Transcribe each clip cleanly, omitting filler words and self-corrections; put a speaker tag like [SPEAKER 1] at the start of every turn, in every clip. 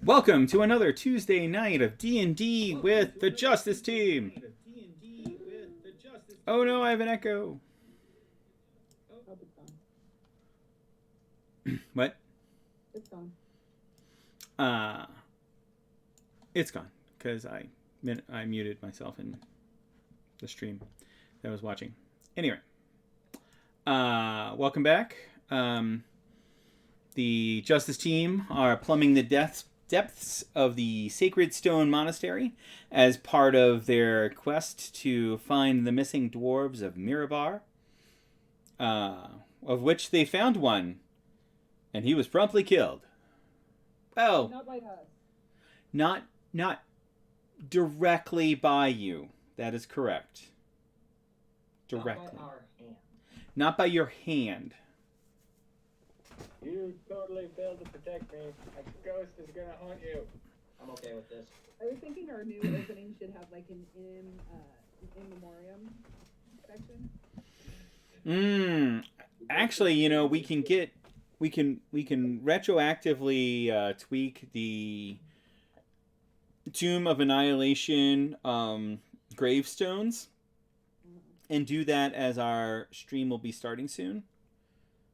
[SPEAKER 1] Welcome to another Tuesday night of D&D with the Justice Team. Oh no, I have an echo.
[SPEAKER 2] Hope it's gone.
[SPEAKER 1] What?
[SPEAKER 2] It's gone.
[SPEAKER 1] It's gone because I muted myself in the stream that I was watching. Anyway, welcome back. The Justice Team are plumbing the depths of the Sacred Stone Monastery as part of their quest to find the missing dwarves of Mirabar, of which they found one, and he was promptly killed. Well,
[SPEAKER 2] Not by us.
[SPEAKER 1] not directly by you. That is correct. Directly.
[SPEAKER 3] Not by our hand.
[SPEAKER 1] Not by your hand.
[SPEAKER 4] You totally failed to protect me. A ghost is gonna haunt you.
[SPEAKER 3] I'm okay with this.
[SPEAKER 2] I was thinking our new opening should have like an in memoriam section.
[SPEAKER 1] Actually, we can retroactively tweak the Tomb of Annihilation gravestones and do that as our stream will be starting soon.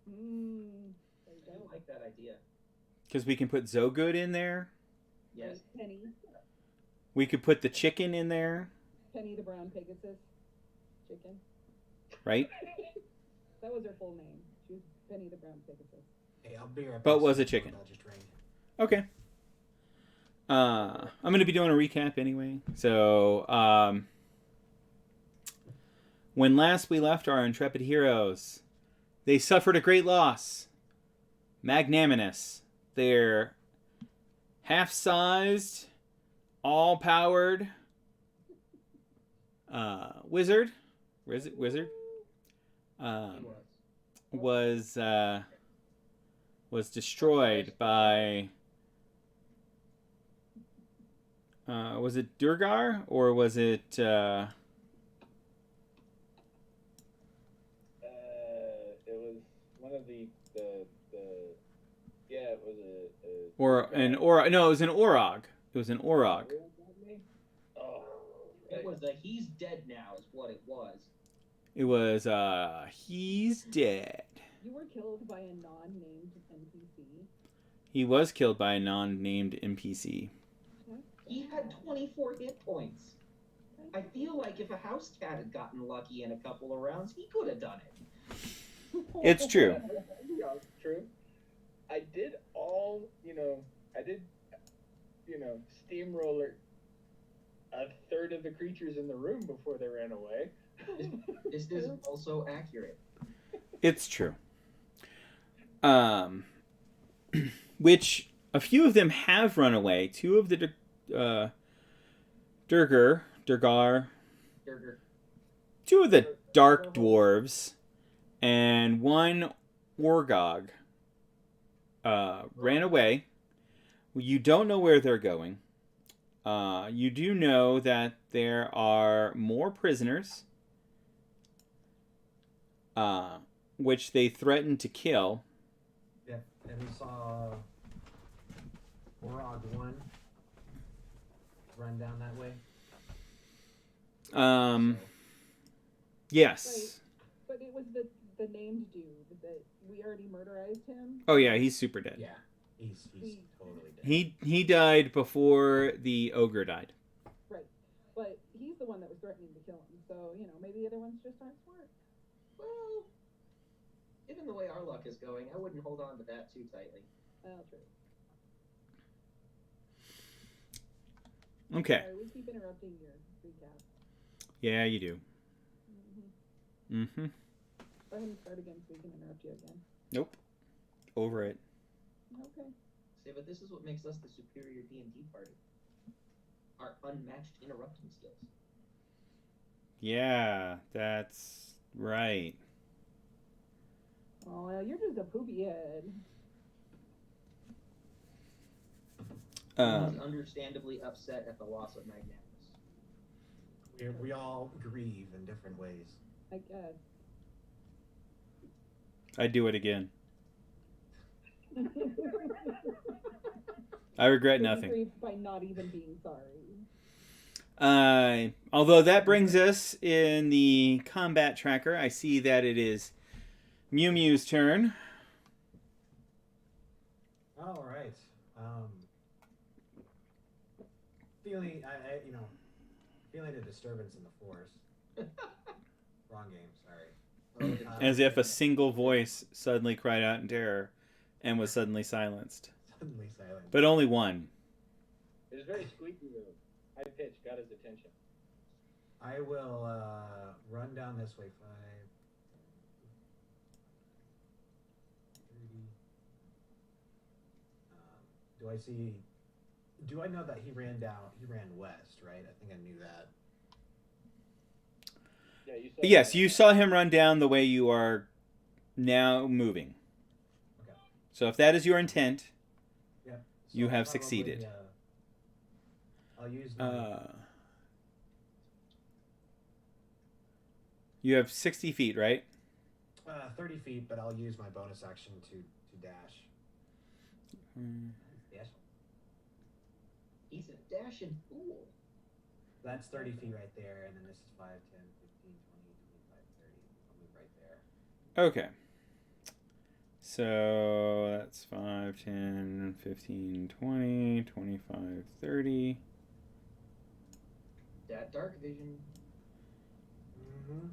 [SPEAKER 2] There you
[SPEAKER 3] I
[SPEAKER 2] go.
[SPEAKER 3] like that idea.
[SPEAKER 1] Because we can put Zogood in there.
[SPEAKER 3] Yes.
[SPEAKER 2] Penny.
[SPEAKER 1] We could put the chicken in there,
[SPEAKER 2] Penny the Brown Pegasus. Chicken.
[SPEAKER 1] right?
[SPEAKER 2] That was her full name. She was Penny the Brown Pegasus.
[SPEAKER 5] Hey, I'll be right back.
[SPEAKER 1] But was a chicken.
[SPEAKER 5] I'll just ring.
[SPEAKER 1] Okay. I'm going to be doing a recap anyway. So, when last we left our intrepid heroes, they suffered a great loss. Magnanimous. Their half-sized, all-powered wizard
[SPEAKER 3] He
[SPEAKER 1] was destroyed by was it Durgar or was it
[SPEAKER 4] It was one of the yeah, it was
[SPEAKER 1] no, it was an Orog. It was an Orog.
[SPEAKER 4] Oh,
[SPEAKER 3] It was a he's dead now is what it was.
[SPEAKER 1] It was he's dead.
[SPEAKER 2] You were killed by a non-named NPC.
[SPEAKER 1] He was killed by a non-named NPC.
[SPEAKER 3] He had 24 hit points. I feel like if a house cat had gotten lucky in a couple of rounds, he could have done it.
[SPEAKER 1] It's true.
[SPEAKER 4] yeah, true. I did steamroller a third of the creatures in the room before they ran away.
[SPEAKER 3] This is also accurate.
[SPEAKER 1] It's true. Which a few of them have run away. Two of the Durgar,
[SPEAKER 3] Durgar.
[SPEAKER 1] two of the dark dwarves, and one Orgog ran away. You don't know where they're going. You do know that there are more prisoners, which they threatened to kill.
[SPEAKER 5] Yeah, and we saw Orog 1 run down that way.
[SPEAKER 1] Yes.
[SPEAKER 2] But it was the named dude that we already murderized him.
[SPEAKER 1] Oh yeah, he's super dead.
[SPEAKER 5] Yeah, he's totally dead.
[SPEAKER 1] He died before the ogre died.
[SPEAKER 2] Right. But he's the one that was threatening to kill him. So, maybe the other ones just aren't smart.
[SPEAKER 3] Well, given the way our luck is going, I wouldn't hold on to that too tightly.
[SPEAKER 2] Well, true.
[SPEAKER 1] Okay.
[SPEAKER 2] Sorry, we keep interrupting your recap.
[SPEAKER 1] Yeah, you do.
[SPEAKER 2] Go ahead and start again so we can interrupt you again.
[SPEAKER 1] Nope. Over it.
[SPEAKER 2] Okay.
[SPEAKER 3] Say, but this is what makes us the superior D&D party. Our unmatched interrupting skills.
[SPEAKER 1] Yeah, that's right.
[SPEAKER 2] Oh, well, you're just a poopy head.
[SPEAKER 3] He's understandably upset at the loss of Magnanimous.
[SPEAKER 5] We all grieve in different ways.
[SPEAKER 2] I guess.
[SPEAKER 1] I'd do it again. I regret
[SPEAKER 2] You'll be
[SPEAKER 1] nothing.
[SPEAKER 2] grieved by not even being sorry.
[SPEAKER 1] Although that brings us in the combat tracker, I see that it is Mew Mew's turn.
[SPEAKER 5] All right. Feeling, feeling a disturbance in the force. Wrong game. Sorry.
[SPEAKER 1] As if a single voice suddenly cried out in terror and was suddenly silenced.
[SPEAKER 5] Suddenly silent.
[SPEAKER 1] But only one.
[SPEAKER 4] It was very squeaky though. High pitch got his attention.
[SPEAKER 5] I will run down this way. 5, 30. Do I know that he ran west, right? I think I knew that.
[SPEAKER 4] Yeah, you saw.
[SPEAKER 1] Yes, you saw him run down the way you are now moving.
[SPEAKER 5] Okay.
[SPEAKER 1] So if that is your intent,
[SPEAKER 5] Yeah.
[SPEAKER 1] you have
[SPEAKER 5] probably,
[SPEAKER 1] succeeded.
[SPEAKER 5] I'll use my,
[SPEAKER 1] You have 60 feet, right?
[SPEAKER 5] 30 feet, but I'll use my bonus action to dash. Dash.
[SPEAKER 3] He's a dashing fool.
[SPEAKER 5] That's 30 feet right there, and then this is 5, 10, 15, 20, 25, 30. I'll move right there.
[SPEAKER 1] Okay. So that's 5, 10, 15, 20, 25, 30.
[SPEAKER 3] That dark vision.
[SPEAKER 5] Mm-hmm.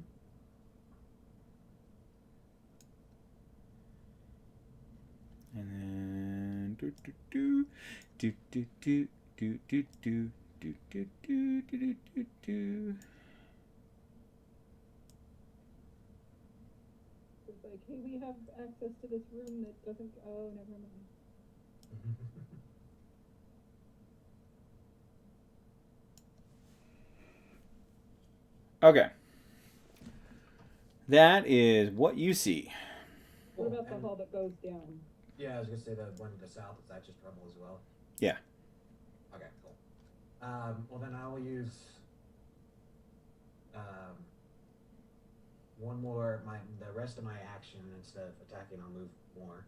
[SPEAKER 1] And then do do do do do do do do do do do do do do do.
[SPEAKER 2] It's like, hey, we have access to this room that doesn't. Oh, never mind.
[SPEAKER 1] Okay. That is what you see.
[SPEAKER 2] What about the
[SPEAKER 5] And-
[SPEAKER 2] hall that goes down?
[SPEAKER 5] Yeah, I was gonna say the one to the south. Is that just rubble as well?
[SPEAKER 1] Yeah.
[SPEAKER 5] Okay, cool. Well then I will use one more. The rest of my action, instead of attacking, I'll move more.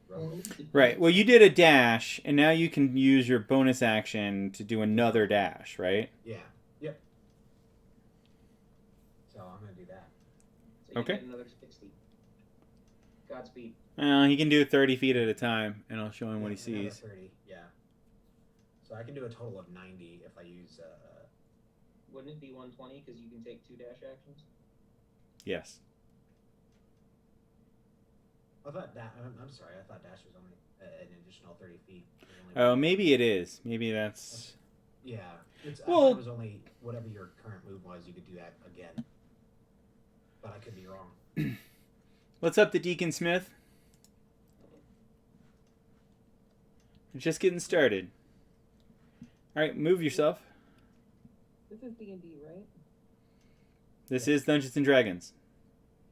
[SPEAKER 5] Rubble.
[SPEAKER 1] Right. Well, you did a dash, and now you can use your bonus action to do another dash, right?
[SPEAKER 5] Yeah. Yep. So I'm gonna do that.
[SPEAKER 3] So you
[SPEAKER 1] Okay.
[SPEAKER 3] get another 60. Godspeed.
[SPEAKER 1] He can do 30 feet at a time, and I'll show him what he
[SPEAKER 5] Yeah, another
[SPEAKER 1] sees.
[SPEAKER 5] 30. Yeah. So I can do a total of 90 if I use.
[SPEAKER 3] Wouldn't it be 120 because you can take 2 dash actions?
[SPEAKER 1] Yes.
[SPEAKER 5] I thought that. I'm sorry. I thought dash was only an additional 30 feet. It was only
[SPEAKER 1] Oh,
[SPEAKER 5] one.
[SPEAKER 1] maybe it is. Maybe that's.
[SPEAKER 5] Yeah. I thought
[SPEAKER 1] Well-
[SPEAKER 5] it was only whatever your current move was. You could do that again. But I could be wrong.
[SPEAKER 1] What's up, the Deacon Smith? We're just getting started. All right, move yourself.
[SPEAKER 2] This is D&D, right?
[SPEAKER 1] This is Dungeons and Dragons.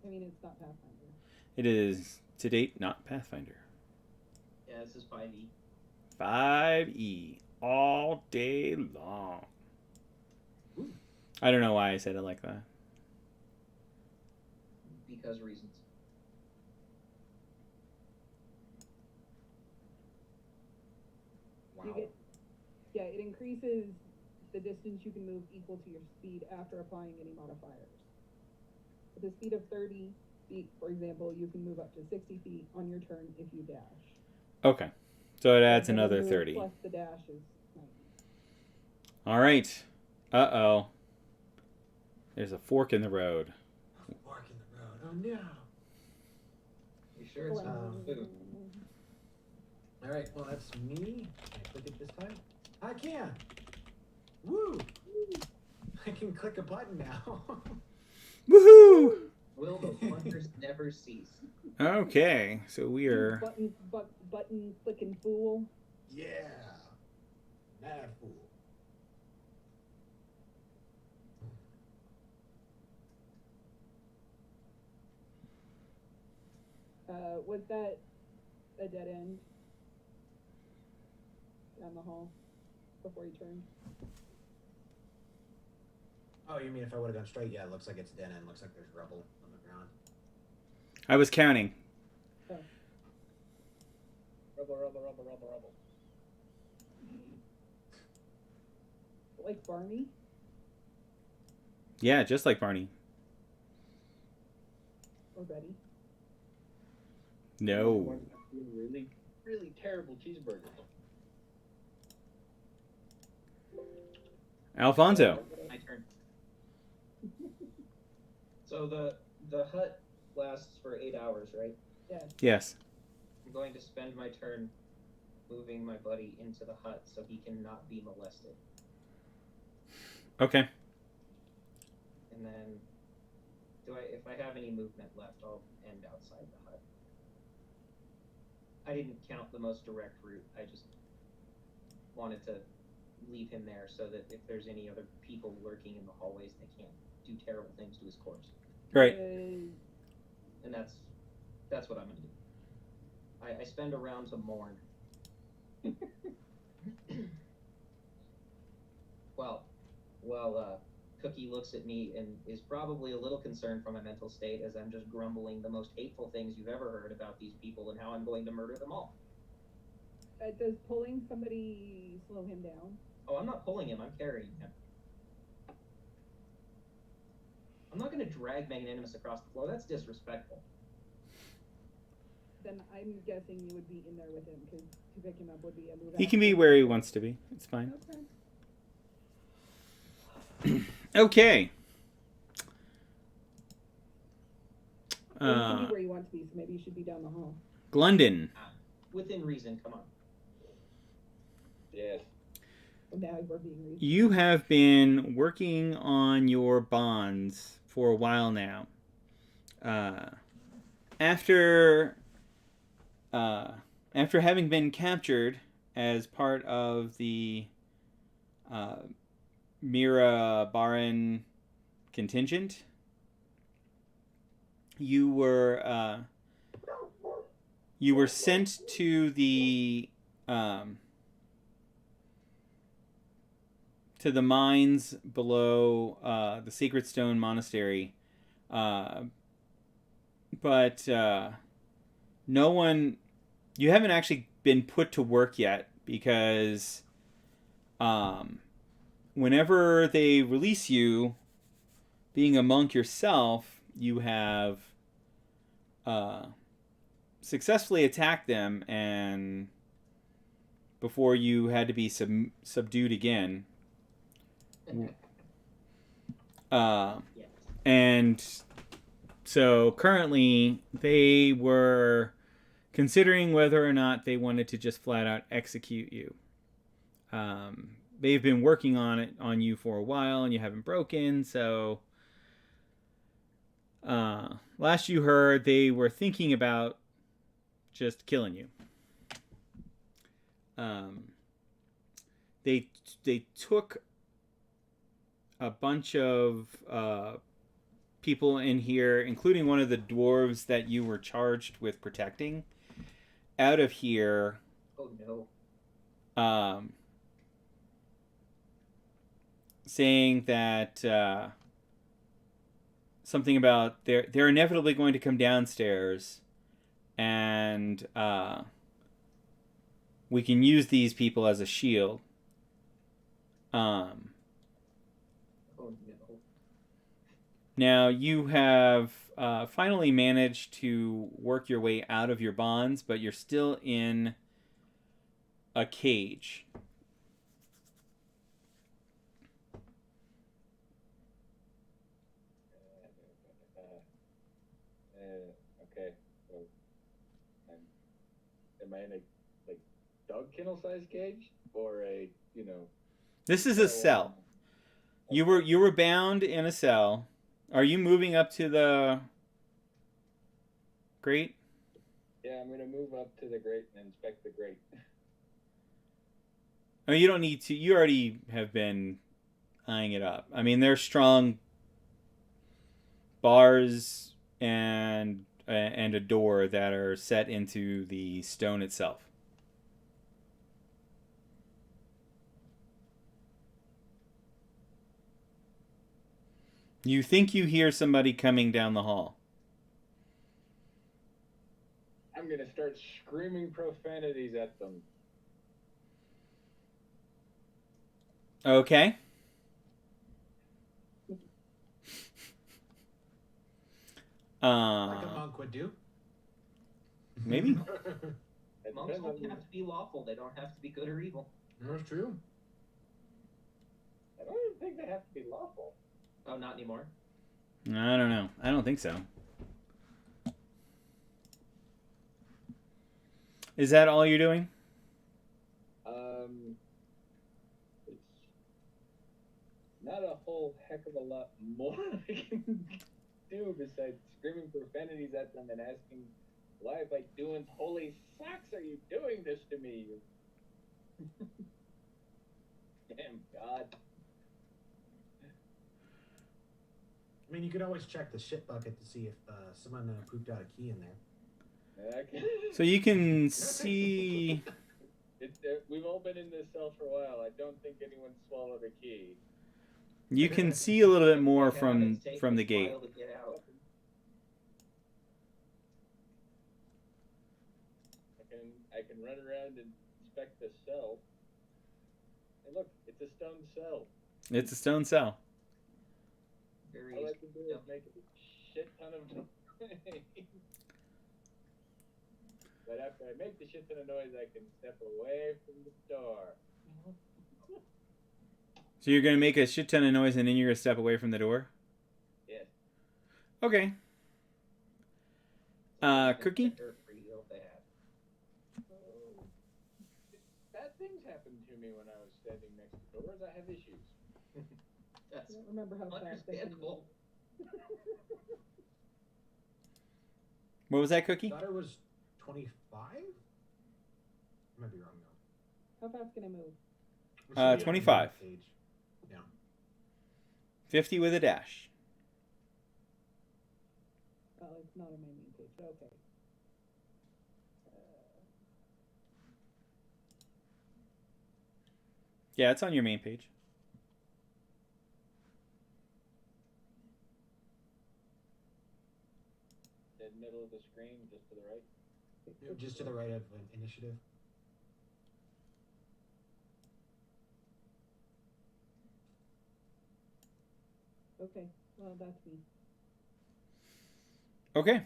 [SPEAKER 2] I mean, it's not Pathfinder.
[SPEAKER 1] It is to date not Pathfinder.
[SPEAKER 3] Yeah, this is 5e.
[SPEAKER 1] 5e all day long. I don't know why I said it like that.
[SPEAKER 3] Because reasons. Wow.
[SPEAKER 2] You get, yeah, it increases the distance you can move equal to your speed after applying any modifiers. With a speed of 30 feet, for example, you can move up to 60 feet on your turn if you dash.
[SPEAKER 1] Okay, so it adds
[SPEAKER 2] And then
[SPEAKER 1] another
[SPEAKER 2] move
[SPEAKER 1] 30.
[SPEAKER 2] Plus the dash is 90.
[SPEAKER 1] All right. Uh-oh. There's a fork in the road.
[SPEAKER 5] Fork in the road. Oh no.
[SPEAKER 3] You sure it's not food?
[SPEAKER 5] All right. Well, that's me. Can I click it this time? I can. Woo! I can click a button now.
[SPEAKER 1] Woohoo!
[SPEAKER 3] Will the wonders never cease?
[SPEAKER 1] Okay, so we are...
[SPEAKER 2] Button clicking fool.
[SPEAKER 5] Yeah. Mad fool.
[SPEAKER 2] Was that a dead end down the hall before you turned?
[SPEAKER 5] Oh, you mean if I would have gone straight? Yeah, it looks like it's dead end. Looks like there's rubble on the ground.
[SPEAKER 1] I was counting.
[SPEAKER 4] Rubble.
[SPEAKER 2] Like Barney?
[SPEAKER 1] Yeah, just like Barney.
[SPEAKER 2] Or Betty?
[SPEAKER 1] No.
[SPEAKER 4] Really, really terrible cheeseburgers.
[SPEAKER 1] Alfonso.
[SPEAKER 3] My turn. So the hut lasts for 8 hours, right?
[SPEAKER 2] Yes.
[SPEAKER 1] Yes.
[SPEAKER 3] I'm going to spend my turn moving my buddy into the hut so he cannot be molested.
[SPEAKER 1] Okay.
[SPEAKER 3] And then, if I have any movement left, I'll end outside the hut. I didn't count the most direct route. I just wanted to leave him there so that if there's any other people lurking in the hallways, they can't do terrible things to his corpse.
[SPEAKER 1] Right.
[SPEAKER 3] And that's what I'm gonna do. I spend a round to mourn. Well, Cookie looks at me and is probably a little concerned for my mental state as I'm just grumbling the most hateful things you've ever heard about these people and how I'm going to murder them all.
[SPEAKER 2] Does pulling somebody slow him down?
[SPEAKER 3] Oh, I'm not pulling him, I'm carrying him. I'm not going to drag Magnanimous across the floor, that's disrespectful.
[SPEAKER 2] Then I'm guessing you would be in there with him, because to pick him up would be a move.
[SPEAKER 1] He can be where he wants to be. It's fine.
[SPEAKER 2] Okay.
[SPEAKER 1] Okay.
[SPEAKER 2] Well, you can be where you want to be, so maybe you should be down the hall.
[SPEAKER 1] Glundon.
[SPEAKER 3] Within reason, come on.
[SPEAKER 4] Yes.
[SPEAKER 2] So now we're being reasonable.
[SPEAKER 1] You have been working on your bonds for a while now. After having been captured as part of the Mira Baran contingent, you were sent to the mines below the Sacred Stone Monastery, but no one. You haven't actually been put to work yet because whenever they release you, being a monk yourself, you have successfully attacked them, and before you had to be subdued again. And so currently they were considering whether or not they wanted to just flat out execute you. They've been working on you for a while, and you haven't broken. So last you heard, they were thinking about just killing you. They took a bunch of people in here, including one of the dwarves that you were charged with protecting, out of here.
[SPEAKER 3] Oh no.
[SPEAKER 1] Saying that something about they're inevitably going to come downstairs, and we can use these people as a shield.
[SPEAKER 3] Oh no.
[SPEAKER 1] Now you have finally managed to work your way out of your bonds, but you're still in a cage.
[SPEAKER 4] Okay. So, am I in a dog kennel size cage or a
[SPEAKER 1] This is a cell. You were bound in a cell. Are you moving up to the grate?
[SPEAKER 4] Yeah, I'm gonna move up to the grate and inspect the grate.
[SPEAKER 1] I mean, you don't need to. You already have been eyeing it up. I mean, there's strong bars and a door that are set into the stone itself. You think you hear somebody coming down the hall.
[SPEAKER 4] I I'm gonna start screaming profanities at them.
[SPEAKER 1] Okay.
[SPEAKER 5] Like a monk would do.
[SPEAKER 1] Maybe.
[SPEAKER 4] It
[SPEAKER 3] Monks
[SPEAKER 4] depends
[SPEAKER 3] don't
[SPEAKER 4] on-
[SPEAKER 3] have to be lawful. They don't have to be good or evil.
[SPEAKER 5] That's true.
[SPEAKER 4] I don't even think they have to be lawful.
[SPEAKER 3] Oh, not anymore.
[SPEAKER 1] I don't know. I don't think so. Is that all you're doing?
[SPEAKER 4] It's not a whole heck of a lot more I can do besides screaming profanities at them and asking, why, by doing holy socks, are you doing this to me? Damn God.
[SPEAKER 5] I mean, you could always check the shit bucket to see if someone pooped out a key in there.
[SPEAKER 4] Okay.
[SPEAKER 1] So you can see.
[SPEAKER 4] We've all been in this cell for a while. I don't think anyone swallowed a key.
[SPEAKER 1] You can see a little bit more
[SPEAKER 3] Like,
[SPEAKER 1] from
[SPEAKER 3] it's taken
[SPEAKER 1] the
[SPEAKER 3] a
[SPEAKER 1] gate.
[SPEAKER 3] while to get out.
[SPEAKER 4] I can run around and inspect the cell. And look, it's a stone cell.
[SPEAKER 1] It's a stone cell.
[SPEAKER 3] Very
[SPEAKER 4] All I
[SPEAKER 3] easy.
[SPEAKER 4] can do is make a shit ton of noise. But after I make the shit ton of noise, I can step away from the door.
[SPEAKER 1] So you're gonna make a shit ton of noise and then you're gonna step away from the door.
[SPEAKER 4] Yes.
[SPEAKER 1] Okay. Cookie.
[SPEAKER 3] Get her free real bad.
[SPEAKER 4] Bad things happened to me when I was standing next to doors. I have issues.
[SPEAKER 2] I
[SPEAKER 3] That's
[SPEAKER 2] don't remember how fast they can
[SPEAKER 3] understandable.
[SPEAKER 2] move.
[SPEAKER 1] What was that, Cookie?
[SPEAKER 5] Thought it was 25? I might be wrong though.
[SPEAKER 2] How fast can I move?
[SPEAKER 5] It should be on the
[SPEAKER 1] 25.
[SPEAKER 5] page. Yeah.
[SPEAKER 1] 50 with a dash.
[SPEAKER 2] Oh, it's not on my main page. Okay.
[SPEAKER 1] Yeah, it's on your main page.
[SPEAKER 4] The middle of the screen, just to the right.
[SPEAKER 5] Just to the right of initiative.
[SPEAKER 2] Okay. Well, that's me.
[SPEAKER 1] Okay.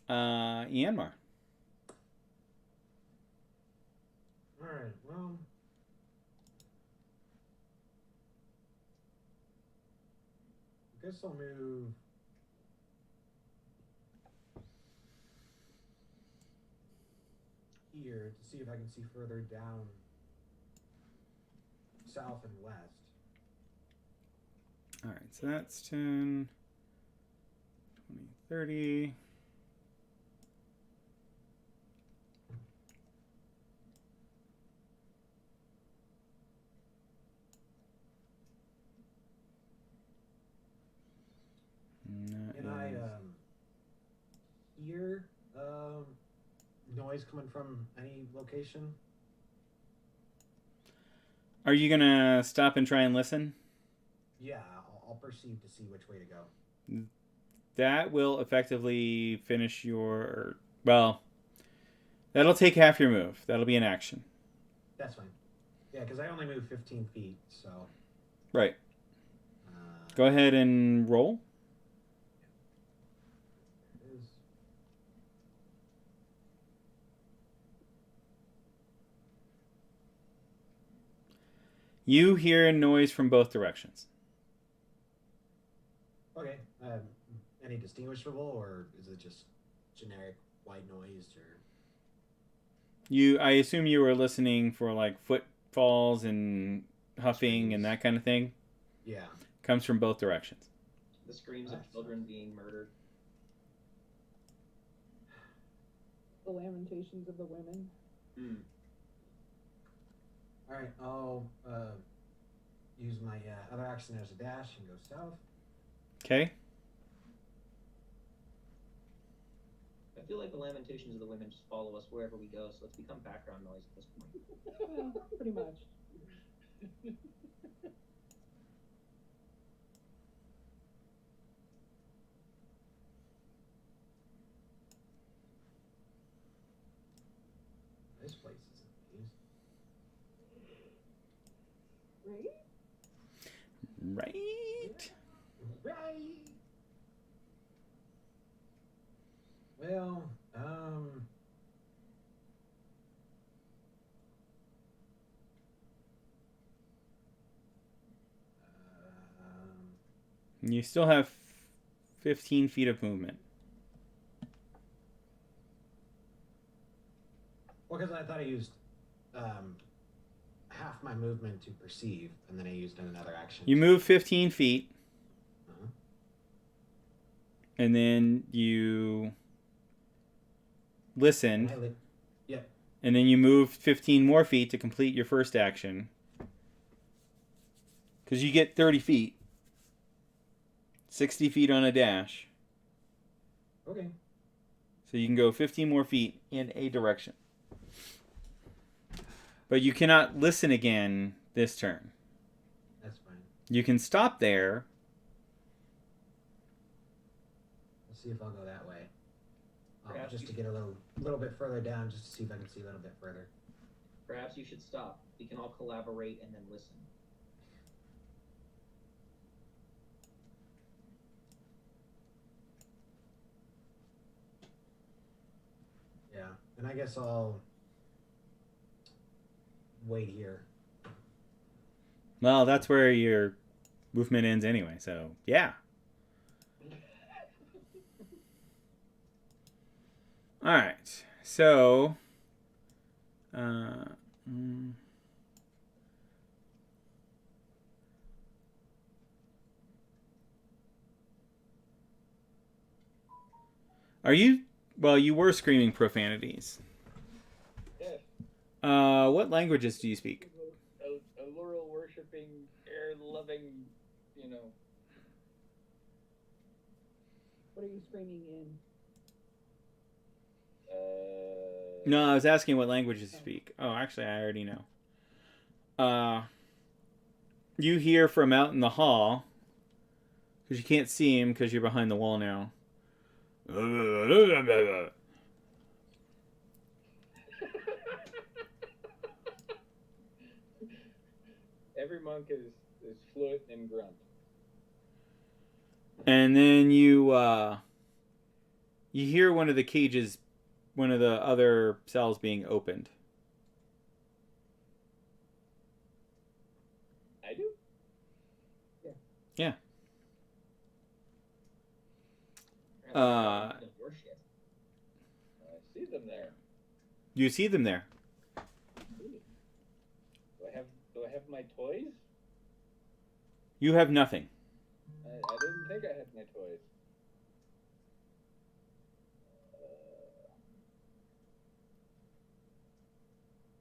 [SPEAKER 1] Yanmar.
[SPEAKER 5] Alright, well. I guess I'll move. Here to see if I can see further down south and west.
[SPEAKER 1] All right, so that's 10, 20, 30.
[SPEAKER 5] And I hear noise coming from any location.
[SPEAKER 1] Are you gonna stop and try and listen?
[SPEAKER 5] Yeah, I'll perceive to see which way to go.
[SPEAKER 1] That will effectively finish your. Well, that'll take half your move. That'll be an action.
[SPEAKER 5] That's fine. Yeah, because I only move 15 feet, so.
[SPEAKER 1] Right.
[SPEAKER 5] Uh,
[SPEAKER 1] Go ahead and roll.
[SPEAKER 5] is-
[SPEAKER 1] You hear a noise from both directions.
[SPEAKER 5] Okay. Any distinguishable, or is it just generic white noise? Or
[SPEAKER 1] I assume you were listening for like footfalls and huffing and that kind of thing.
[SPEAKER 5] yeah.
[SPEAKER 1] Comes from both directions.
[SPEAKER 3] The screams of children being murdered.
[SPEAKER 2] The lamentations of the women.
[SPEAKER 3] Hmm.
[SPEAKER 5] All right. I'll use my other action as a dash and go south.
[SPEAKER 1] Okay.
[SPEAKER 3] I feel like the lamentations of the women just follow us wherever we go, so it's become background noise at this point.
[SPEAKER 2] Well, pretty much.
[SPEAKER 1] Right?
[SPEAKER 5] Right. Well,
[SPEAKER 1] You still have 15 feet of movement.
[SPEAKER 5] well, because I thought I used half my movement to perceive, and then I used another action.
[SPEAKER 1] You move 15 feet,
[SPEAKER 5] Uh-huh.
[SPEAKER 1] and then you listened,
[SPEAKER 5] Yep.
[SPEAKER 1] and then you move 15 more feet to complete your first action. Because you get 30 feet. 60 feet on a dash.
[SPEAKER 5] Okay.
[SPEAKER 1] So you can go 15 more feet in a direction. But you cannot listen again this turn.
[SPEAKER 5] That's fine.
[SPEAKER 1] You can stop there.
[SPEAKER 5] Let's see if I'll go that way.
[SPEAKER 3] Perhaps
[SPEAKER 5] Just
[SPEAKER 3] you-
[SPEAKER 5] to get a little bit further down, just to see if I can see a little bit further.
[SPEAKER 3] Perhaps you should stop. We can all collaborate and then listen.
[SPEAKER 5] Yeah, and I guess I'll wait here.
[SPEAKER 1] Well, that's where your movement ends anyway. So, yeah. All right. So, are you? Well, you were screaming profanities.
[SPEAKER 4] Yes.
[SPEAKER 1] What languages do you speak?
[SPEAKER 4] A laurel worshipping, air loving, you know.
[SPEAKER 2] What are you screaming in?
[SPEAKER 1] No, I was asking what languages you speak. Oh, actually, I already know. You hear from out in the hall, because you can't see him because you're behind the wall now.
[SPEAKER 4] Every monk is fluent in grunt.
[SPEAKER 1] And then you hear one of the cages, one of the other cells being opened.
[SPEAKER 4] I do?
[SPEAKER 1] Yeah.
[SPEAKER 3] Apparently it's your shit.
[SPEAKER 4] I see them there.
[SPEAKER 1] You see them there.
[SPEAKER 4] Do I have my toys?
[SPEAKER 1] You have nothing.
[SPEAKER 4] I didn't think I had my toys.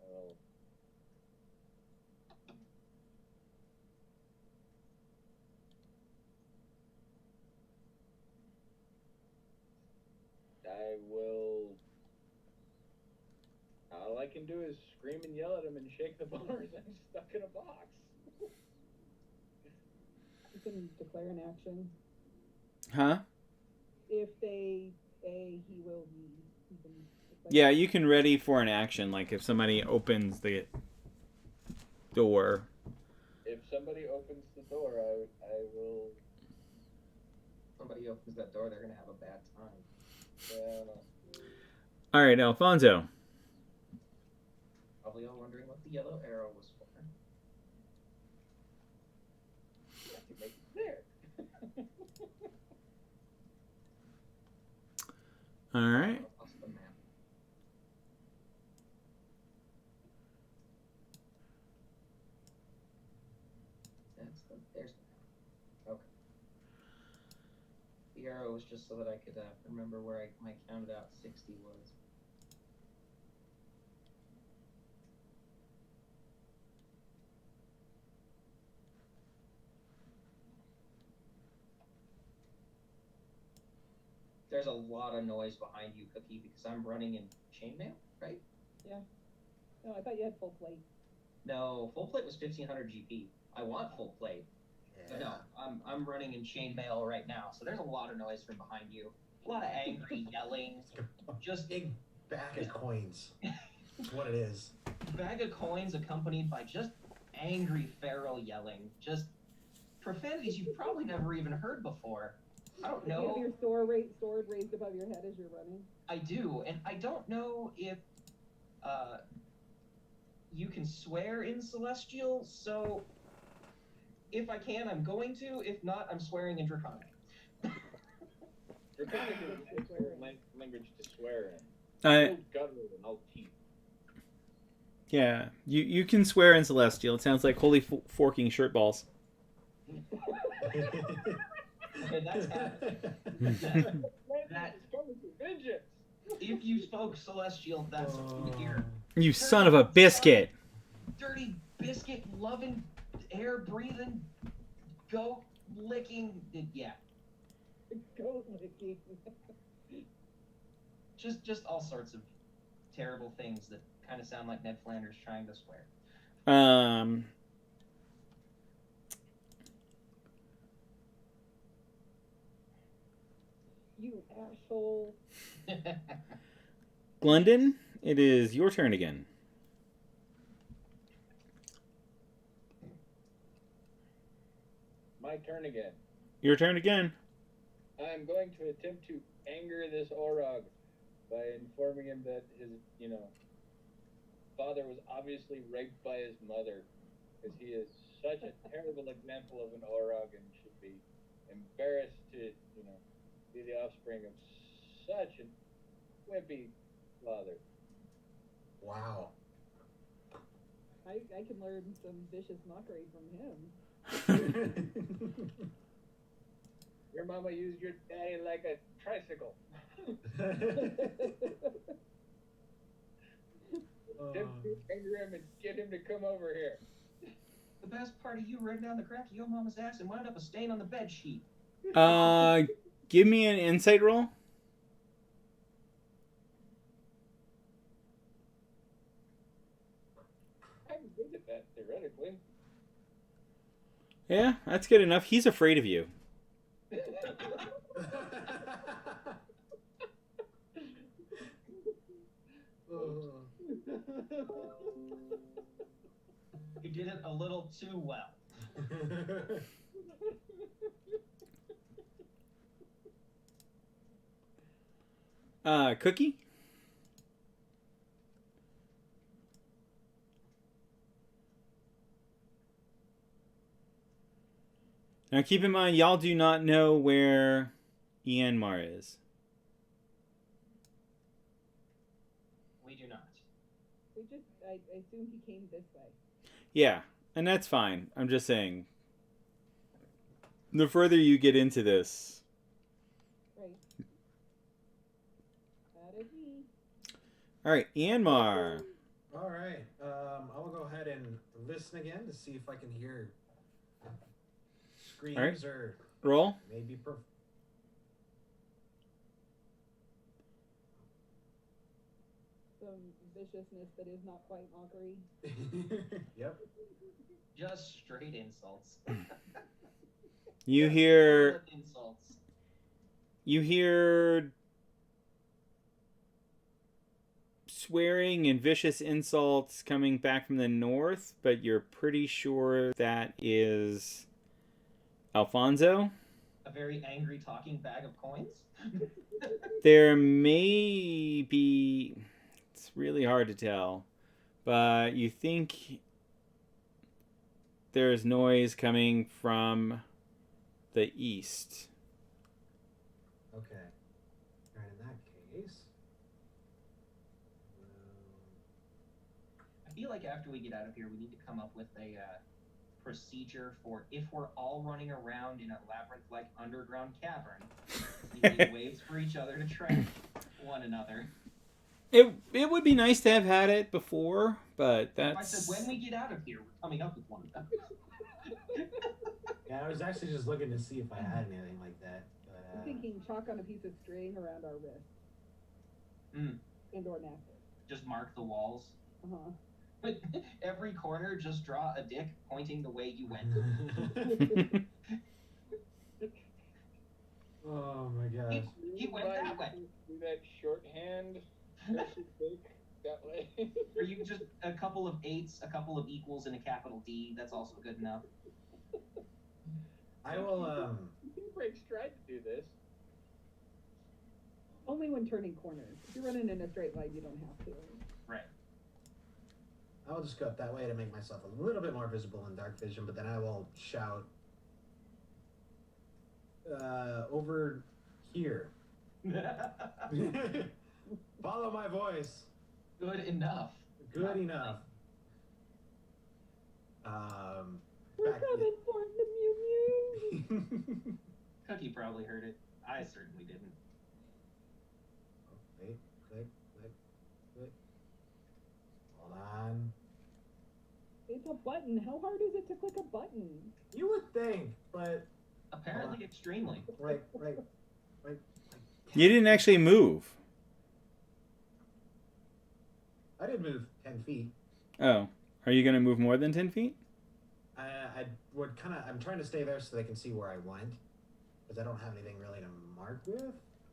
[SPEAKER 4] Well, I will. All I can do is scream and yell at him and shake the bars. I'm stuck in a box.
[SPEAKER 2] You can declare an action.
[SPEAKER 1] Huh?
[SPEAKER 2] If they say he will be, you can declare.
[SPEAKER 1] Yeah, you can ready for an action, like if somebody opens the door.
[SPEAKER 4] If somebody opens the door, I will.
[SPEAKER 3] Somebody opens that door, they're gonna have a bad time.
[SPEAKER 1] All right, Alfonso.
[SPEAKER 3] Probably all wondering what the yellow arrow was for.
[SPEAKER 4] To make it there.
[SPEAKER 1] All right.
[SPEAKER 3] Lost the map. There's the map. Okay. The arrow was just so that I could remember where my counted out 60 was. There's a lot of noise behind you, Cookie, because I'm running in chainmail, right?
[SPEAKER 2] No, I thought you had full plate.
[SPEAKER 3] No, full plate was 1500 GP. I want full plate. But no, I'm running in chainmail right now, so there's a lot of noise from behind you. A lot of angry yelling. Just
[SPEAKER 5] Big bag of coins. That's what it is.
[SPEAKER 3] bag of coins accompanied by just angry feral yelling. Just profanities you've probably never even heard before. I don't
[SPEAKER 2] Do you have
[SPEAKER 3] know.
[SPEAKER 2] your sword raised above your head as you're running?
[SPEAKER 3] I do, and I don't know if you can swear in Celestial, so if I can, I'm going to. If not, I'm swearing in Draconic.
[SPEAKER 4] Draconic is a nice language to swear in.
[SPEAKER 1] I
[SPEAKER 4] No guttural and no teeth.
[SPEAKER 1] yeah, you can swear in Celestial. It sounds like holy forking shirt balls.
[SPEAKER 3] Okay, that's happening. That
[SPEAKER 4] Vengeance.
[SPEAKER 3] if you spoke Celestial, that's what you would hear.
[SPEAKER 1] You son of a biscuit!
[SPEAKER 3] Dirty biscuit loving, air breathing, goat licking. Yeah,
[SPEAKER 2] Goat licking.
[SPEAKER 3] just all sorts of terrible things that kind of sound like Ned Flanders trying to swear.
[SPEAKER 2] You asshole.
[SPEAKER 1] Glendon, it is your turn again.
[SPEAKER 4] My turn again.
[SPEAKER 1] Your turn again.
[SPEAKER 4] I'm going to attempt to anger this Orog by informing him that his, father was obviously raped by his mother, because he is such a terrible example of an Orog and should be embarrassed to, be the offspring of such a wimpy father.
[SPEAKER 5] Wow.
[SPEAKER 2] I can learn some vicious mockery from him.
[SPEAKER 4] Your mama used your daddy like a tricycle. Attempt to anger him and get him to come over here.
[SPEAKER 3] The best part of you ran down the crack of your mama's ass and wound up a stain on the bed sheet.
[SPEAKER 1] Give me an insight roll.
[SPEAKER 4] I'm good at that, theoretically.
[SPEAKER 1] Yeah, that's good enough. He's afraid of you.
[SPEAKER 3] You did it a little too well.
[SPEAKER 1] Cookie? Now keep in mind, y'all do not know where Ianmar is.
[SPEAKER 3] We do not.
[SPEAKER 2] I assume he came this way.
[SPEAKER 1] Yeah, and that's fine. I'm just saying, the further you get into this...
[SPEAKER 2] Right. That is me.
[SPEAKER 1] Alright, Ianmar.
[SPEAKER 5] Alright, I'll go ahead and listen again to see if I can hear screams
[SPEAKER 1] Alright.
[SPEAKER 5] or
[SPEAKER 1] Roll.
[SPEAKER 5] maybe
[SPEAKER 2] Some viciousness that is not quite mockery.
[SPEAKER 5] Yep.
[SPEAKER 3] Just straight insults.
[SPEAKER 1] You hear...
[SPEAKER 3] Insults.
[SPEAKER 1] You hear... swearing and vicious insults coming back from the north, but you're pretty sure that is Alfonso.
[SPEAKER 3] A very angry talking bag of coins?
[SPEAKER 1] There may be... It's really hard to tell, but you think there's noise coming from the east.
[SPEAKER 5] Okay. Alright, in that case...
[SPEAKER 3] I feel like after we get out of here, we need to come up with a procedure for if we're all running around in a labyrinth-like underground cavern, we need waves for each other to track one another.
[SPEAKER 1] It would be nice to have had it before, but that's...
[SPEAKER 3] I said, when we get out of here, we're coming up with one of them.
[SPEAKER 5] Yeah, I was actually just looking to see if I had anything like that. But,
[SPEAKER 2] I'm thinking chalk on a piece of string around our wrist.
[SPEAKER 3] Mm.
[SPEAKER 2] And or neck.
[SPEAKER 3] Just mark the walls.
[SPEAKER 2] Uh-huh.
[SPEAKER 3] Every corner, just draw a dick pointing the way you went.
[SPEAKER 5] Oh my gosh.
[SPEAKER 3] He went that way.
[SPEAKER 4] Do that shorthand, that way.
[SPEAKER 3] Or you can just a couple of 8s, a couple of equals, and a capital D. That's also good enough.
[SPEAKER 5] I will.
[SPEAKER 4] Breaks tried to do this.
[SPEAKER 2] Only when turning corners. If you're running in a straight line, you don't have to.
[SPEAKER 3] Right.
[SPEAKER 5] I will just go up that way to make myself a little bit more visible in dark vision, but then I will shout over here. Follow my voice.
[SPEAKER 3] Good enough.
[SPEAKER 5] Good enough.
[SPEAKER 2] We're
[SPEAKER 5] back-
[SPEAKER 2] coming for the Mew Mew.
[SPEAKER 3] Cookie probably heard it. I certainly didn't.
[SPEAKER 5] Wait, click. Hold on.
[SPEAKER 2] It's a button. How hard is it to click a button?
[SPEAKER 5] You would think, but
[SPEAKER 3] Apparently, extremely.
[SPEAKER 5] right.
[SPEAKER 1] You didn't actually move.
[SPEAKER 5] I did move 10 feet.
[SPEAKER 1] Oh. Are you going to move more than 10 feet?
[SPEAKER 5] I would kind of. I'm trying to stay there so they can see where I went, because I don't have anything really to mark with. I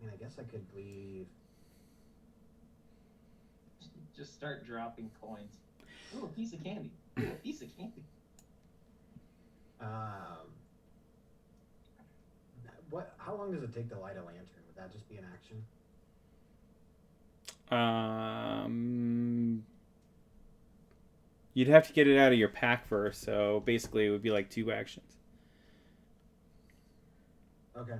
[SPEAKER 5] mean, I guess I could leave.
[SPEAKER 3] Just start dropping coins. Ooh, a piece of candy. Ooh, a piece of candy.
[SPEAKER 5] What? How long does it take to light a lantern? Would that just be an action?
[SPEAKER 1] You'd have to get it out of your pack first, so basically it would be like 2 actions.
[SPEAKER 5] Okay.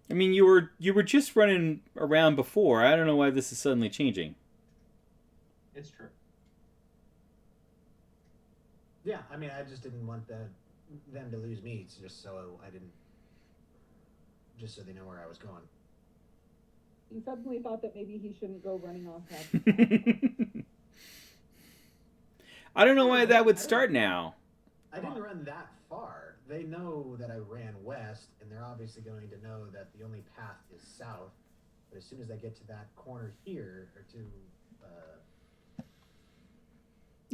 [SPEAKER 1] I mean, you were just running around before. I don't know why this is suddenly changing.
[SPEAKER 3] It's true.
[SPEAKER 5] Yeah, I mean, I just didn't want them to lose me, just so I didn't. Just so they know where I was going.
[SPEAKER 2] He suddenly thought that maybe he shouldn't go running off half.
[SPEAKER 1] I don't know why that would start now.
[SPEAKER 5] I didn't run that far. They know that I ran west, and they're obviously going to know that the only path is south. But as soon as I get to that corner here, or to,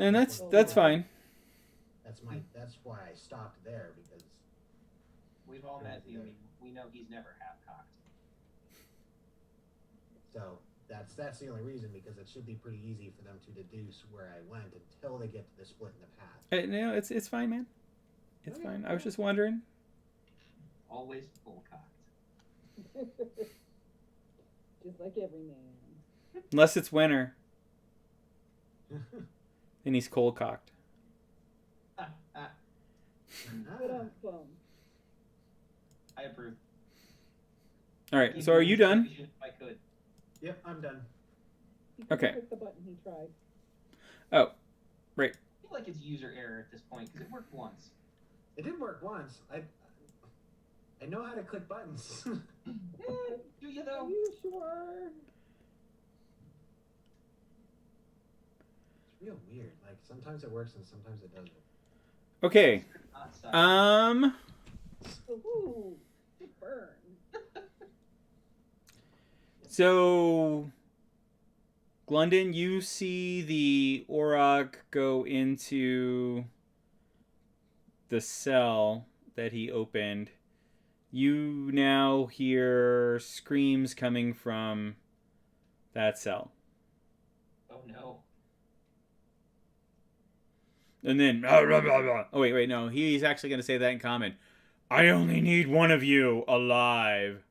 [SPEAKER 1] And that's fine.
[SPEAKER 5] that's why I stopped there, because
[SPEAKER 3] We've all met you. We know he's never half-cocked.
[SPEAKER 5] so that's the only reason, because it should be pretty easy for them to deduce where I went until they get to the split in the path.
[SPEAKER 1] No, it's fine, man. It's
[SPEAKER 5] Okay.
[SPEAKER 1] fine. I was just wondering.
[SPEAKER 3] Always full-cocked.
[SPEAKER 2] Just like every man.
[SPEAKER 1] Unless it's winter, then he's cold cocked.
[SPEAKER 2] But
[SPEAKER 3] I approve.
[SPEAKER 1] All right. So are you done?
[SPEAKER 3] If I could.
[SPEAKER 5] Yep, I'm done.
[SPEAKER 2] he couldn't
[SPEAKER 1] Okay.
[SPEAKER 2] click the button he tried.
[SPEAKER 1] Oh, right.
[SPEAKER 3] I feel like it's user error at this point because it worked once.
[SPEAKER 5] It did work once. I know how to click buttons.
[SPEAKER 3] Do you
[SPEAKER 2] Are
[SPEAKER 3] though?
[SPEAKER 2] you sure?
[SPEAKER 5] It's real weird. Like, sometimes it works and sometimes it doesn't.
[SPEAKER 1] Okay.
[SPEAKER 3] Not
[SPEAKER 2] Ooh, good burn.
[SPEAKER 1] So, Glendon, you see the Orog go into the cell that he opened. You now hear screams coming from that cell.
[SPEAKER 3] Oh no.
[SPEAKER 1] And then, blah, blah, blah, blah. Oh, wait, no. He's actually going to say that in common. I only need one of you alive.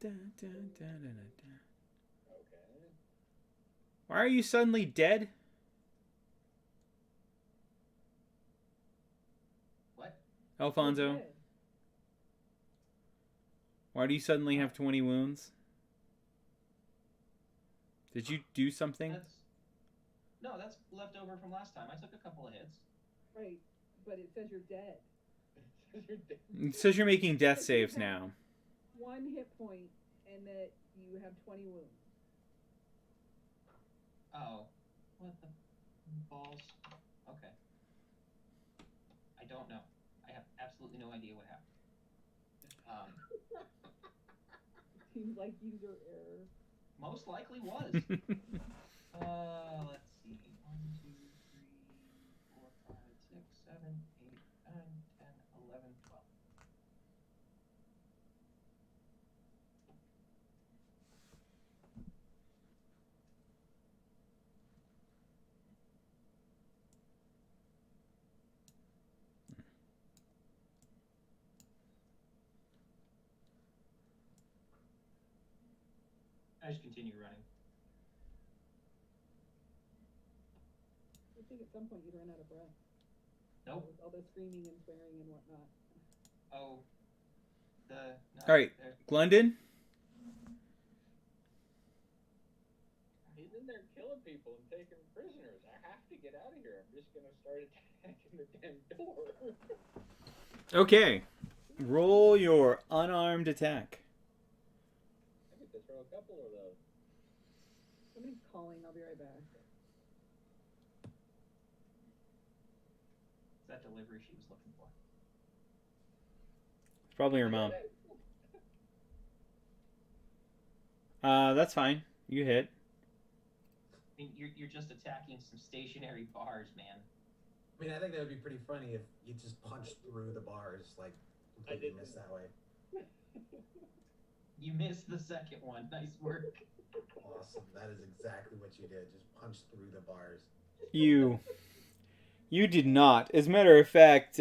[SPEAKER 4] Okay.
[SPEAKER 1] Why are you suddenly dead?
[SPEAKER 3] What?
[SPEAKER 1] Alfonso?
[SPEAKER 2] Okay.
[SPEAKER 1] Why do you suddenly have 20 wounds? Did you do something?
[SPEAKER 3] That's left over from last time. I took a couple of hits.
[SPEAKER 2] Right, but it says you're dead.
[SPEAKER 1] It says you're making death saves now.
[SPEAKER 2] 1 hit point, and that you have 20 wounds.
[SPEAKER 3] Oh. What the balls? Okay. I don't know. I have absolutely no idea what happened.
[SPEAKER 2] Seems like user error.
[SPEAKER 3] Most likely was. Let's see. 1, 2, 3, 4, 5, 6, 7, 8, 9, 10, 11, 12. I just continue running.
[SPEAKER 2] I think at some point you'd run out of breath.
[SPEAKER 3] Nope.
[SPEAKER 2] With all the screaming and swearing and whatnot.
[SPEAKER 3] Oh. No,
[SPEAKER 1] All right.
[SPEAKER 3] there-
[SPEAKER 1] Glendon?
[SPEAKER 4] He's in there killing people and taking prisoners. I have to get out of here. I'm just gonna start attacking the damn door.
[SPEAKER 1] Okay. Roll your unarmed attack.
[SPEAKER 4] I get to throw a couple of those.
[SPEAKER 2] Somebody's calling. I'll be right back.
[SPEAKER 3] It's that delivery she was looking for.
[SPEAKER 1] It's probably her mom. That's fine. You hit.
[SPEAKER 3] I mean, you're just attacking some stationary bars, man.
[SPEAKER 5] I mean, I think that would be pretty funny if you just punched through the bars, like, completely
[SPEAKER 4] didn't.
[SPEAKER 5] missed that way.
[SPEAKER 3] You missed the second one. Nice work.
[SPEAKER 5] Awesome. That is exactly what you did. Just punched through the bars.
[SPEAKER 1] You did not. As a matter of fact,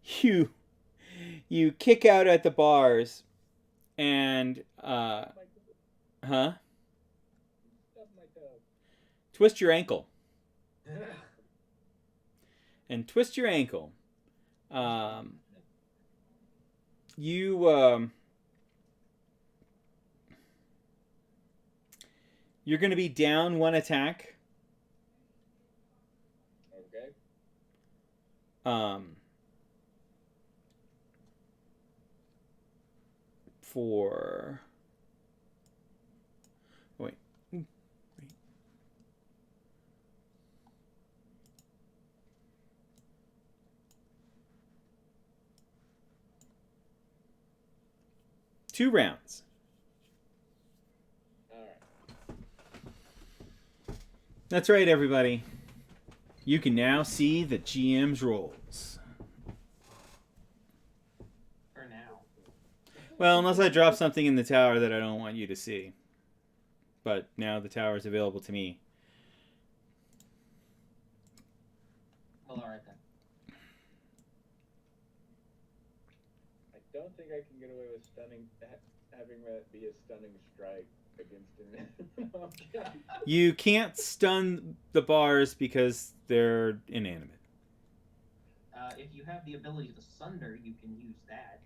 [SPEAKER 1] you kick out at the bars and
[SPEAKER 4] My
[SPEAKER 1] huh?
[SPEAKER 4] Stub my toe.
[SPEAKER 1] Twist your ankle. And twist your ankle. You're going to be down one attack.
[SPEAKER 4] Okay.
[SPEAKER 1] For wait. Ooh, wait. Two rounds.
[SPEAKER 4] All right.
[SPEAKER 1] That's right, everybody. You can now see the GM's rolls.
[SPEAKER 3] For now.
[SPEAKER 1] Well, unless I drop something in the tower that I don't want you to see. But now the tower is available to me.
[SPEAKER 3] Well, all right then.
[SPEAKER 4] I don't think I can get away with having that be a stunning strike against an object.
[SPEAKER 1] You can't stun the bars because they're inanimate.
[SPEAKER 3] If you have the ability to sunder, you can use that.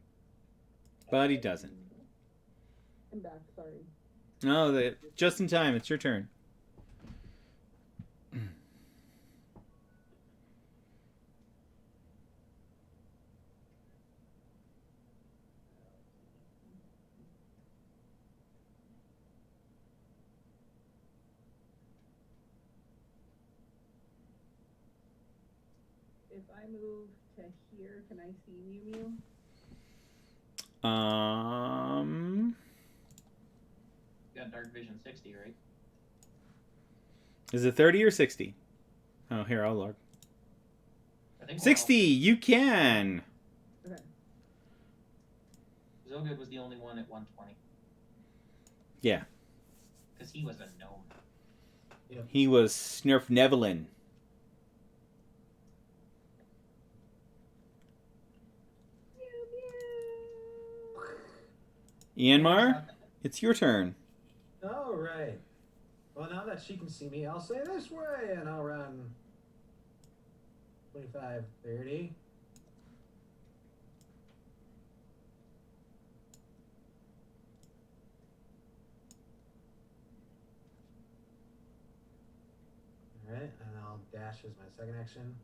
[SPEAKER 1] But he doesn't.
[SPEAKER 2] I'm back. Sorry.
[SPEAKER 1] No, just in time. It's your turn.
[SPEAKER 2] If I move to here, can I see Mew Mew?
[SPEAKER 3] You got Dark Vision 60, right?
[SPEAKER 1] Is it 30 or 60? Oh, here, I'll look.
[SPEAKER 3] I think
[SPEAKER 1] 60! You can!
[SPEAKER 2] Okay.
[SPEAKER 3] Zogud was the only one at 120.
[SPEAKER 1] Yeah.
[SPEAKER 3] Because he was a gnome.
[SPEAKER 1] He was Snurf Nevelin. Ianmar, it's your turn.
[SPEAKER 5] All right. Well, now that she can see me, I'll say this way, and I'll run 25, 30. All right, and I'll dash as my second action.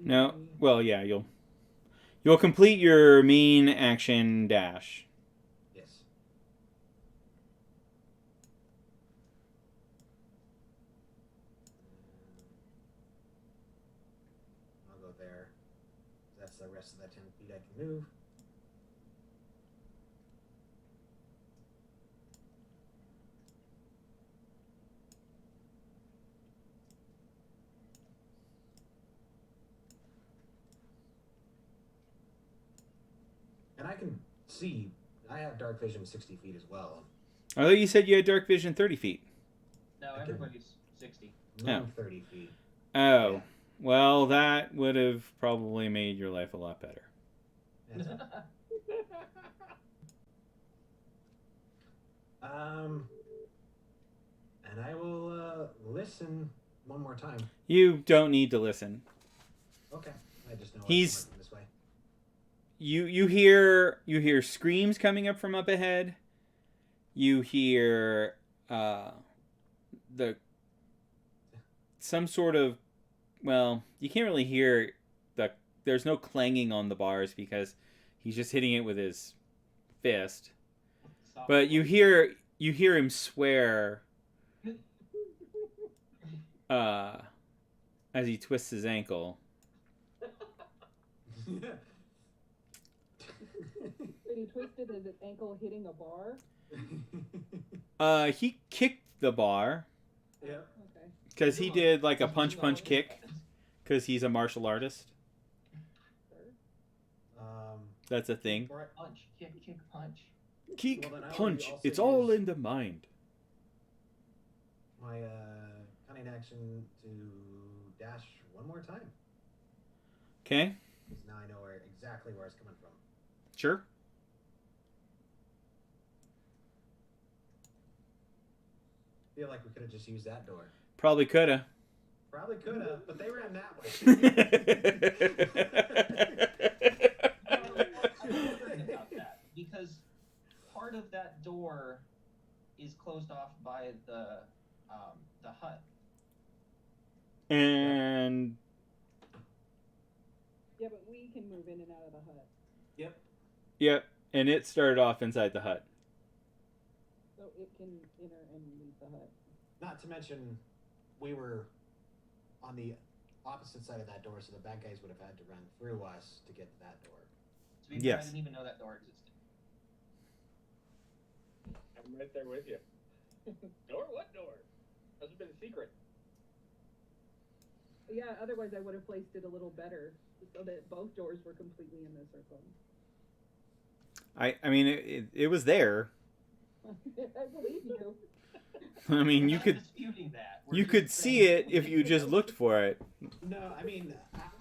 [SPEAKER 1] No, well, yeah, you'll complete your main action dash.
[SPEAKER 5] Yes. I'll go there. That's the rest of that 10 feet I can move. And I can see, I have dark vision 60 feet as well.
[SPEAKER 1] I thought you said you had dark vision 30 feet.
[SPEAKER 3] No,
[SPEAKER 5] Okay.
[SPEAKER 3] everybody's 60.
[SPEAKER 5] Move
[SPEAKER 1] Oh.
[SPEAKER 5] 30 feet.
[SPEAKER 1] Oh,
[SPEAKER 5] Yeah.
[SPEAKER 1] well, that would have probably made your life a lot better.
[SPEAKER 5] That's all. listen one more time.
[SPEAKER 1] You don't need to listen.
[SPEAKER 5] Okay. I just know
[SPEAKER 1] He's-
[SPEAKER 5] it's working this way.
[SPEAKER 1] You hear screams coming up from up ahead. You hear the some sort of, well, you can't really hear there's no clanging on the bars because he's just hitting it with his fist.
[SPEAKER 3] Stop
[SPEAKER 1] But you
[SPEAKER 3] it.
[SPEAKER 1] hear him swear as he twists his ankle.
[SPEAKER 2] But he twisted his ankle hitting a bar.
[SPEAKER 1] He kicked the bar
[SPEAKER 5] Yep.
[SPEAKER 2] Okay.
[SPEAKER 1] because he did like a punch kick because he's a martial artist.
[SPEAKER 2] Sure.
[SPEAKER 1] That's a thing.
[SPEAKER 5] Right.
[SPEAKER 3] Punch, kick, punch.
[SPEAKER 1] Kick,
[SPEAKER 5] Well, then I would
[SPEAKER 1] punch.
[SPEAKER 5] also
[SPEAKER 1] It's all
[SPEAKER 5] use-
[SPEAKER 1] in the mind.
[SPEAKER 5] My cunning action to dash one more time.
[SPEAKER 1] Okay,
[SPEAKER 5] Because now I know exactly where it's coming from.
[SPEAKER 1] sure.
[SPEAKER 5] I feel like we could have just used that door.
[SPEAKER 1] Probably coulda.
[SPEAKER 5] Probably could have, but they ran that way.
[SPEAKER 3] I was thinking about that because part of that door is closed off by the hut.
[SPEAKER 1] And
[SPEAKER 2] Yeah, but we can move in and out of the hut.
[SPEAKER 5] Yep.
[SPEAKER 1] yep, and it started off inside the hut.
[SPEAKER 2] So it can enter and leave the hut.
[SPEAKER 5] Not to mention, we were on the opposite side of that door, so the bad guys would have had to run through us to get to that door.
[SPEAKER 3] To be fair,
[SPEAKER 1] Yes.
[SPEAKER 3] I didn't even know that door existed.
[SPEAKER 4] I'm right there with you. Door? What door? Must have been a secret.
[SPEAKER 2] Yeah, otherwise I would have placed it a little better so that both doors were completely in the circle.
[SPEAKER 1] I mean, it was there.
[SPEAKER 2] I believe you.
[SPEAKER 1] I mean,
[SPEAKER 3] We're
[SPEAKER 1] you
[SPEAKER 3] not
[SPEAKER 1] could
[SPEAKER 3] disputing that. We're
[SPEAKER 1] you
[SPEAKER 3] just
[SPEAKER 1] could see
[SPEAKER 3] saying-
[SPEAKER 1] it if you just looked for it.
[SPEAKER 5] No, I mean,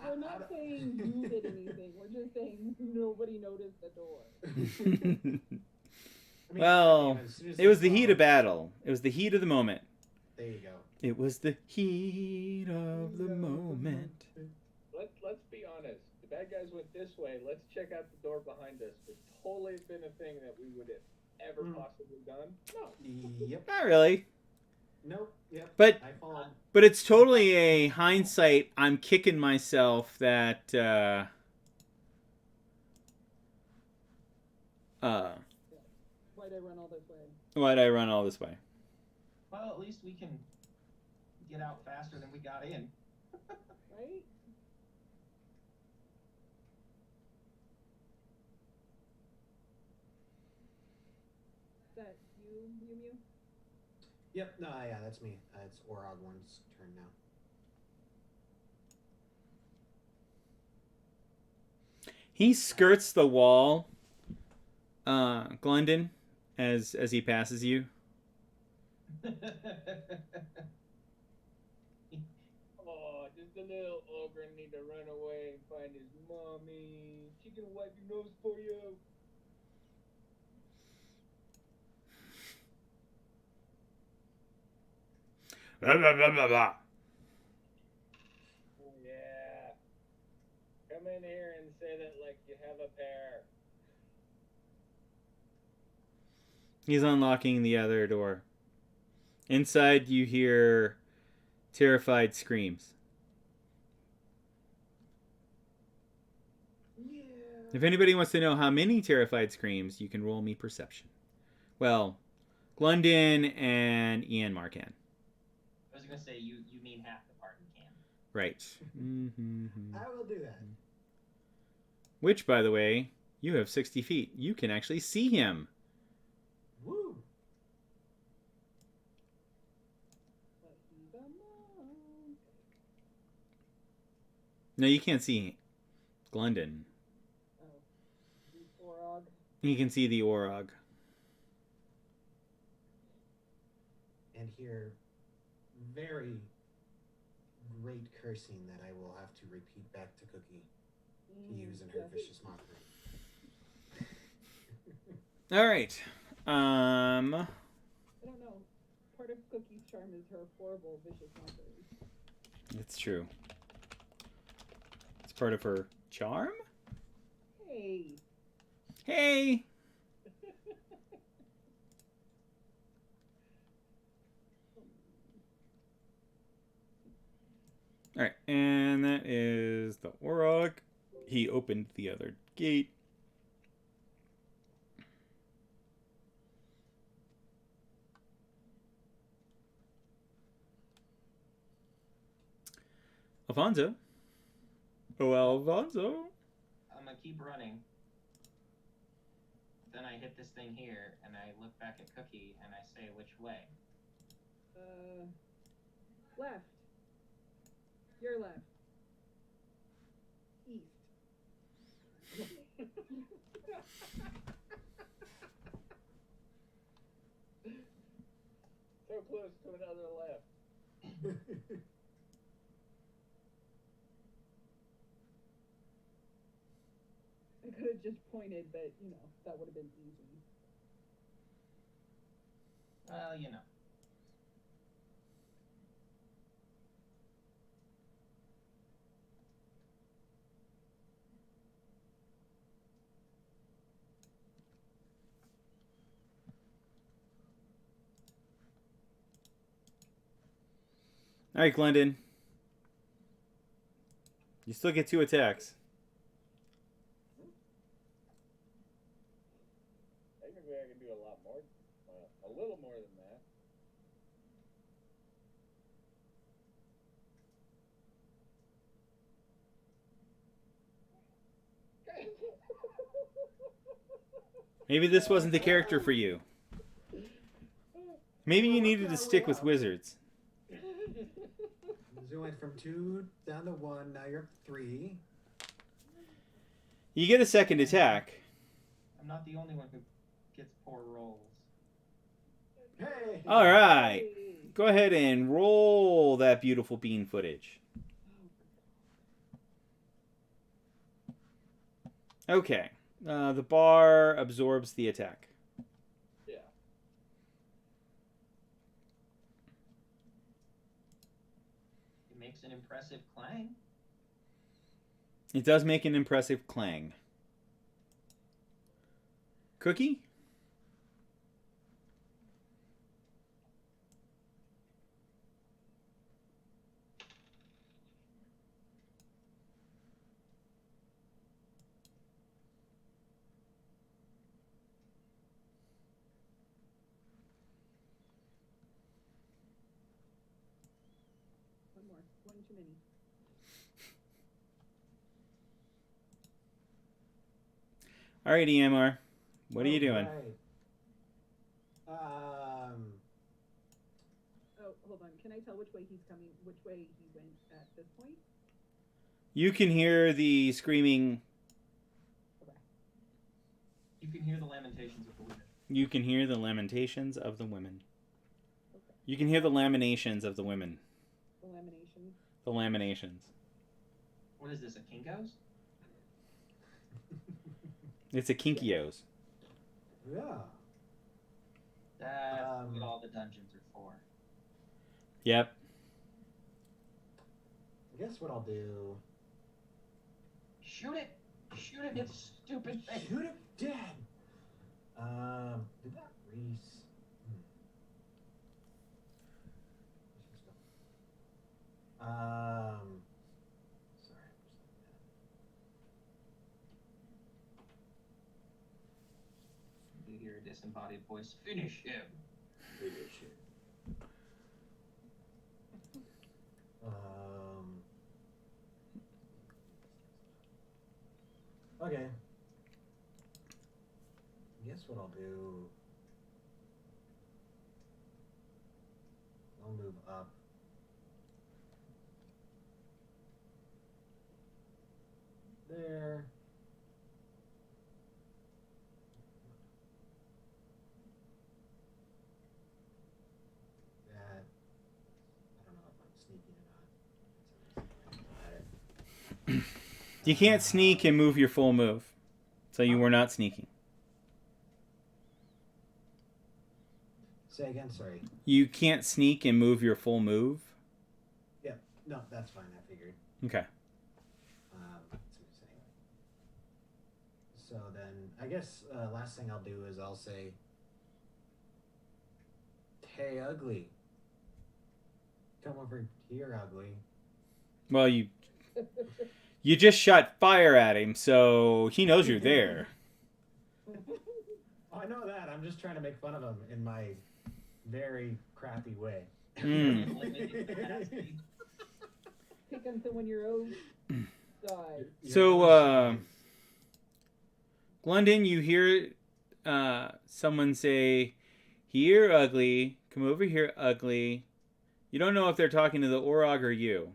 [SPEAKER 2] We're not saying you did anything. We're just saying nobody noticed the door.
[SPEAKER 1] Well,
[SPEAKER 5] as soon as
[SPEAKER 1] it
[SPEAKER 5] they
[SPEAKER 1] was the
[SPEAKER 5] saw
[SPEAKER 1] heat
[SPEAKER 5] it-
[SPEAKER 1] of battle. It was the heat of the moment.
[SPEAKER 5] There you go.
[SPEAKER 1] It was the heat of the moment.
[SPEAKER 4] Let's be honest. The bad guys went this way. Let's check out the door behind us. Would totally have been a thing that we would have ever possibly done. No.
[SPEAKER 5] Yep.
[SPEAKER 1] Not really.
[SPEAKER 5] Nope. Yep.
[SPEAKER 1] But
[SPEAKER 5] I followed.
[SPEAKER 1] but it's totally a hindsight. I'm kicking myself that
[SPEAKER 2] Why'd I run all this way?
[SPEAKER 1] why'd I run all this way?
[SPEAKER 3] Well, at least we can get out faster than we got in.
[SPEAKER 2] Right? Is that you, Mew Mew?
[SPEAKER 5] Yep. No. Yeah. That's me. It's Orog one's turn now.
[SPEAKER 1] He skirts the wall, Glendon, as he passes you.
[SPEAKER 4] Oh, does the little ogre need to run away and find his mommy? She can wipe your nose for you.
[SPEAKER 1] Blah, blah, blah, blah, blah.
[SPEAKER 4] Oh, yeah. Come in here and say that like you have a pair.
[SPEAKER 1] He's unlocking the other door. Inside, you hear terrified screams.
[SPEAKER 5] Yeah.
[SPEAKER 1] If anybody wants to know how many terrified screams, you can roll me perception. Well, Glendon and Ian Marcan.
[SPEAKER 3] I was gonna say you mean half the party can.
[SPEAKER 1] Right. Mm-hmm.
[SPEAKER 5] I will do that.
[SPEAKER 1] Which, by the way, you have 60 feet. You can actually see him.
[SPEAKER 5] Woo.
[SPEAKER 2] But he's a mom.
[SPEAKER 1] No, you can't see Glendon.
[SPEAKER 2] Oh. He's Orog.
[SPEAKER 1] You can see the Orog.
[SPEAKER 5] And hear very great cursing that I will have to repeat back to Cookie to use in her
[SPEAKER 2] Yes.
[SPEAKER 5] vicious mockery.
[SPEAKER 1] All right.
[SPEAKER 2] I don't know. Part of Cookie's charm is her horrible, vicious mockery.
[SPEAKER 1] It's true. It's part of her charm?
[SPEAKER 2] Hey,
[SPEAKER 1] Hey! Alright, and that is the Orog. He opened the other gate. Alfonso. Oh, Alfonso.
[SPEAKER 3] I'm gonna keep running. Then I hit this thing here, and I look back at Cookie, and I say, which way?
[SPEAKER 2] left. Your left. East.
[SPEAKER 4] So close to another left.
[SPEAKER 2] I could have just pointed, but you know, that would have been easy.
[SPEAKER 3] Well, you know.
[SPEAKER 1] Alright, Glendon. You still get 2 attacks.
[SPEAKER 4] Technically, I can do a lot more. A little more than that.
[SPEAKER 1] Maybe this wasn't the character for you. Maybe you needed to stick with wizards.
[SPEAKER 5] You went from 2 down to 1. Now you're 3.
[SPEAKER 1] You get a second attack.
[SPEAKER 3] I'm not the only one who gets poor rolls.
[SPEAKER 5] Hey.
[SPEAKER 1] All right.
[SPEAKER 2] Hey.
[SPEAKER 1] Go ahead and roll that beautiful bean footage. Okay. The bar absorbs the attack.
[SPEAKER 4] Yeah.
[SPEAKER 3] It makes an impressive clang.
[SPEAKER 1] It does make an impressive clang. Cookie?
[SPEAKER 2] One more. One too many.
[SPEAKER 1] All right, EMR. What are you doing?
[SPEAKER 5] Right.
[SPEAKER 2] Oh, hold on. Can I tell which way he's coming? Which way he went at this point?
[SPEAKER 1] You can hear the screaming.
[SPEAKER 3] You can hear the lamentations of the women.
[SPEAKER 1] You can hear the lamentations of the women.
[SPEAKER 2] Okay.
[SPEAKER 1] You can hear the laminations of the women.
[SPEAKER 2] The lamination.
[SPEAKER 1] The laminations.
[SPEAKER 3] What is this, a Kinko's?
[SPEAKER 1] It's a Kinkios.
[SPEAKER 5] Yeah.
[SPEAKER 3] That's what all the dungeons are for.
[SPEAKER 1] Yep.
[SPEAKER 5] I guess what I'll do.
[SPEAKER 3] Shoot it! Shoot it, it's stupid thing!
[SPEAKER 5] Shoot it dead. Did that Reese? Sorry.
[SPEAKER 3] You hear a disembodied voice. Finish him!
[SPEAKER 5] Finish it. Okay. Guess what I'll do. I'll move up. There. That. I don't know if I'm sneaking or not.
[SPEAKER 1] You can't sneak and move your full move. So you were not sneaking.
[SPEAKER 5] Say again, sorry.
[SPEAKER 1] You can't sneak and move your full move.
[SPEAKER 5] Yeah, no, that's fine. I figured.
[SPEAKER 1] Okay.
[SPEAKER 5] That's what I'm saying. So then, I guess last thing I'll do is I'll say, "Hey, ugly, come over here, ugly."
[SPEAKER 1] Well, you just shot fire at him, so he knows you're there.
[SPEAKER 5] Oh, I know that. I'm just trying to make fun of him in my very crappy way.
[SPEAKER 1] Mm.
[SPEAKER 3] Limited capacity.
[SPEAKER 2] Pick on someone your own size.
[SPEAKER 1] So, Glendon, you hear someone say, "Here, ugly. Come over here, ugly." You don't know if they're talking to the Orog or you.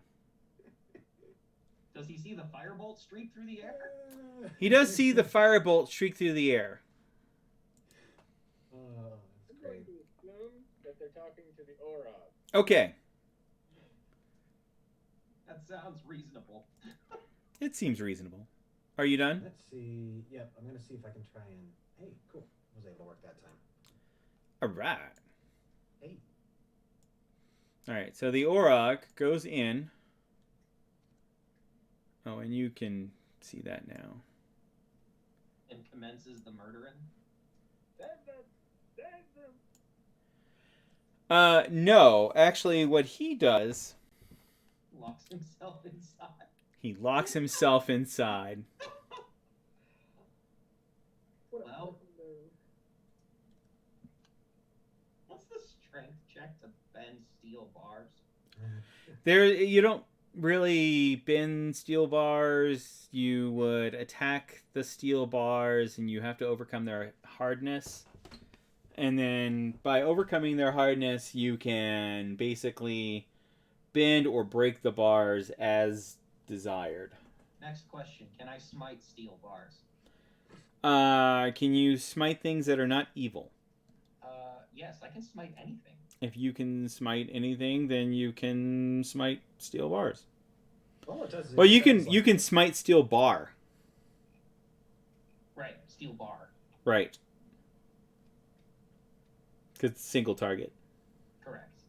[SPEAKER 3] Does he see the firebolt streak through the air?
[SPEAKER 1] He does see the firebolt streak through the air.
[SPEAKER 5] Oh, that's
[SPEAKER 4] I'm going
[SPEAKER 5] great.
[SPEAKER 4] to assume that they're talking to the Orog.
[SPEAKER 1] Okay.
[SPEAKER 3] That sounds reasonable.
[SPEAKER 1] It seems reasonable. Are you done?
[SPEAKER 5] Let's see. Yep, I'm gonna see if I can try and. Hey, cool. I was able to work that time.
[SPEAKER 1] All right.
[SPEAKER 5] Hey.
[SPEAKER 1] All right. So the Orog goes in. Oh, and you can see that now.
[SPEAKER 3] And commences the murdering.
[SPEAKER 4] Save them! Save them!
[SPEAKER 1] No. Actually, what he does,
[SPEAKER 3] Locks himself inside.
[SPEAKER 1] he locks himself inside.
[SPEAKER 2] What a
[SPEAKER 3] Well.
[SPEAKER 2] fucking move.
[SPEAKER 3] What's the strength check to bend steel bars?
[SPEAKER 1] There, you don't really bend steel bars. You would attack the steel bars, and you have to overcome their hardness. And then by overcoming their hardness, you can basically bend or break the bars as desired.
[SPEAKER 3] Next question. Can I smite steel bars?
[SPEAKER 1] Can you smite things that are not evil?
[SPEAKER 3] Yes, I can smite anything.
[SPEAKER 1] If you can smite anything, then you can smite steel bars.
[SPEAKER 5] All it does is
[SPEAKER 1] Well, you
[SPEAKER 5] it sounds
[SPEAKER 1] can you
[SPEAKER 5] like-
[SPEAKER 1] can smite steel bar.
[SPEAKER 3] Right, steel bar.
[SPEAKER 1] Right. Because it's single target.
[SPEAKER 3] Correct.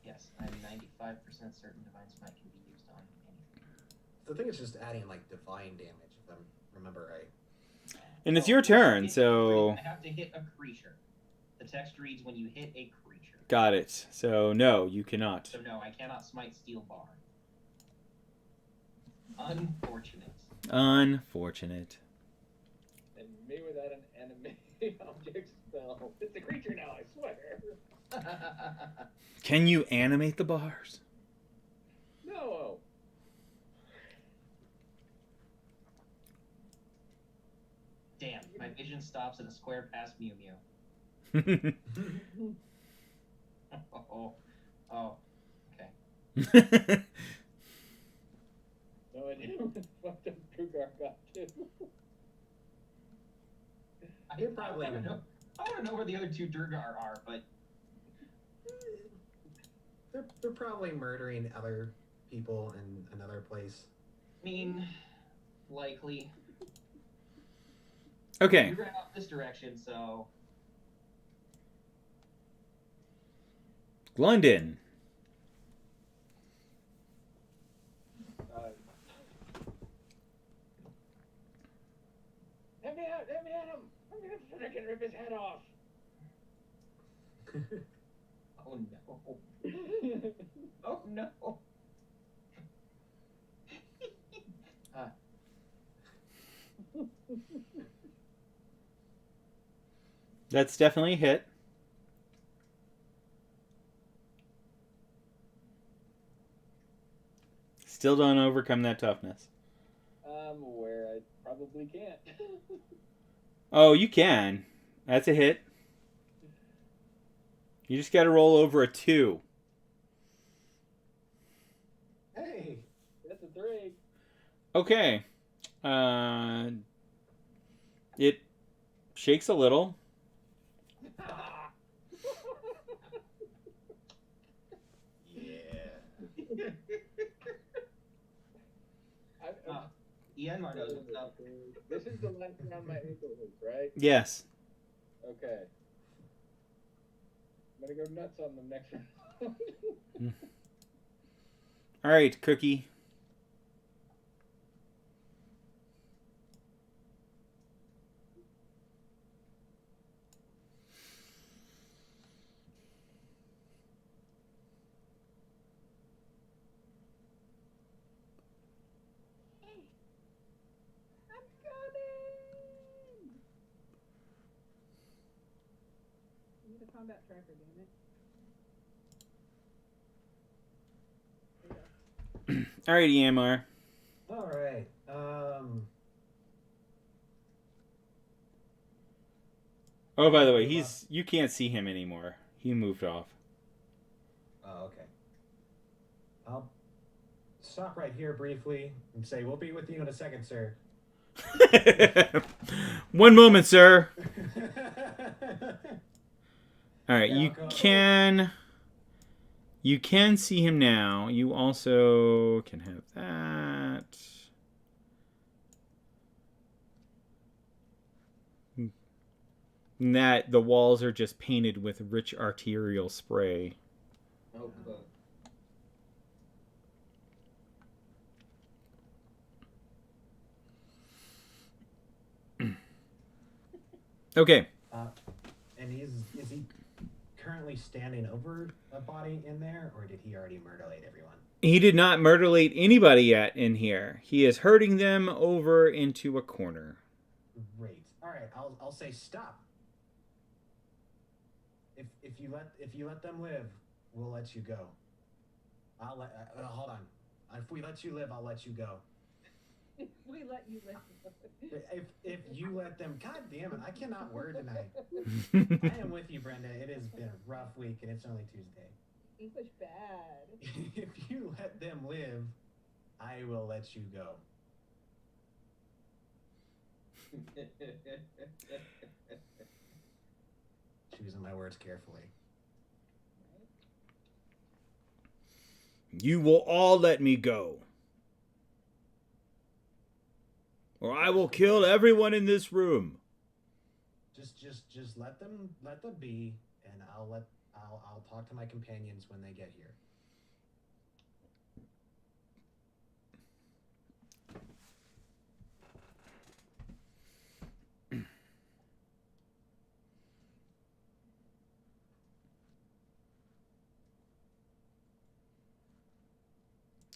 [SPEAKER 3] Yes, I'm 95% certain Divine Smite can be used on anything.
[SPEAKER 5] The thing is just adding like divine damage, if I remember right.
[SPEAKER 1] And it's
[SPEAKER 3] Oh,
[SPEAKER 1] your
[SPEAKER 3] I have to
[SPEAKER 1] turn,
[SPEAKER 3] hit a
[SPEAKER 1] so
[SPEAKER 3] I have to hit a creature. The text reads when you hit a creature.
[SPEAKER 1] got it. So no, you cannot.
[SPEAKER 3] So no, I cannot smite steel bar. Unfortunate.
[SPEAKER 1] Unfortunate.
[SPEAKER 4] And me without an enemy object spell. It's a creature now, I swear.
[SPEAKER 1] Can you animate the bars?
[SPEAKER 4] No.
[SPEAKER 3] Damn, my vision stops at a square past Mew Mew. Oh, okay.
[SPEAKER 4] No idea what the fucked up Drugar got to.
[SPEAKER 5] You're probably-
[SPEAKER 3] I want to know where the other two Durgar are, but
[SPEAKER 5] They're probably murdering other people in another place.
[SPEAKER 3] I mean, likely.
[SPEAKER 1] Okay.
[SPEAKER 3] You're going off this direction, so
[SPEAKER 1] Glendon.
[SPEAKER 4] Let me out! Let me at him! I'm gonna freaking rip his head off!
[SPEAKER 3] oh no, oh no.
[SPEAKER 1] That's definitely a hit. Still don't overcome that toughness.
[SPEAKER 4] I'm aware I probably can't.
[SPEAKER 1] Oh, you can. That's a hit. You just got to roll over a 2.
[SPEAKER 5] Hey,
[SPEAKER 4] That's a 3.
[SPEAKER 1] Okay. It shakes a little.
[SPEAKER 5] yeah.
[SPEAKER 3] Ianmar knows what's up.
[SPEAKER 4] This is the last round my ankle hurts, right?
[SPEAKER 1] Yes.
[SPEAKER 4] Okay. I'm gonna go nuts on them next round.
[SPEAKER 1] All right, Cookie.
[SPEAKER 2] I'm coming! I need a combat tracker, damn it. There you go.
[SPEAKER 1] All right, EMR.
[SPEAKER 5] All right.
[SPEAKER 1] Oh, by the way, you can't see him anymore. He moved off.
[SPEAKER 5] Oh, okay. I'll stop right here briefly and say we'll be with you in a second, sir.
[SPEAKER 1] 1 moment, sir. All right,
[SPEAKER 5] Yeah,
[SPEAKER 1] you
[SPEAKER 5] I'll go.
[SPEAKER 1] can see him now. You also can have that. And that the walls are just painted with rich arterial spray.
[SPEAKER 3] Oh, fuck.
[SPEAKER 1] Okay.
[SPEAKER 5] And is he currently standing over a body in there, or did he already mutilate everyone?
[SPEAKER 1] He did not mutilate anybody yet in here. He is herding them over into a corner.
[SPEAKER 5] Great. All right. I'll say stop. If you let them live, we'll let you go. I'll let. Hold on. If we let you live, I'll let you go.
[SPEAKER 2] If we let you live.
[SPEAKER 5] If you let them, God damn it, I cannot word tonight. I am with you, Brenda. It has been a rough week, and it's only Tuesday.
[SPEAKER 2] English bad.
[SPEAKER 5] If you let them live, I will let you go. Choosing my words carefully.
[SPEAKER 1] You will all let me go, or I will kill everyone in this room.
[SPEAKER 5] Just let them be, and I'll talk to my companions when they get here.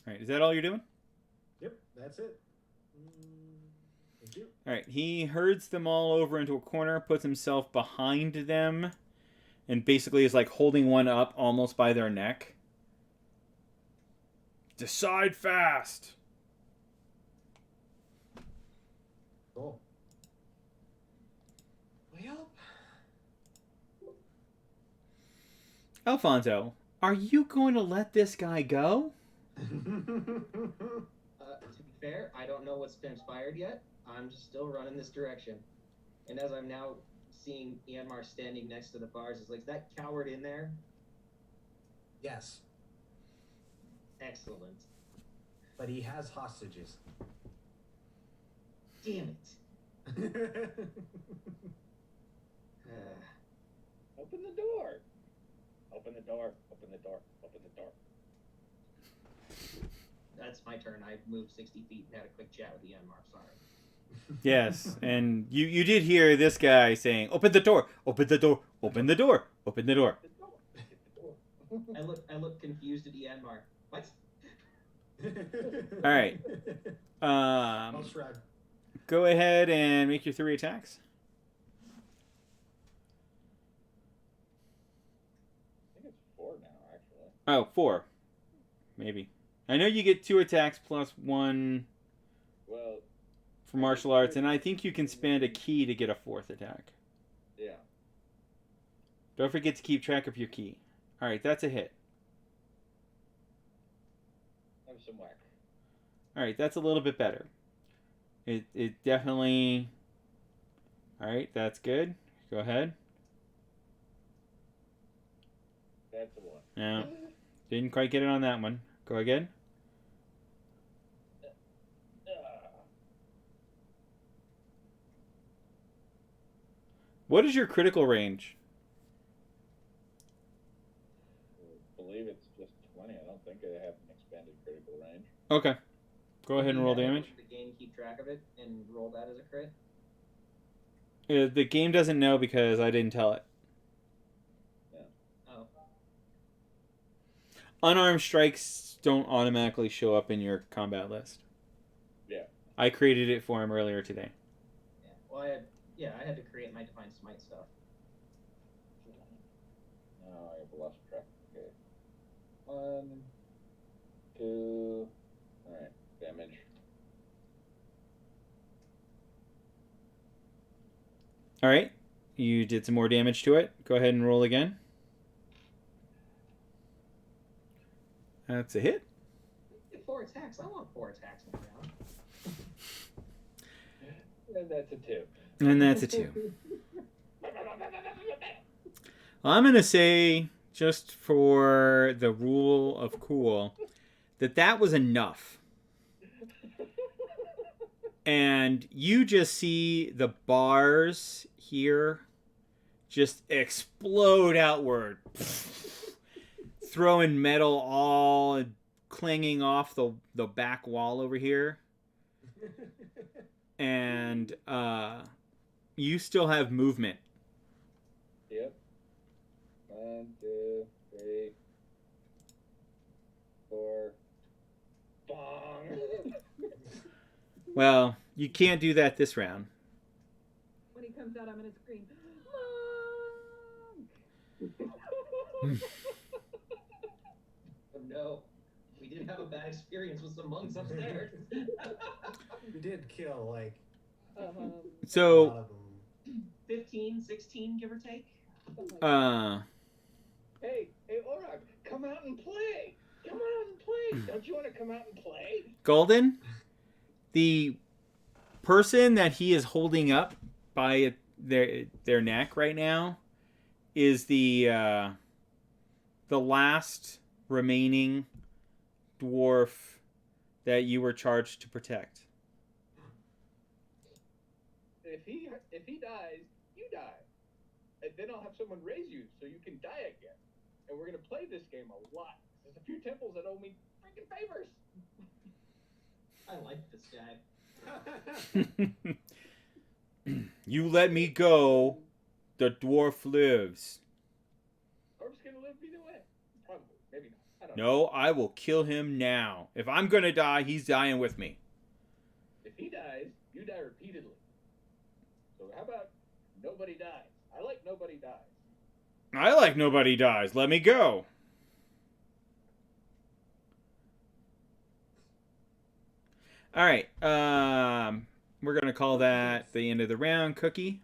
[SPEAKER 1] All right, is that all you're doing?
[SPEAKER 5] Yep, that's it. Thank you.
[SPEAKER 1] All right, he herds them all over into a corner, puts himself behind them, and basically is like holding one up almost by their neck. Decide fast.
[SPEAKER 5] Cool. Well,
[SPEAKER 1] Alfonso, are you going to let this guy go?
[SPEAKER 3] To be fair, I don't know what's transpired yet. I'm just still running this direction. And as I'm now seeing Ianmar standing next to the bars, is like, is that coward in there?
[SPEAKER 5] yes,
[SPEAKER 3] Excellent.
[SPEAKER 5] but he has hostages.
[SPEAKER 3] Damn it.
[SPEAKER 4] Open the door. Open the door. Open the door. Open the door.
[SPEAKER 3] That's my turn. I moved 60 feet and had a quick chat with Ianmar. Sorry.
[SPEAKER 1] Yes, and you did hear this guy saying, "Open the door! Open the door! Open the door! Open the door!"
[SPEAKER 3] I look confused at Ianmar. What?
[SPEAKER 1] All right.
[SPEAKER 5] I'll shrug.
[SPEAKER 1] Go ahead and make your 3 attacks.
[SPEAKER 4] I think it's 4 now, actually.
[SPEAKER 1] Oh, 4. Maybe. I know you get 2 attacks plus 1
[SPEAKER 4] Well,
[SPEAKER 1] for martial arts, and I think you can spend a key to get a 4th attack.
[SPEAKER 4] yeah.
[SPEAKER 1] Don't forget to keep track of your key. All right, that's a hit.
[SPEAKER 4] Have some whack.
[SPEAKER 1] All right, that's a little bit better. It definitely. All right, that's good. Go ahead.
[SPEAKER 4] That's a 1.
[SPEAKER 1] No, didn't quite get it on that one. Go again. What is your critical range?
[SPEAKER 4] believe it's just 20. I don't think I have an expanded critical range.
[SPEAKER 1] Okay. Go ahead and roll damage.
[SPEAKER 3] Does the game keep track of it and roll that as a crit?
[SPEAKER 1] The game doesn't know because I didn't tell it.
[SPEAKER 3] Oh.
[SPEAKER 1] Unarmed strikes don't automatically show up in your combat list.
[SPEAKER 4] Yeah.
[SPEAKER 1] I created it for him earlier today.
[SPEAKER 3] Yeah. Well, I had to create my Divine Smite stuff.
[SPEAKER 4] Oh, I have lost track. Okay. 1, 2. Alright, damage.
[SPEAKER 1] All right. You did some more damage to it. Go ahead and roll again. That's a hit.
[SPEAKER 3] 4 attacks. I want 4 attacks in a round.
[SPEAKER 4] And that's a 2.
[SPEAKER 1] And that's a 2. I'm going to say, just for the rule of cool, that was enough. And you just see the bars here just explode outward, throwing metal all clanging off the back wall over here. And you still have movement.
[SPEAKER 4] Yep. 1, 2, 3, 4. Bong!
[SPEAKER 1] Well, you can't do that this round.
[SPEAKER 2] When he comes out, I'm gonna scream,
[SPEAKER 3] Oh no. We did have a bad experience with some monks upstairs.
[SPEAKER 5] We did kill like
[SPEAKER 2] "Monk!"
[SPEAKER 5] a
[SPEAKER 1] So,
[SPEAKER 5] lot of them.
[SPEAKER 3] 15, 16, give or take.
[SPEAKER 2] Something like that.
[SPEAKER 4] Hey, Orog, come out and play! Come out and play! Don't you want to come out and play?
[SPEAKER 1] Golden, the person that he is holding up by their neck right now is the last remaining dwarf that you were charged to protect.
[SPEAKER 4] If he dies, you die. And then I'll have someone raise you so you can die again. And we're gonna play this game a lot. There's a few temples that owe me freaking favors.
[SPEAKER 3] I like this guy.
[SPEAKER 1] You let me go, the dwarf lives.
[SPEAKER 4] Orb's gonna live either way. Probably. Maybe not. I don't know.
[SPEAKER 1] No, I will kill him now. If I'm gonna die, he's dying with me.
[SPEAKER 4] If he dies, you die repeatedly. So how about nobody dies? I like nobody dies.
[SPEAKER 1] I like nobody dies. Let me go. All right. We're gonna call that the end of the round. Cookie.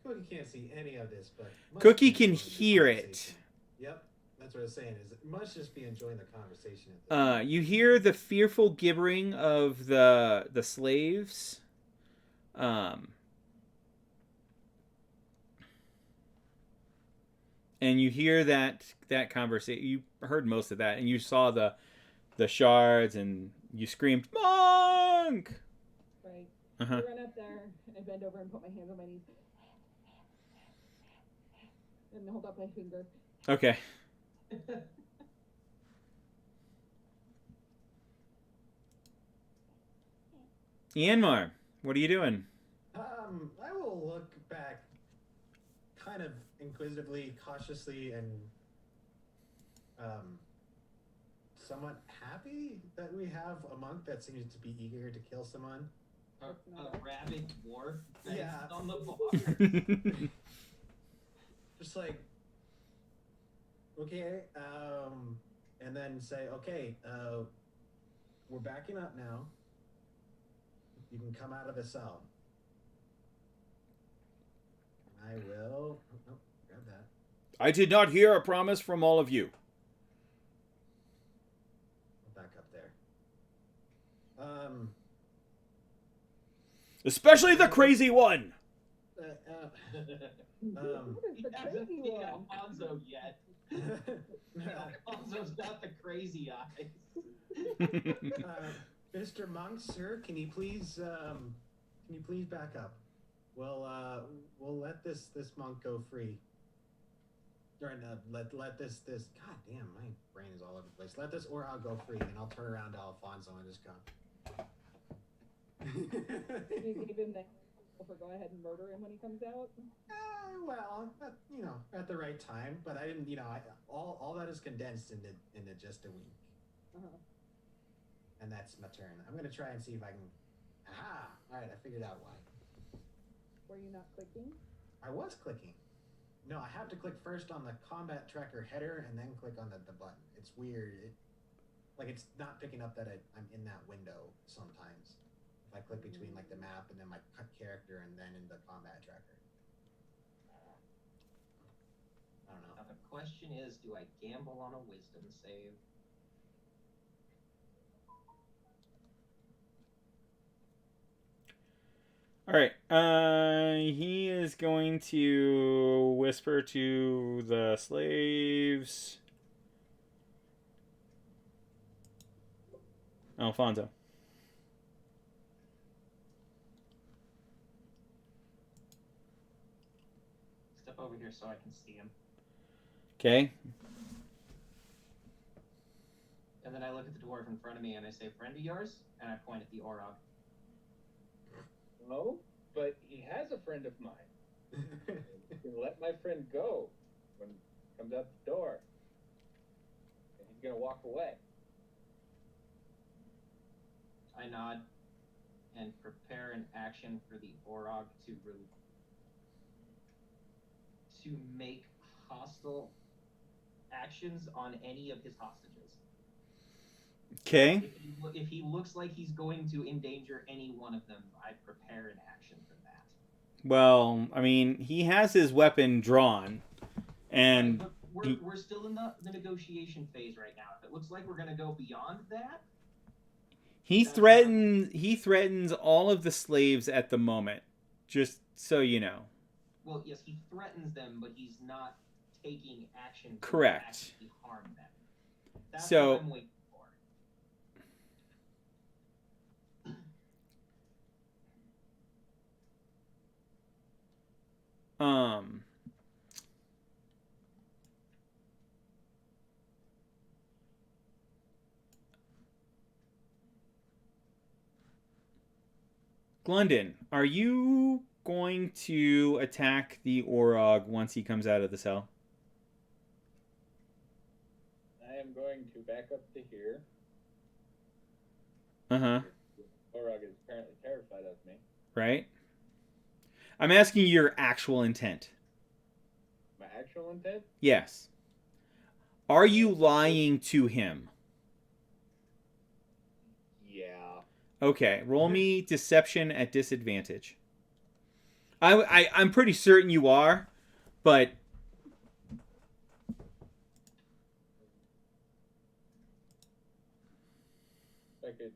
[SPEAKER 5] Cookie can't see any of this, but must
[SPEAKER 1] Cookie
[SPEAKER 5] be
[SPEAKER 1] can
[SPEAKER 5] enjoying the
[SPEAKER 1] hear it.
[SPEAKER 5] conversation. Yep, that's what I was saying. Is it must just be enjoying the conversation. At this
[SPEAKER 1] You hear the fearful gibbering of the slaves. And you hear that conversation. You heard most of that, and you saw the shards, and you screamed, "Monk!"
[SPEAKER 2] Right.
[SPEAKER 1] Uh-huh.
[SPEAKER 2] I run up there, I bend over and put my hands on my knees. And hold up my finger.
[SPEAKER 1] Okay. Yanmar, what are you doing?
[SPEAKER 5] I will look back kind of inquisitively, cautiously, and somewhat happy that we have a monk that seems to be eager to kill someone.
[SPEAKER 3] A rabid dwarf that's
[SPEAKER 5] Yeah.
[SPEAKER 3] on the bar.
[SPEAKER 5] Just like, okay, and then say, okay, we're backing up now. You can come out of the cell. I will. Oh, grab that.
[SPEAKER 1] I did not hear a promise from all of you.
[SPEAKER 5] I'll back up there.
[SPEAKER 1] Especially the crazy one.
[SPEAKER 5] Uh,
[SPEAKER 2] What is the
[SPEAKER 3] He hasn't
[SPEAKER 2] crazy
[SPEAKER 3] seen
[SPEAKER 2] one?
[SPEAKER 3] Alfonso yet. Alfonso's got the crazy eyes.
[SPEAKER 5] Mr. Monk, sir, can you please back up? We'll let this monk go free. Or no, let this God damn, my brain is all over the place. Let this Orog go free, and I'll turn around to Alfonso and just go.
[SPEAKER 2] You gave him the for go ahead and murder him when he comes out.
[SPEAKER 5] Well, at the right time, but I didn't. All that is condensed into just a week, and that's my turn. I'm gonna try and see if I can. Aha! All right, I figured out why.
[SPEAKER 2] Were you not clicking?
[SPEAKER 5] I was clicking. No, I have to click first on the combat tracker header and then click on the button. It's weird. It's not picking up that I'm in that window sometimes. If I click between like the map and then my character and then in the combat tracker. I don't know.
[SPEAKER 3] Now the question is, do I gamble on a wisdom save?
[SPEAKER 1] All right. He is going to whisper to the slaves. Alfonso.
[SPEAKER 3] Step over here so I can see him.
[SPEAKER 1] Okay.
[SPEAKER 3] And then I look at the dwarf in front of me and I say, "Friend of yours?" And I point at the Orog.
[SPEAKER 4] No, but he has a friend of mine. You can let my friend go when he comes out the door. And he's gonna walk away.
[SPEAKER 3] I nod and prepare an action for the Orog to make hostile actions on any of his hostages.
[SPEAKER 1] Okay.
[SPEAKER 3] If he looks like he's going to endanger any one of them, I prepare an action for that.
[SPEAKER 1] Well, I mean, he has his weapon drawn, and
[SPEAKER 3] But we're still in the negotiation phase right now. If it looks like we're going to go beyond that,
[SPEAKER 1] he threatens all of the slaves at the moment. Just so you know.
[SPEAKER 3] well, yes, he threatens them, but he's not taking action to
[SPEAKER 1] Correct.
[SPEAKER 3] actually harm them. That's
[SPEAKER 1] So-
[SPEAKER 3] what I'm waiting for.
[SPEAKER 1] Glundon, are you going to attack the Orog once he comes out of the cell?
[SPEAKER 4] I am going to back up to here.
[SPEAKER 1] Uh-huh.
[SPEAKER 4] Orog is apparently terrified of me.
[SPEAKER 1] Right? I'm asking your actual intent.
[SPEAKER 4] My actual intent?
[SPEAKER 1] Yes. Are you lying to him?
[SPEAKER 4] Yeah.
[SPEAKER 1] Okay, roll me deception at disadvantage. I'm pretty certain you are, but
[SPEAKER 4] I could,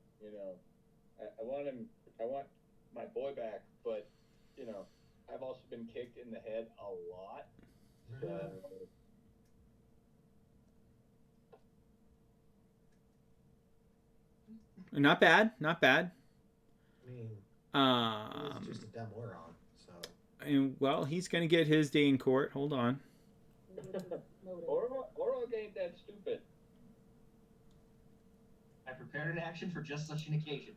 [SPEAKER 4] I want my boy back, but, I've also been kicked in the head a lot. So,
[SPEAKER 1] not bad, not bad.
[SPEAKER 5] I mean,
[SPEAKER 1] Um,
[SPEAKER 5] it's just a dumb Orog, so.
[SPEAKER 1] and, well, he's gonna get his day in court. Hold on.
[SPEAKER 4] Orog ain't that stupid.
[SPEAKER 3] I prepared an action for just such an occasion.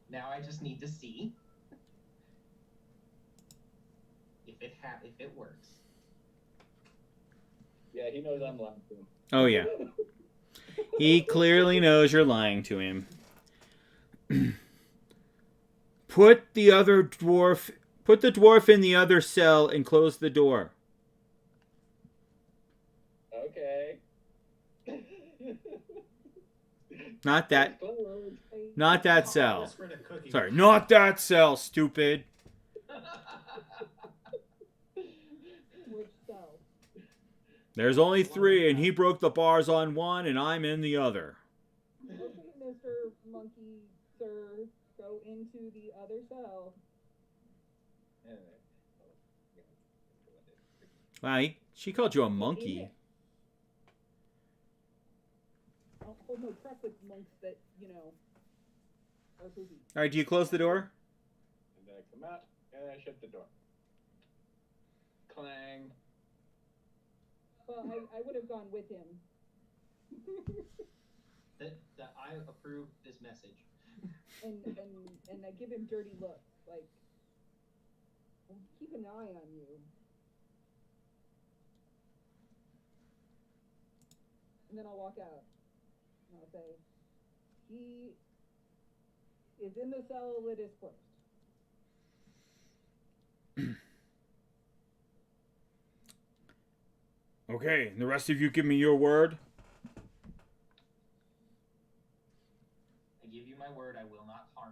[SPEAKER 3] Now I just need to see if it works.
[SPEAKER 4] Yeah, he knows I'm lying to him.
[SPEAKER 1] Oh yeah, he clearly knows you're lying to him. Put the dwarf in the other cell and close the door.
[SPEAKER 4] Okay.
[SPEAKER 1] Not that cell.
[SPEAKER 5] Whisper to Cookie.
[SPEAKER 1] Sorry, not that cell, stupid.
[SPEAKER 2] Which cell?
[SPEAKER 1] There's only 3, and he broke the bars on one, and I'm in the other.
[SPEAKER 2] Okay, Mr. Monkey, sir, go into the other cell.
[SPEAKER 1] Wow, she called you a monkey.
[SPEAKER 2] I'll hold no trust with monks that, are poopy.
[SPEAKER 1] All right, do you close the door?
[SPEAKER 4] And then I come out and I shut the door. Clang.
[SPEAKER 2] Well, I would have gone with him.
[SPEAKER 3] That I approve this message.
[SPEAKER 2] and I give him dirty looks, like, I'll keep an eye on you. And then I'll walk out. And I'll say, he is in the cell that is closed.
[SPEAKER 1] Okay, and the rest of you give me your word.
[SPEAKER 3] I give you my word, I will not harm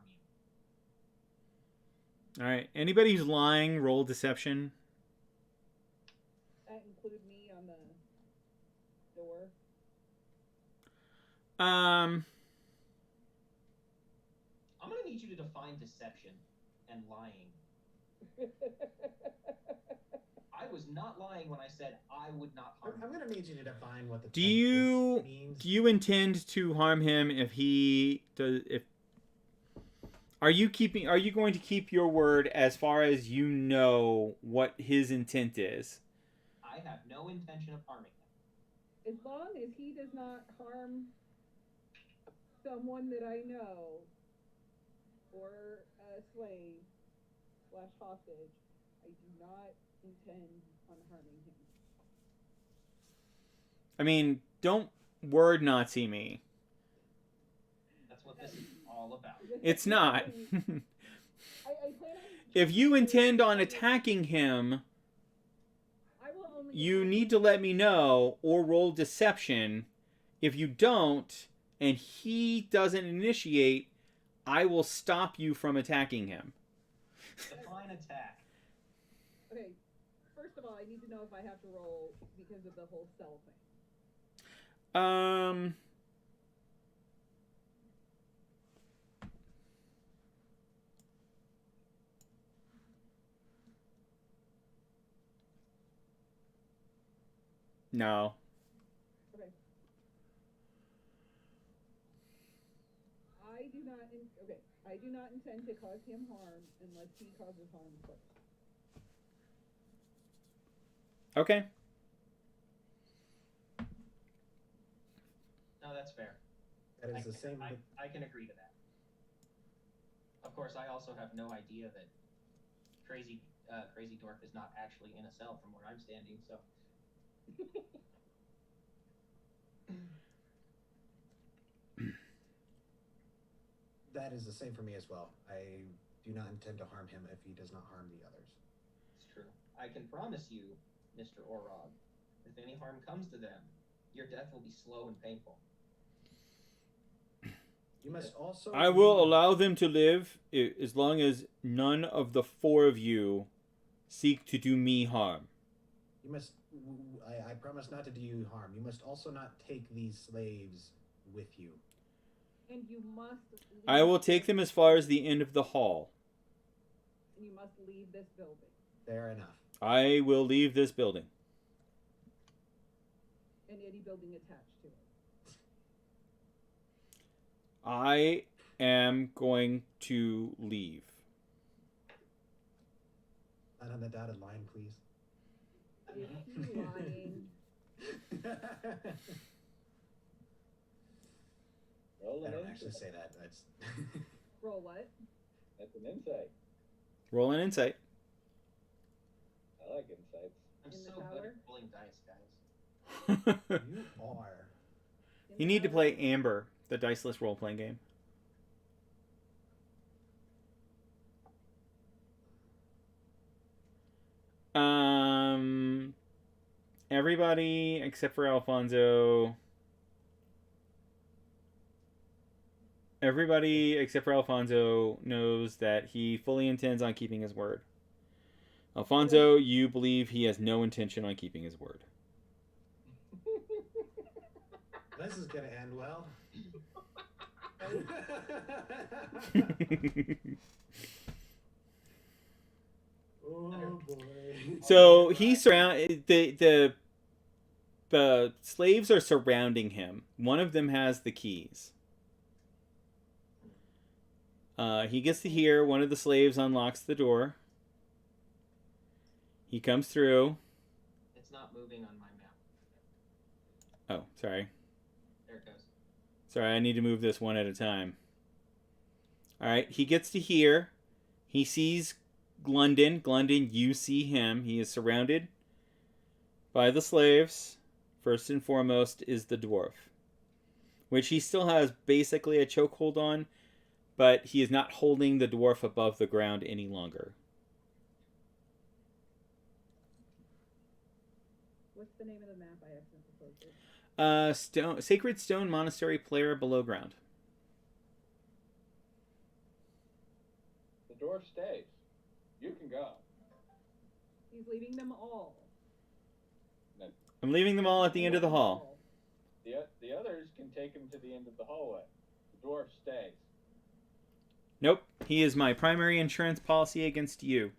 [SPEAKER 3] you.
[SPEAKER 1] All right. Anybody who's lying, roll deception.
[SPEAKER 2] That include me on the door.
[SPEAKER 1] Um,
[SPEAKER 3] I'm gonna need you to define deception and lying. I was not lying when I said I would not harm
[SPEAKER 5] I'm
[SPEAKER 3] you.
[SPEAKER 5] gonna need you to define what the
[SPEAKER 1] do
[SPEAKER 5] 10
[SPEAKER 1] you
[SPEAKER 5] feet means.
[SPEAKER 1] do you intend to harm him if he does? If are you going to keep your word as far as you know what his intent is?
[SPEAKER 3] I have no intention of harming him.
[SPEAKER 2] As long as he does not harm someone that I know, or a slave / hostage, I do not intend on harming him.
[SPEAKER 1] I mean, don't word Nazi me.
[SPEAKER 3] That's what this is all about.
[SPEAKER 1] It's not.
[SPEAKER 2] I plan on
[SPEAKER 1] If you intend on attacking him,
[SPEAKER 2] I will only
[SPEAKER 1] you
[SPEAKER 2] attack
[SPEAKER 1] need
[SPEAKER 2] him.
[SPEAKER 1] to let me know or roll deception. If you don't, and he doesn't initiate, I will stop you from attacking him.
[SPEAKER 3] Define attack.
[SPEAKER 2] Okay, first of all, I need to know if I have to roll because of the whole cell thing.
[SPEAKER 1] No.
[SPEAKER 2] Okay. I do not intend to cause him harm unless he causes harm first.
[SPEAKER 1] Okay.
[SPEAKER 3] No, that's fair.
[SPEAKER 5] That is the same.
[SPEAKER 3] I can agree to that. Of course, I also have no idea that Crazy Dwarf is not actually in a cell from where I'm standing, so.
[SPEAKER 5] That is the same for me as well. I do not intend to harm him if he does not harm the others.
[SPEAKER 3] It's true. I can promise you, Mr. Orog, if any harm comes to them, your death will be slow and painful.
[SPEAKER 5] You must also.
[SPEAKER 1] I will allow them to live as long as none of the four of you seek to do me harm.
[SPEAKER 5] You must. I promise not to do you harm. You must also not take these slaves with you.
[SPEAKER 2] And you must
[SPEAKER 1] I will take them as far as the end of the hall.
[SPEAKER 2] And you must leave this building.
[SPEAKER 5] Fair enough.
[SPEAKER 1] I will leave this building.
[SPEAKER 2] And any building attached to it.
[SPEAKER 1] I am going to leave.
[SPEAKER 5] Not on the dotted line, please.
[SPEAKER 2] Is he lying?
[SPEAKER 4] Roll
[SPEAKER 5] I
[SPEAKER 4] an
[SPEAKER 5] don't
[SPEAKER 4] insight.
[SPEAKER 5] actually say that. That's.
[SPEAKER 2] Roll what?
[SPEAKER 4] That's an insight.
[SPEAKER 1] Roll an insight.
[SPEAKER 4] I like insights.
[SPEAKER 3] I'm
[SPEAKER 2] In the
[SPEAKER 3] so good
[SPEAKER 2] tower?
[SPEAKER 3] at pulling dice, guys.
[SPEAKER 5] You are.
[SPEAKER 2] In
[SPEAKER 1] You
[SPEAKER 2] the
[SPEAKER 1] need to
[SPEAKER 2] tower?
[SPEAKER 1] play Amber, the diceless role-playing game. Everybody except for Alfonso. Everybody except for Alfonso knows that he fully intends on keeping his word. Alfonso, you believe he has no intention on keeping his word.
[SPEAKER 5] This is gonna end well. Oh boy.
[SPEAKER 1] So he's the slaves are surrounding him. One of them has the keys. He gets to hear one of the slaves unlocks the door. He comes through.
[SPEAKER 3] It's not moving on my map.
[SPEAKER 1] Oh, sorry.
[SPEAKER 3] There it goes.
[SPEAKER 1] Sorry, I need to move this one at a time. Alright, he gets to here. He sees Glundon. Glundon, you see him. He is surrounded by the slaves. First and foremost is the dwarf, which he still has basically a chokehold on, but he is not holding the dwarf above the ground any longer.
[SPEAKER 2] What's the name of the map? I accidentally closed it.
[SPEAKER 1] Sacred Stone Monastery player below ground.
[SPEAKER 4] The dwarf stays. You can go.
[SPEAKER 2] He's leaving them all.
[SPEAKER 1] I'm leaving them all at the end of the hall.
[SPEAKER 4] The others can take him to the end of the hallway. The dwarf stays.
[SPEAKER 1] Nope, he is my primary insurance policy against you.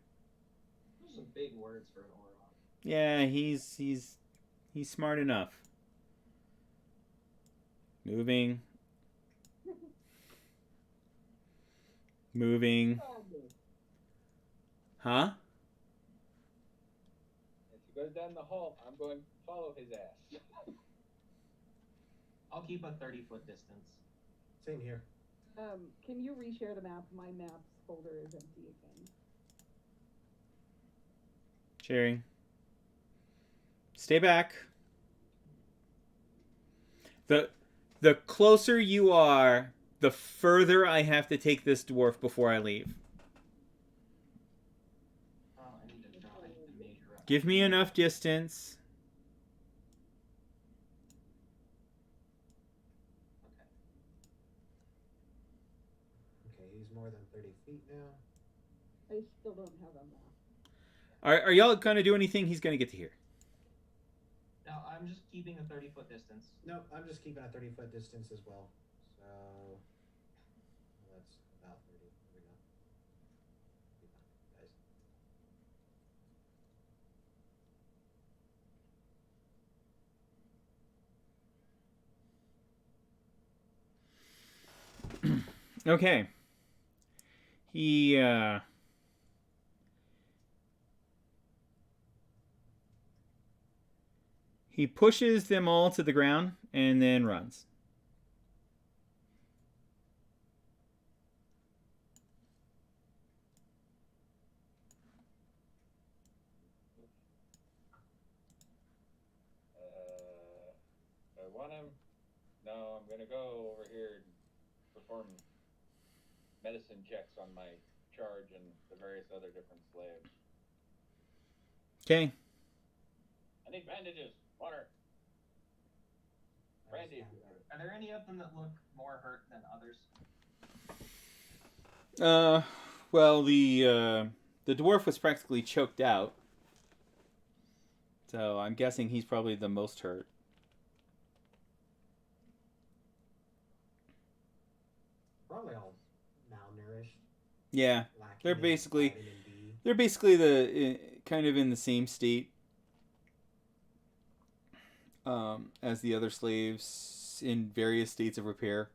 [SPEAKER 3] Those are some big words for an Auron.
[SPEAKER 1] Yeah, he's smart enough. Moving. Moving. Huh?
[SPEAKER 4] As he goes down the hall, I'm going to follow his ass.
[SPEAKER 3] I'll keep a 30-foot distance.
[SPEAKER 5] Same here.
[SPEAKER 2] Can you reshare the map? My maps folder is empty again.
[SPEAKER 1] Sharing. Stay back. The closer you are, the further I have to take this dwarf before I leave.
[SPEAKER 3] Oh, I need to measure up.
[SPEAKER 1] Give me enough distance.
[SPEAKER 5] Okay, he's more than 30 feet now.
[SPEAKER 2] I still don't have a map.
[SPEAKER 1] Are y'all gonna do anything? He's gonna get to here.
[SPEAKER 3] No, I'm just keeping a 30-foot distance.
[SPEAKER 5] No, I'm just keeping a 30-foot distance as well. So that's about 30. There we go. Be fine, guys.
[SPEAKER 1] Okay. He pushes them all to the ground and then runs.
[SPEAKER 4] I want him. No, I'm gonna go over here and perform medicine checks on my charge and the various other different slaves.
[SPEAKER 1] Okay.
[SPEAKER 4] I need bandages, water, brandy.
[SPEAKER 3] Are there any of them that look more hurt than others?
[SPEAKER 1] Well, the dwarf was practically choked out, so I'm guessing he's probably the most hurt.
[SPEAKER 5] Probably all malnourished.
[SPEAKER 1] Yeah,
[SPEAKER 5] Lacking
[SPEAKER 1] they're
[SPEAKER 5] in
[SPEAKER 1] basically
[SPEAKER 5] vitamin D.
[SPEAKER 1] they're basically the kind of in the same state as the other slaves in various states of repair.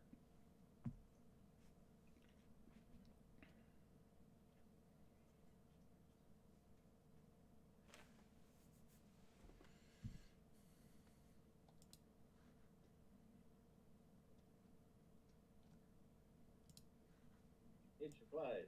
[SPEAKER 4] Eat your flies.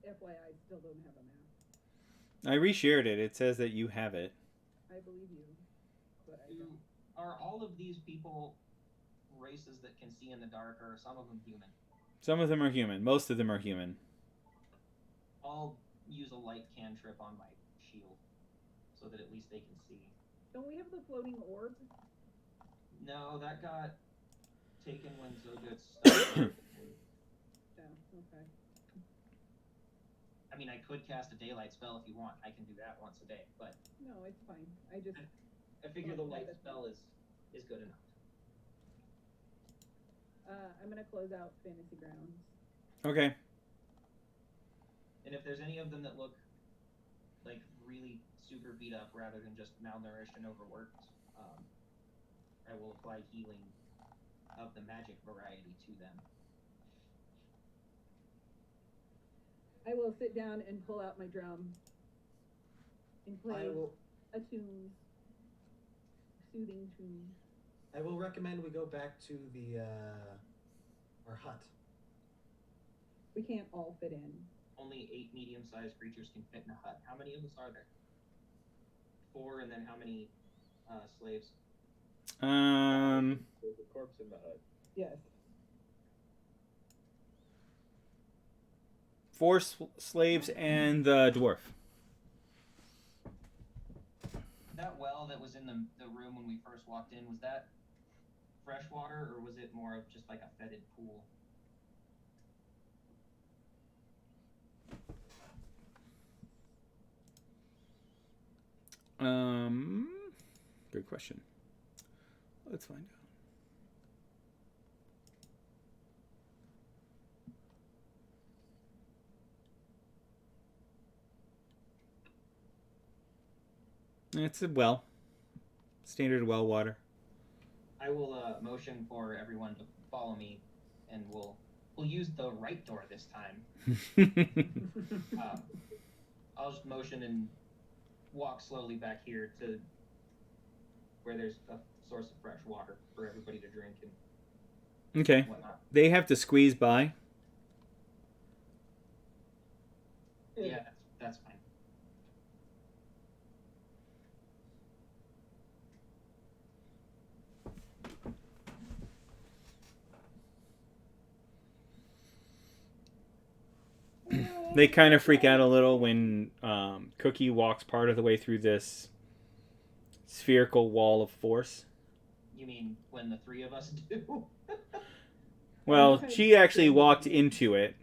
[SPEAKER 2] FYI, still don't have a map.
[SPEAKER 1] I reshared it. It says that you have it.
[SPEAKER 2] I believe you, but I
[SPEAKER 3] Do,
[SPEAKER 2] don't.
[SPEAKER 3] are all of these people races that can see in the dark, or are some of them human?
[SPEAKER 1] Some of them are human. Most of them are human.
[SPEAKER 3] I'll use a light cantrip on my shield, so that at least they can see.
[SPEAKER 2] Don't we have the floating orb?
[SPEAKER 3] No, that got taken when Zogud stopped.
[SPEAKER 2] Yeah, okay.
[SPEAKER 3] I mean, I could cast a daylight spell if you want. I can do that once a day, but
[SPEAKER 2] No, it's fine. I just
[SPEAKER 3] I figure the light spell is good enough.
[SPEAKER 2] I'm gonna close out Fantasy Grounds.
[SPEAKER 1] Okay.
[SPEAKER 3] And if there's any of them that look like really super beat up rather than just malnourished and overworked, I will apply healing of the magic variety to them.
[SPEAKER 2] I will sit down and pull out my drum and play a tune, soothing tune.
[SPEAKER 5] I will recommend we go back to the our hut.
[SPEAKER 2] We can't all fit in.
[SPEAKER 3] Only 8 medium-sized creatures can fit in a hut. How many of us are there? 4, and then how many slaves?
[SPEAKER 4] There's a corpse in the hut.
[SPEAKER 2] Yes.
[SPEAKER 1] 4 slaves and the dwarf.
[SPEAKER 3] That well that was in the room when we first walked in, was that fresh water, or was it more of just like a fetid pool?
[SPEAKER 1] Good question. Let's find out. It's a well. Standard well water.
[SPEAKER 3] I will motion for everyone to follow me, and we'll use the right door this time. I'll just motion and walk slowly back here to where there's a source of fresh water for everybody to drink and
[SPEAKER 1] Okay.
[SPEAKER 3] whatnot.
[SPEAKER 1] They have to squeeze by.
[SPEAKER 3] Yeah, that's fine.
[SPEAKER 1] They kind of freak out a little when Cookie walks part of the way through this spherical wall of force.
[SPEAKER 3] You mean when the 3 of us do?
[SPEAKER 1] Well, she actually walked into it.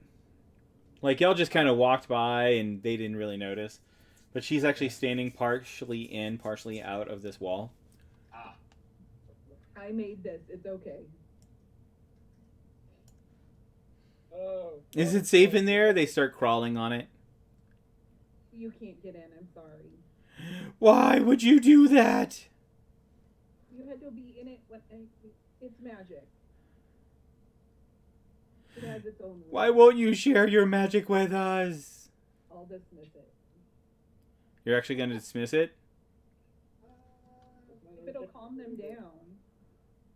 [SPEAKER 1] Like, y'all just kind of walked by and they didn't really notice. But she's actually standing partially in, partially out of this wall.
[SPEAKER 3] Ah.
[SPEAKER 2] I made this. It's okay.
[SPEAKER 4] Oh.
[SPEAKER 1] Is it safe in there? They start crawling on it.
[SPEAKER 2] You can't get in. I'm sorry.
[SPEAKER 1] Why would you do that?
[SPEAKER 2] You had to be in it when it's magic. It has its own rules.
[SPEAKER 1] Why won't you share your magic with us?
[SPEAKER 2] I'll dismiss it.
[SPEAKER 1] You're actually going to dismiss it?
[SPEAKER 2] If it'll calm them down.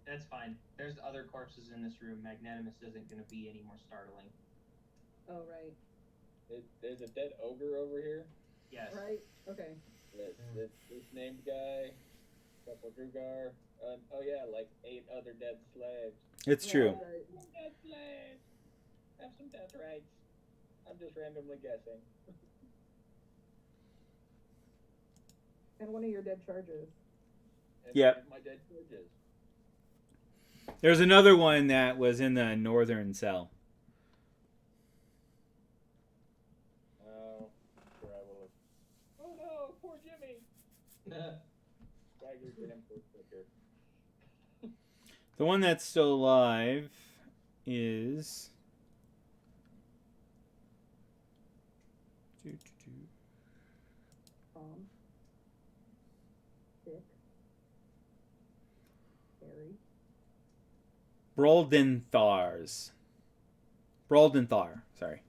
[SPEAKER 3] That's fine. There's other corpses in this room. Magnanimous isn't going to be any more startling.
[SPEAKER 2] Oh, right.
[SPEAKER 4] There's a dead ogre over here.
[SPEAKER 3] Yes.
[SPEAKER 2] Right? Okay.
[SPEAKER 4] This named guy, couple Drugar. Oh yeah, like 8 other dead slaves.
[SPEAKER 1] It's true.
[SPEAKER 2] Right.
[SPEAKER 4] Dead slaves. Have some death rights. I'm just randomly guessing.
[SPEAKER 2] And one of your dead charges.
[SPEAKER 4] And
[SPEAKER 1] Yep.
[SPEAKER 4] My dead judges.
[SPEAKER 1] There's another one that was in the northern cell.
[SPEAKER 4] Oh, sure I will. Oh no, poor Jimmy. Dagger get him for quicker.
[SPEAKER 1] The one that's still alive is...
[SPEAKER 2] Dick. Harry.
[SPEAKER 1] Broldenthar, sorry.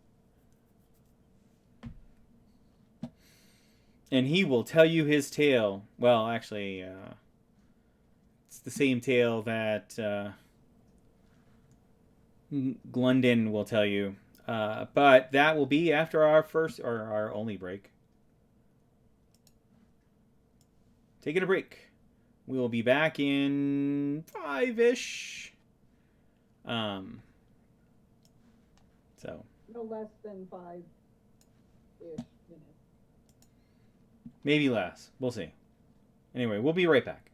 [SPEAKER 1] And he will tell you his tale. Well, actually, it's the same tale that Glundin will tell you. But that will be after our first, or our only break. Taking a break. We will be back in 5-ish. So.
[SPEAKER 2] No less than 5-ish minutes.
[SPEAKER 1] Maybe less. We'll see. Anyway, we'll be right back.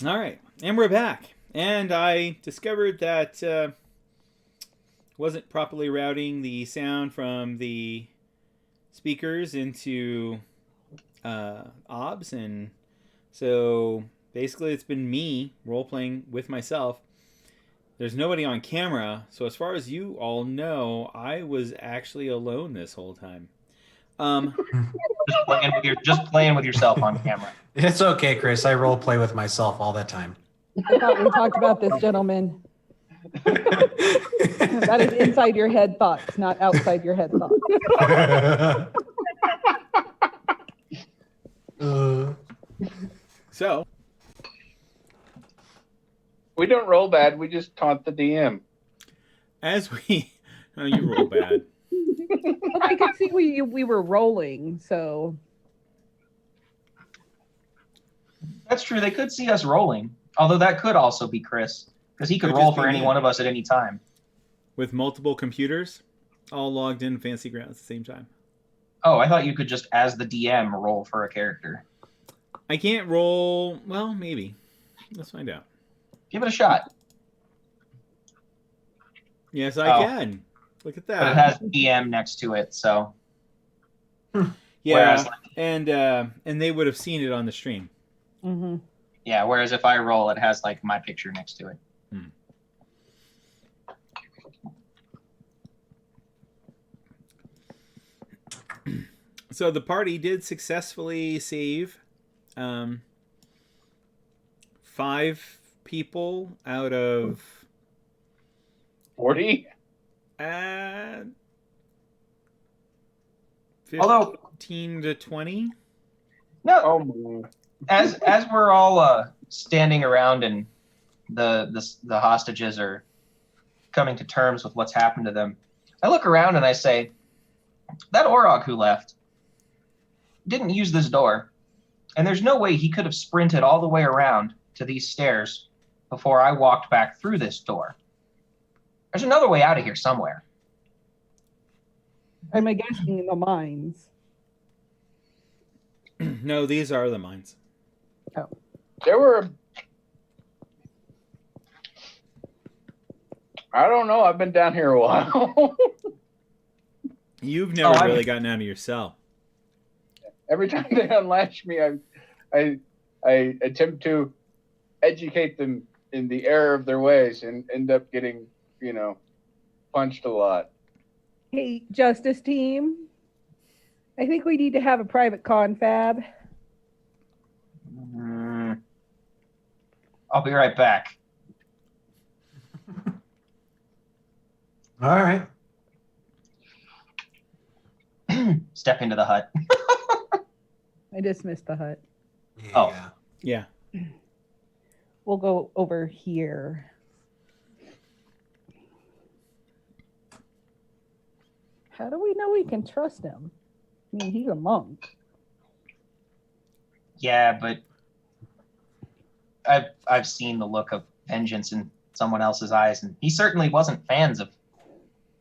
[SPEAKER 1] All right, and we're back. And I discovered that wasn't properly routing the sound from the speakers into OBS, and so basically it's been me role-playing with myself. There's nobody on camera, so as far as you all know, I was actually alone this whole time.
[SPEAKER 3] Just playing with yourself on camera.
[SPEAKER 5] It's okay, Chris. I role play with myself all the time.
[SPEAKER 2] I thought we talked about this, gentlemen. That is inside your head thoughts, not outside your head thoughts.
[SPEAKER 1] So,
[SPEAKER 4] We don't roll bad. We just taunt the DM.
[SPEAKER 1] as we... Oh, you roll bad.
[SPEAKER 2] Well, I could see we were rolling, so
[SPEAKER 3] That's true. They could see us rolling, although that could also be Chris, because he could
[SPEAKER 1] Could
[SPEAKER 3] roll
[SPEAKER 1] just be
[SPEAKER 3] for any
[SPEAKER 1] me.
[SPEAKER 3] one of us at any time.
[SPEAKER 1] With multiple computers, all logged in Fancy Grounds at the same time.
[SPEAKER 3] Oh, I thought you could just, as the DM, roll for a character.
[SPEAKER 1] I can't roll... Well, maybe. Let's find out.
[SPEAKER 3] Give it a shot.
[SPEAKER 1] Yes, I
[SPEAKER 3] Oh.
[SPEAKER 1] can. Look at
[SPEAKER 3] But it
[SPEAKER 1] that.
[SPEAKER 3] has DM next to it, so.
[SPEAKER 1] Yeah,
[SPEAKER 3] Whereas,
[SPEAKER 1] and they would have seen it on the stream.
[SPEAKER 3] yeah, whereas if I roll, it has like my picture next to it.
[SPEAKER 1] So the party did successfully save 5 people out of
[SPEAKER 4] 40?
[SPEAKER 1] 15
[SPEAKER 3] Although,
[SPEAKER 1] to 20.
[SPEAKER 3] no,
[SPEAKER 4] Oh, my.
[SPEAKER 3] as we're all standing around and the hostages are coming to terms with what's happened to them, I look around and I say, that Orog who left didn't use this door, and there's no way he could have sprinted all the way around to these stairs before I walked back through this door. There's another way out of here somewhere.
[SPEAKER 2] I'm guessing in the mines.
[SPEAKER 1] No, these are the mines.
[SPEAKER 4] There were. I don't know. I've been down here a while.
[SPEAKER 1] You've never
[SPEAKER 3] Oh,
[SPEAKER 1] really gotten out of your cell.
[SPEAKER 4] Every time they unlatch me, I attempt to educate them in the error of their ways and end up getting, punched a lot.
[SPEAKER 2] Hey, Justice Team. I think we need to have a private confab.
[SPEAKER 3] I'll be right back.
[SPEAKER 5] All right.
[SPEAKER 3] Step into the hut.
[SPEAKER 2] I dismissed the hut.
[SPEAKER 5] Yeah.
[SPEAKER 3] Oh.
[SPEAKER 1] Yeah.
[SPEAKER 2] We'll go over here. How do we know we can trust him? I mean, he's a monk.
[SPEAKER 3] Yeah, but I've seen the look of vengeance in someone else's eyes, and he certainly wasn't fans of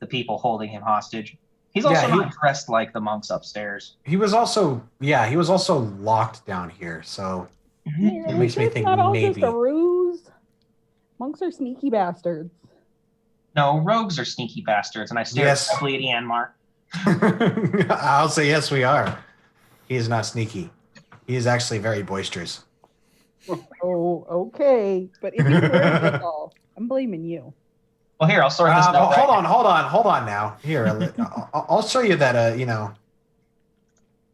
[SPEAKER 3] the people holding him hostage. He's also
[SPEAKER 5] Yeah, he-
[SPEAKER 3] not dressed like the monks upstairs.
[SPEAKER 5] He was also locked down here, so
[SPEAKER 2] Yeah,
[SPEAKER 5] makes me
[SPEAKER 2] it's
[SPEAKER 5] think
[SPEAKER 2] not all
[SPEAKER 5] maybe.
[SPEAKER 2] just a ruse. Monks are sneaky bastards.
[SPEAKER 3] No, rogues are sneaky bastards, and I stare
[SPEAKER 5] Yes.
[SPEAKER 3] directly at Yanmar.
[SPEAKER 5] I'll say yes, we are. He is not sneaky. He is actually very boisterous.
[SPEAKER 2] Oh, okay. But if you were it all, I'm blaming you.
[SPEAKER 3] Well, here, I'll sort this out.
[SPEAKER 5] Hold on now. Here, I'll show you that.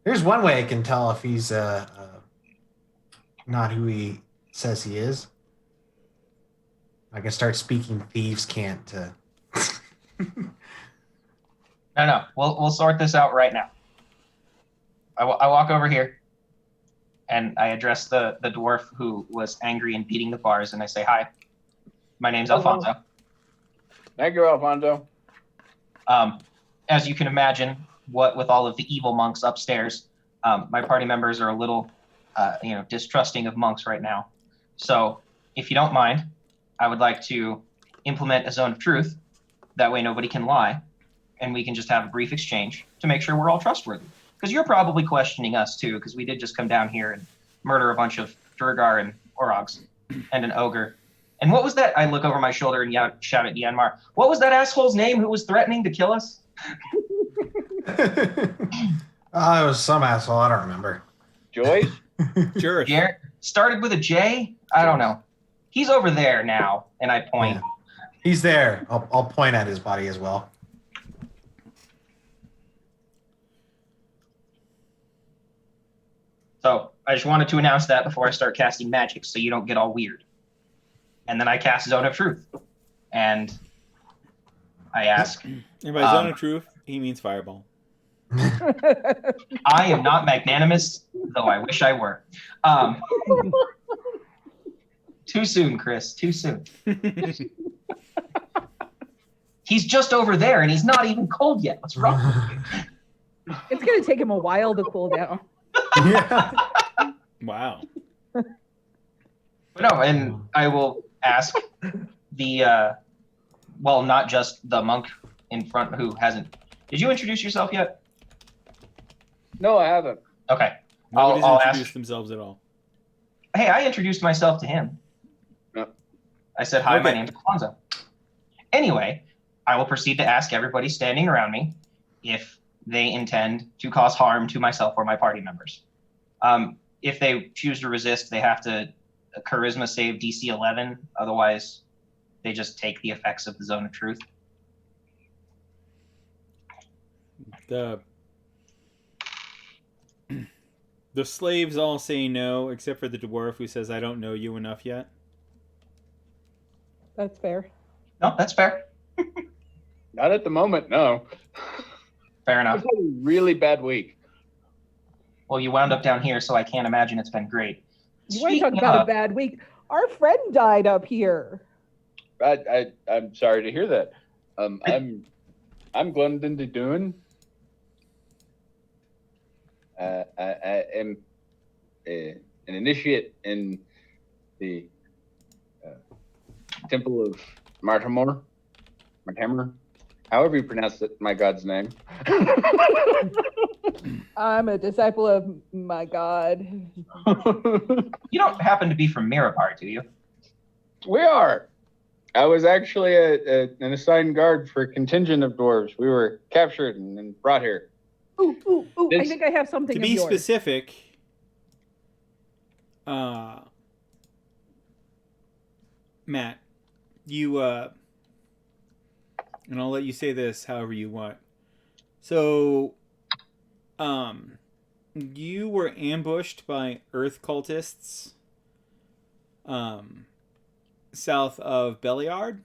[SPEAKER 5] Here's one way I can tell if he's not who he says he is. I can start speaking thieves' cant.
[SPEAKER 3] No, we'll sort this out right now. I walk over here, and I address the dwarf who was angry and beating the bars, and I say, "Hi, my name's Alfonso."
[SPEAKER 4] Thank you, Alfonso.
[SPEAKER 3] As you can imagine, what with all of the evil monks upstairs, my party members are a little, distrusting of monks right now. So, if you don't mind, I would like to implement a zone of truth. That way, nobody can lie, and we can just have a brief exchange to make sure we're all trustworthy. Because you're probably questioning us too, because we did just come down here and murder a bunch of Durgar and Orogs. and an ogre. And what was that? I look over my shoulder and shout at Yanmar. What was that asshole's name who was threatening to kill us?
[SPEAKER 5] It was some asshole. I don't remember.
[SPEAKER 4] Joyce?
[SPEAKER 1] Sure.
[SPEAKER 3] Jared started with a J. I don't know. He's over there now, and I point.
[SPEAKER 5] Yeah. He's there. I'll point at his body as well.
[SPEAKER 3] So I just wanted to announce that before I start casting magic, so you don't get all weird. And then I cast Zone of Truth, and I ask,
[SPEAKER 1] And by zone of truth, he means fireball.
[SPEAKER 3] I am not magnanimous, though I wish I were. Too soon, Chris. Too soon. He's just over there, and he's not even cold yet. What's wrong with you?
[SPEAKER 6] It's gonna take him a while to cool down.
[SPEAKER 5] Yeah.
[SPEAKER 1] Wow.
[SPEAKER 3] But no, and I will ask the, well, not just the monk in front who hasn't. Did you introduce yourself yet?
[SPEAKER 4] No, I haven't.
[SPEAKER 3] Okay.
[SPEAKER 1] Nobody's
[SPEAKER 3] I'll
[SPEAKER 1] introduced
[SPEAKER 3] ask.
[SPEAKER 1] themselves at all.
[SPEAKER 3] Hey, I introduced myself to him.
[SPEAKER 4] Yep.
[SPEAKER 3] I said, hi, my
[SPEAKER 1] Okay.
[SPEAKER 3] name's Alfonso. Anyway, I will proceed to ask everybody standing around me if they intend to cause harm to myself or my party members. If they choose to resist, they have to charisma save DC 11. Otherwise, they just take the effects of the Zone of Truth.
[SPEAKER 1] The slaves all say no, except for the dwarf who says, I don't know you enough yet.
[SPEAKER 6] That's fair.
[SPEAKER 3] No, that's fair.
[SPEAKER 4] Not at the moment, no.
[SPEAKER 3] Fair
[SPEAKER 4] I've
[SPEAKER 3] enough.
[SPEAKER 4] had a really bad week.
[SPEAKER 3] Well, you wound up down here, so I can't imagine it's been great.
[SPEAKER 6] You want to talk
[SPEAKER 3] Speaking
[SPEAKER 6] about a
[SPEAKER 3] of-
[SPEAKER 6] bad week? Our friend died up here.
[SPEAKER 4] I'm sorry to hear that. I'm Glendon de Dune. I am an initiate in the Temple of Martimor, however you pronounce it, my god's name.
[SPEAKER 6] I'm a disciple of my god.
[SPEAKER 3] You don't happen to be from Mirabar, do you?
[SPEAKER 4] We are. I was actually an assigned guard for a contingent of dwarves. We were captured and then brought here.
[SPEAKER 6] Ooh, ooh, ooh! I
[SPEAKER 4] It's-
[SPEAKER 6] think I have something
[SPEAKER 1] To
[SPEAKER 6] of
[SPEAKER 1] be
[SPEAKER 6] yours.
[SPEAKER 1] specific, Matt, you, and I'll let you say this however you want. So, you were ambushed by earth cultists, south of Beliard,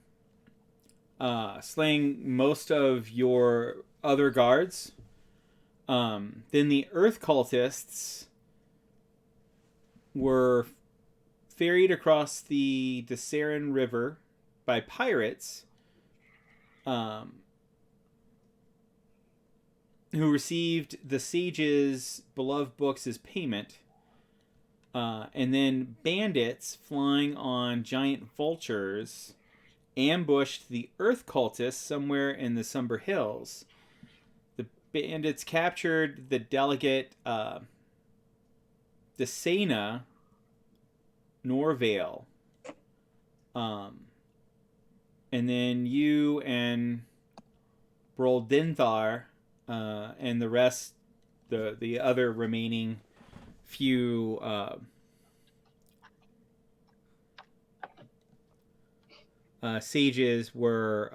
[SPEAKER 1] slaying most of your other guards. Then the earth cultists were ferried across the Desaren River by pirates, who received the sage's beloved books as payment, and then bandits flying on giant vultures ambushed the earth cultists somewhere in the Somber Hills. The bandits captured the delegate Desena Norvale, and then you and Broldinthar and the rest, the other remaining few sages were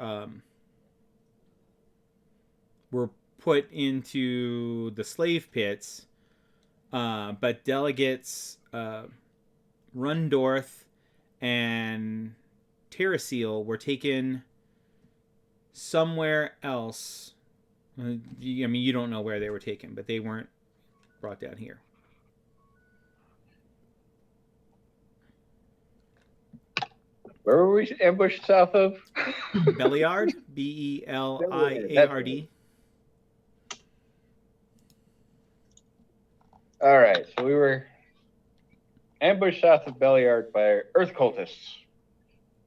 [SPEAKER 1] put into the slave pits, but delegates Rundorth and Terrasil were taken somewhere else. I mean, you don't know where they were taken, but they weren't brought down here.
[SPEAKER 4] Where were we ambushed south of?
[SPEAKER 1] Beliard, Beliard.
[SPEAKER 4] All right, so we were ambushed south of Beliard by earth cultists.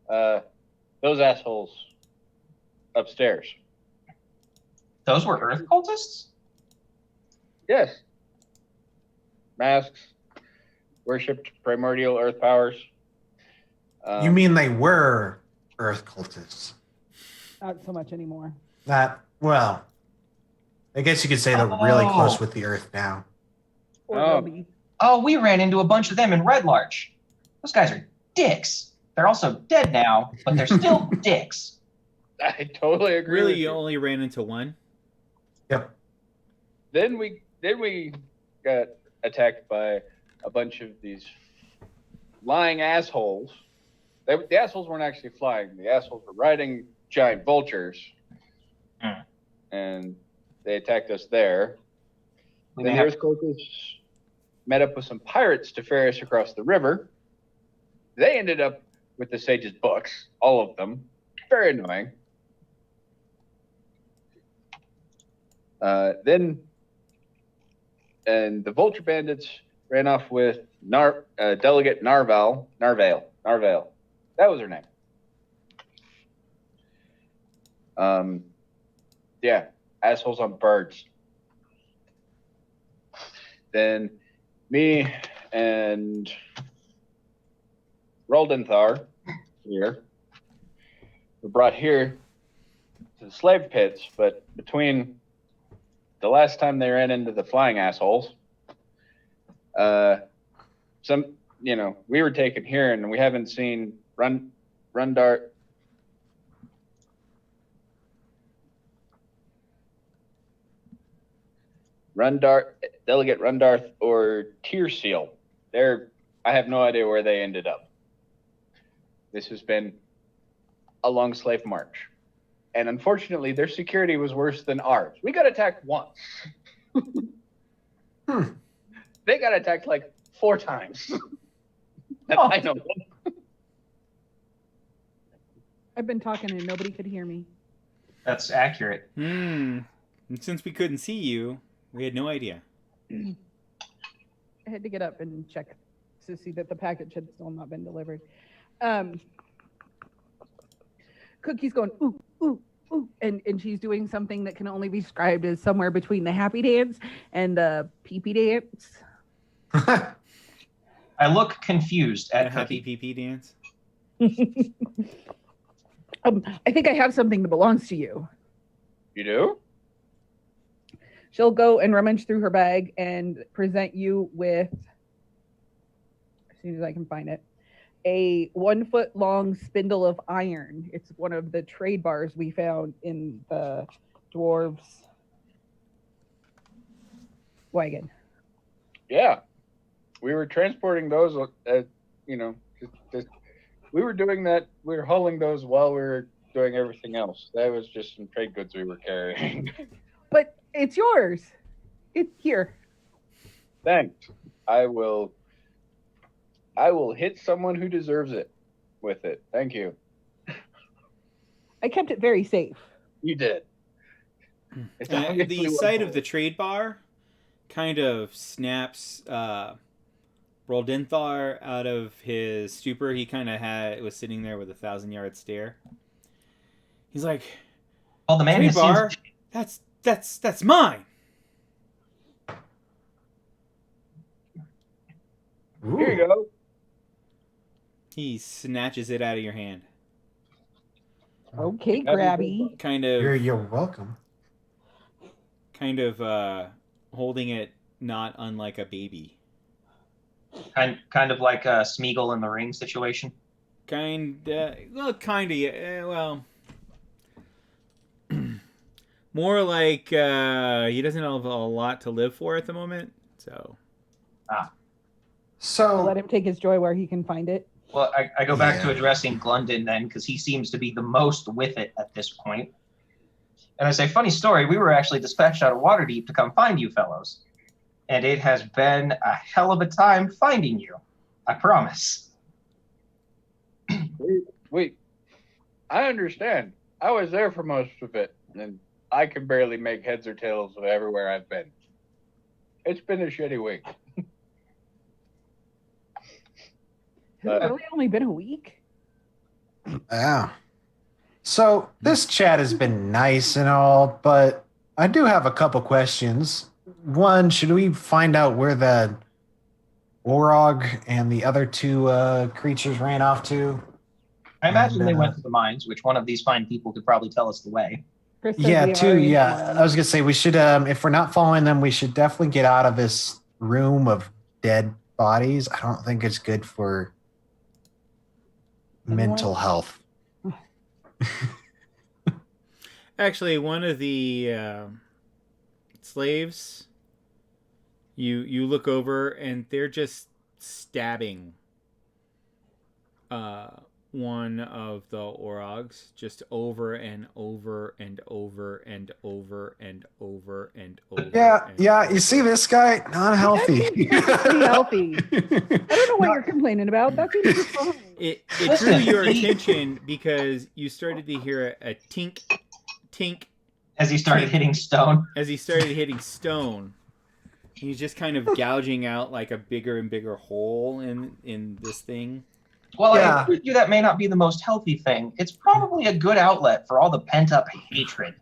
[SPEAKER 4] Those assholes upstairs.
[SPEAKER 3] Those were earth cultists?
[SPEAKER 4] Yes. Masks, worshipped primordial earth powers.
[SPEAKER 5] You mean they were Earth cultists?
[SPEAKER 6] Not so much anymore.
[SPEAKER 5] Not well. I guess you could say they're really close
[SPEAKER 3] Oh.
[SPEAKER 5] with the Earth now.
[SPEAKER 6] Or
[SPEAKER 4] Oh.
[SPEAKER 6] will be.
[SPEAKER 3] Oh, we ran into a bunch of them in Red Larch. Those guys are dicks. They're also dead now, but they're still dicks.
[SPEAKER 4] I totally agree.
[SPEAKER 1] Really,
[SPEAKER 4] with
[SPEAKER 1] you
[SPEAKER 4] you.
[SPEAKER 1] only ran into one?
[SPEAKER 5] Yep.
[SPEAKER 4] Then we got attacked by a bunch of these flying assholes. The assholes weren't actually flying. The assholes were riding giant vultures,
[SPEAKER 3] Hmm.
[SPEAKER 4] and they attacked us there.
[SPEAKER 3] We
[SPEAKER 4] Then
[SPEAKER 3] may
[SPEAKER 4] the
[SPEAKER 3] have
[SPEAKER 4] Earth cultists met up with some pirates to ferry us across the river. They ended up with the sage's books, all of them. Very annoying. And the vulture bandits ran off with Delegate Narvale. That was her name. Yeah, assholes on birds. Then me and Roldenthar here were brought here to the slave pits, but between the last time they ran into the flying assholes, we were taken here and we haven't seen Delegate Rundarth or Tear Seal. I have no idea where they ended up. This has been a long slave march. And unfortunately, their security was worse than ours. We got attacked once. They got attacked like 4 times. That I know.
[SPEAKER 6] I've been talking and nobody could hear me.
[SPEAKER 3] That's accurate.
[SPEAKER 1] And since we couldn't see you, we had no idea.
[SPEAKER 6] I had to get up and check to see that the package had still not been delivered. Cookie's going, ooh, ooh, ooh, and she's doing something that can only be described as somewhere between the happy dance and the pee-pee dance.
[SPEAKER 3] I look confused
[SPEAKER 1] A
[SPEAKER 3] at
[SPEAKER 1] happy
[SPEAKER 3] Cookie.
[SPEAKER 1] pee dance.
[SPEAKER 6] I think I have something that belongs to you.
[SPEAKER 4] You do?
[SPEAKER 6] She'll go and rummage through her bag and present you with, as soon as I can find it, a 1-foot-long spindle of iron. It's one of the trade bars we found in the dwarves' wagon.
[SPEAKER 4] Yeah. We were transporting those, we were doing that. We were hauling those while we were doing everything else. That was just some trade goods we were carrying.
[SPEAKER 6] But it's yours. It's here.
[SPEAKER 4] Thanks. I will hit someone who deserves it with it. Thank you.
[SPEAKER 6] I kept it very safe.
[SPEAKER 4] You did. It's obviously
[SPEAKER 1] The sight of
[SPEAKER 4] worthwhile.
[SPEAKER 1] the trade bar kind of snaps Roldenthar out of his stupor. He kind of was sitting there with a 1,000-yard stare. He's like,
[SPEAKER 3] Well, the man
[SPEAKER 1] trade
[SPEAKER 3] who
[SPEAKER 1] bar?
[SPEAKER 3] seems
[SPEAKER 1] That's mine.
[SPEAKER 4] Here you go.
[SPEAKER 1] He snatches it out of your hand.
[SPEAKER 6] Okay,
[SPEAKER 4] Happy
[SPEAKER 6] Grabby.
[SPEAKER 1] Kind of
[SPEAKER 5] You're welcome.
[SPEAKER 1] holding it not unlike a baby.
[SPEAKER 3] kind of like a Smeagol in the Ring situation.
[SPEAKER 1] More like he doesn't have a lot to live for at the moment, so
[SPEAKER 6] I'll
[SPEAKER 5] So
[SPEAKER 6] let him take his joy where he can find it.
[SPEAKER 3] Well, I go back to
[SPEAKER 5] Yeah.
[SPEAKER 3] addressing Glundon then, because he seems to be the most with it at this point. And I say, funny story, we were actually dispatched out of Waterdeep to come find you fellows. And it has been a hell of a time finding you. I promise.
[SPEAKER 4] Wait. I understand. I was there for most of it, and I can barely make heads or tails of everywhere I've been. It's been a shitty week.
[SPEAKER 6] Has it really only been a week?
[SPEAKER 5] yeah. So this chat has been nice and all, but I do have a couple questions. One, should we find out where the Orog and the other 2 creatures ran off to?
[SPEAKER 3] I imagine
[SPEAKER 7] And,
[SPEAKER 3] they went to the mines, which one of these fine people could probably tell us the way.
[SPEAKER 6] Chris says
[SPEAKER 7] Yeah,
[SPEAKER 6] we
[SPEAKER 7] too.
[SPEAKER 6] are in
[SPEAKER 7] Yeah,
[SPEAKER 6] line.
[SPEAKER 7] I was gonna say we should. If we're not following them, we should definitely get out of this room of dead bodies. I don't think it's good for
[SPEAKER 6] Anyone?
[SPEAKER 7] mental health.
[SPEAKER 1] Actually, one of the slaves, you look over and they're just stabbing one of the Orogs just over and over and over and over and over and over.
[SPEAKER 7] Yeah,
[SPEAKER 1] and
[SPEAKER 7] yeah.
[SPEAKER 1] over.
[SPEAKER 7] You see this guy? Not healthy.
[SPEAKER 6] seems pretty healthy. I don't know what you're complaining about. That seems just fine.
[SPEAKER 1] It drew
[SPEAKER 3] Listen,
[SPEAKER 1] your
[SPEAKER 3] he-
[SPEAKER 1] attention because you started to hear a tink, tink
[SPEAKER 3] As he started hitting stone.
[SPEAKER 1] as he started hitting stone. He's just kind of gouging out like a bigger and bigger hole in this thing.
[SPEAKER 3] Well,
[SPEAKER 7] Yeah.
[SPEAKER 3] I agree with you that may not be the most healthy thing. It's probably a good outlet for all the pent up hatred.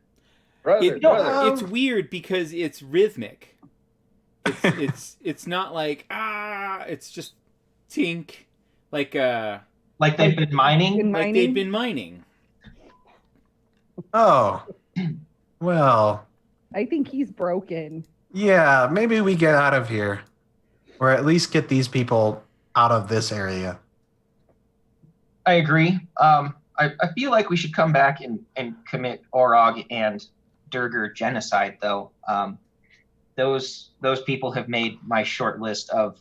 [SPEAKER 4] Brother,
[SPEAKER 1] It,
[SPEAKER 4] brother.
[SPEAKER 1] it's weird because it's rhythmic. It's not like it's just tink like
[SPEAKER 3] Like they've been mining.
[SPEAKER 1] like they've been mining.
[SPEAKER 7] Oh, well,
[SPEAKER 6] I think he's broken.
[SPEAKER 7] yeah. Maybe we get out of here, or at least get these people out of this area.
[SPEAKER 3] I agree. I feel like we should come back and commit Orog and Durger genocide, though. Those people have made my short list of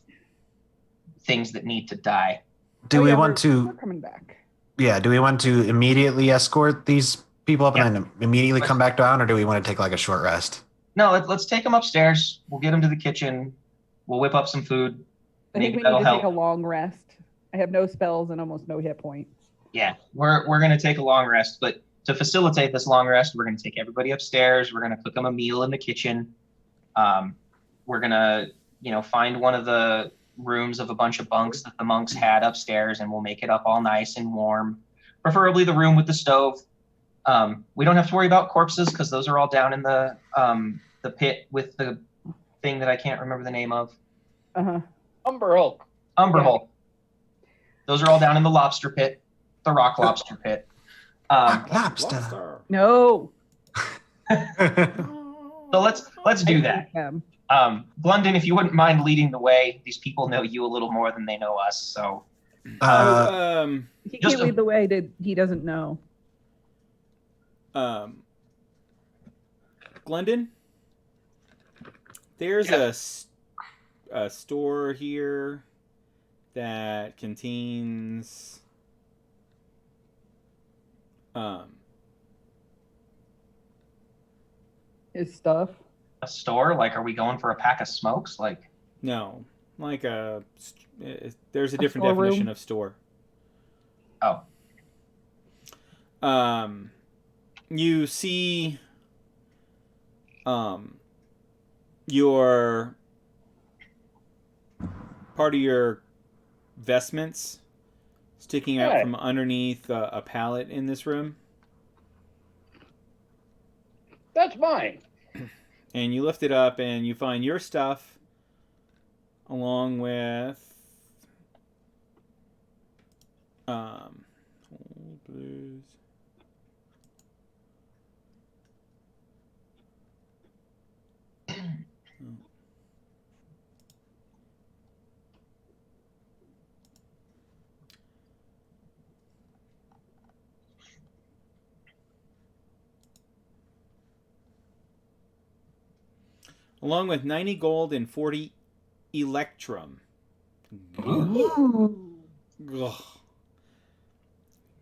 [SPEAKER 3] things that need to die.
[SPEAKER 7] Do
[SPEAKER 6] Oh,
[SPEAKER 7] we
[SPEAKER 6] yeah,
[SPEAKER 7] want
[SPEAKER 6] we're
[SPEAKER 7] to?
[SPEAKER 6] coming back.
[SPEAKER 7] Yeah. Do we want to immediately escort these people up
[SPEAKER 3] Yeah.
[SPEAKER 7] and then immediately come back down, or do we want to take like a short rest?
[SPEAKER 3] No, let's take them upstairs. We'll get them to the kitchen. We'll whip up some food.
[SPEAKER 6] I think
[SPEAKER 3] Maybe
[SPEAKER 6] we need
[SPEAKER 3] that'll
[SPEAKER 6] to
[SPEAKER 3] help.
[SPEAKER 6] take a long rest. I have no spells and almost no hit points.
[SPEAKER 3] Yeah, we're gonna take a long rest, but to facilitate this long rest, we're gonna take everybody upstairs. We're gonna cook them a meal in the kitchen. We're gonna, find one of the rooms of a bunch of bunks that the monks had upstairs, and we'll make it up all nice and warm. Preferably the room with the stove. We don't have to worry about corpses because those are all down in the pit with the thing that I can't remember the name of.
[SPEAKER 6] Uh-huh.
[SPEAKER 4] Umber Hulk.
[SPEAKER 3] Umber
[SPEAKER 6] Yeah.
[SPEAKER 3] Hulk. Those are all down in the lobster pit, the rock lobster pit.
[SPEAKER 7] Lobster.
[SPEAKER 6] No.
[SPEAKER 3] So let's do that. Glendon, if you wouldn't mind leading the way, these people know you a little more than they know us. So
[SPEAKER 6] He
[SPEAKER 3] Just
[SPEAKER 6] can't
[SPEAKER 3] a-
[SPEAKER 6] lead the way that he doesn't know.
[SPEAKER 1] Glendon, there's a store here that contains
[SPEAKER 6] His stuff.
[SPEAKER 3] a store, like, are we going for a pack of smokes? Like,
[SPEAKER 1] no, like there's a different
[SPEAKER 6] storeroom?
[SPEAKER 1] definition of store.
[SPEAKER 3] oh,
[SPEAKER 1] You see your part of your vestments sticking out
[SPEAKER 4] Hey.
[SPEAKER 1] from underneath a pallet in this room,
[SPEAKER 4] That's mine.
[SPEAKER 1] and you lift it up and you find your stuff along with hold please. Along with 90 gold and 40 electrum. Ugh.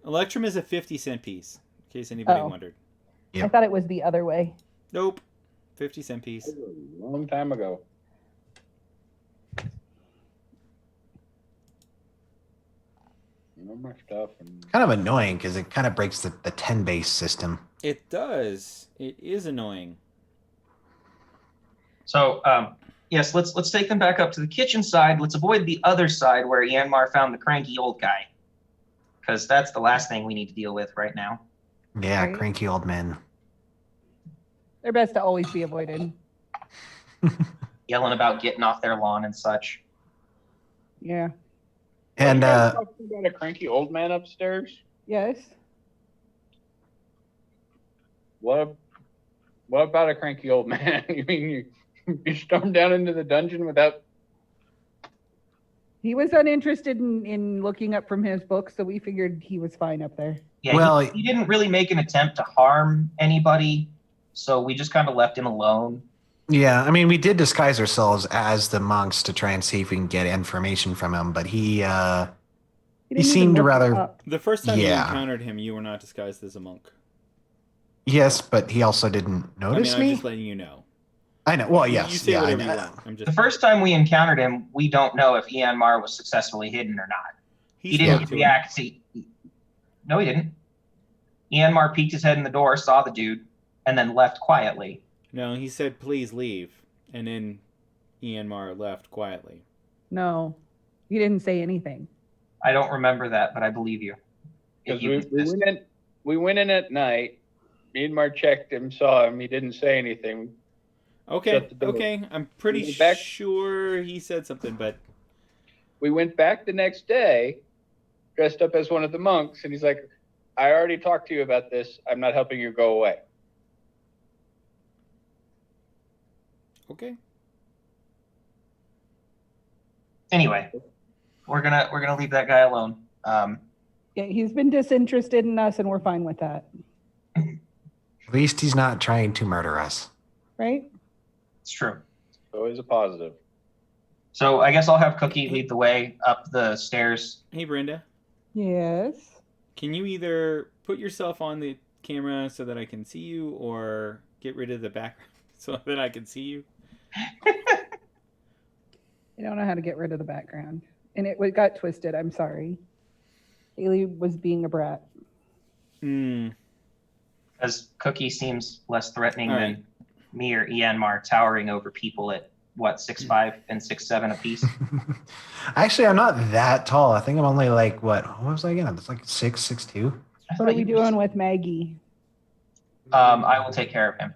[SPEAKER 1] Electrum is a 50-cent piece, in case anybody
[SPEAKER 6] Oh.
[SPEAKER 1] wondered.
[SPEAKER 7] Yep.
[SPEAKER 6] I thought it was the other way.
[SPEAKER 1] Nope. 50-cent piece.
[SPEAKER 4] That was a long time ago. No more stuff. And
[SPEAKER 7] Kind of annoying because it kind of breaks the 10 base system.
[SPEAKER 1] It does. It is annoying.
[SPEAKER 3] so yes, let's take them back up to the kitchen side. Let's avoid the other side where Yanmar found the cranky old guy, because that's the last thing we need to deal with right now.
[SPEAKER 7] Yeah,
[SPEAKER 6] Right.
[SPEAKER 7] cranky old men.
[SPEAKER 6] They're best to always be avoided.
[SPEAKER 3] Yelling about getting off their lawn and such.
[SPEAKER 6] Yeah.
[SPEAKER 7] And
[SPEAKER 4] you guys talking about a cranky old man upstairs?
[SPEAKER 6] Yes.
[SPEAKER 4] What about a cranky old man? You mean you stormed down into the dungeon without?
[SPEAKER 6] He was uninterested in looking up from his book, so we figured he was fine up there.
[SPEAKER 3] Yeah,
[SPEAKER 7] Well,
[SPEAKER 3] he didn't really make an attempt to harm anybody, so we just kind of left him alone.
[SPEAKER 7] Yeah, I mean, we did disguise ourselves as the monks to try and see if we can get information from him, but he
[SPEAKER 6] didn't even
[SPEAKER 7] seemed
[SPEAKER 6] look
[SPEAKER 7] rather-
[SPEAKER 6] up.
[SPEAKER 1] The first time you
[SPEAKER 7] Yeah.
[SPEAKER 1] encountered him, you were not disguised as a monk.
[SPEAKER 7] yes, but he also didn't notice
[SPEAKER 1] I mean,
[SPEAKER 7] me.
[SPEAKER 1] I'm just letting you know.
[SPEAKER 7] I know. Well,
[SPEAKER 1] You-
[SPEAKER 7] yes,
[SPEAKER 1] You say
[SPEAKER 7] yeah, I
[SPEAKER 1] whatever you
[SPEAKER 7] know.
[SPEAKER 1] want. I'm just.
[SPEAKER 3] The first time we encountered him, we don't know if Ian Mar was successfully hidden or not. He
[SPEAKER 1] spoke
[SPEAKER 3] didn't
[SPEAKER 1] to him.
[SPEAKER 3] react. No, he didn't. Ian Mar peeked his head in the door, saw the dude, and then left quietly.
[SPEAKER 1] No, he said, "Please leave," and then Ian Mar left quietly.
[SPEAKER 6] No, he didn't say anything.
[SPEAKER 3] I don't remember that, but I believe you. If
[SPEAKER 4] Because
[SPEAKER 3] you
[SPEAKER 4] we went in at night. Mianmar checked him, saw him. He didn't say anything.
[SPEAKER 1] Okay,
[SPEAKER 4] Shut the door.
[SPEAKER 1] okay. I'm pretty
[SPEAKER 4] Went back-
[SPEAKER 1] sure he said something, but
[SPEAKER 4] We went back the next day, dressed up as one of the monks, and he's like, "I already talked to you about this. I'm not helping you. Go away."
[SPEAKER 1] okay.
[SPEAKER 3] anyway, we're gonna leave that guy alone.
[SPEAKER 6] Yeah, he's been disinterested in us, and we're fine with that,
[SPEAKER 7] At least he's not trying to murder us.
[SPEAKER 6] right?
[SPEAKER 3] It's true.
[SPEAKER 4] Always a positive.
[SPEAKER 3] So I guess I'll have Cookie lead the way up the stairs.
[SPEAKER 1] Hey, Brenda,
[SPEAKER 6] Yes.
[SPEAKER 1] can you either put yourself on the camera so that I can see you, or get rid of the background so that I can see you?
[SPEAKER 6] I don't know how to get rid of the background, and it got twisted. I'm sorry. Haley was being a brat.
[SPEAKER 1] Hmm.
[SPEAKER 3] Because Cookie seems less threatening
[SPEAKER 1] All
[SPEAKER 3] than me or Ian Mar towering over people at what 6'5" and 6'7" apiece.
[SPEAKER 7] Actually, I'm not that tall. I think I'm only like what was I again? It's like 6'2".
[SPEAKER 6] What are
[SPEAKER 3] thought
[SPEAKER 6] we
[SPEAKER 3] you were
[SPEAKER 6] doing with Maggie?
[SPEAKER 3] I will take care of him.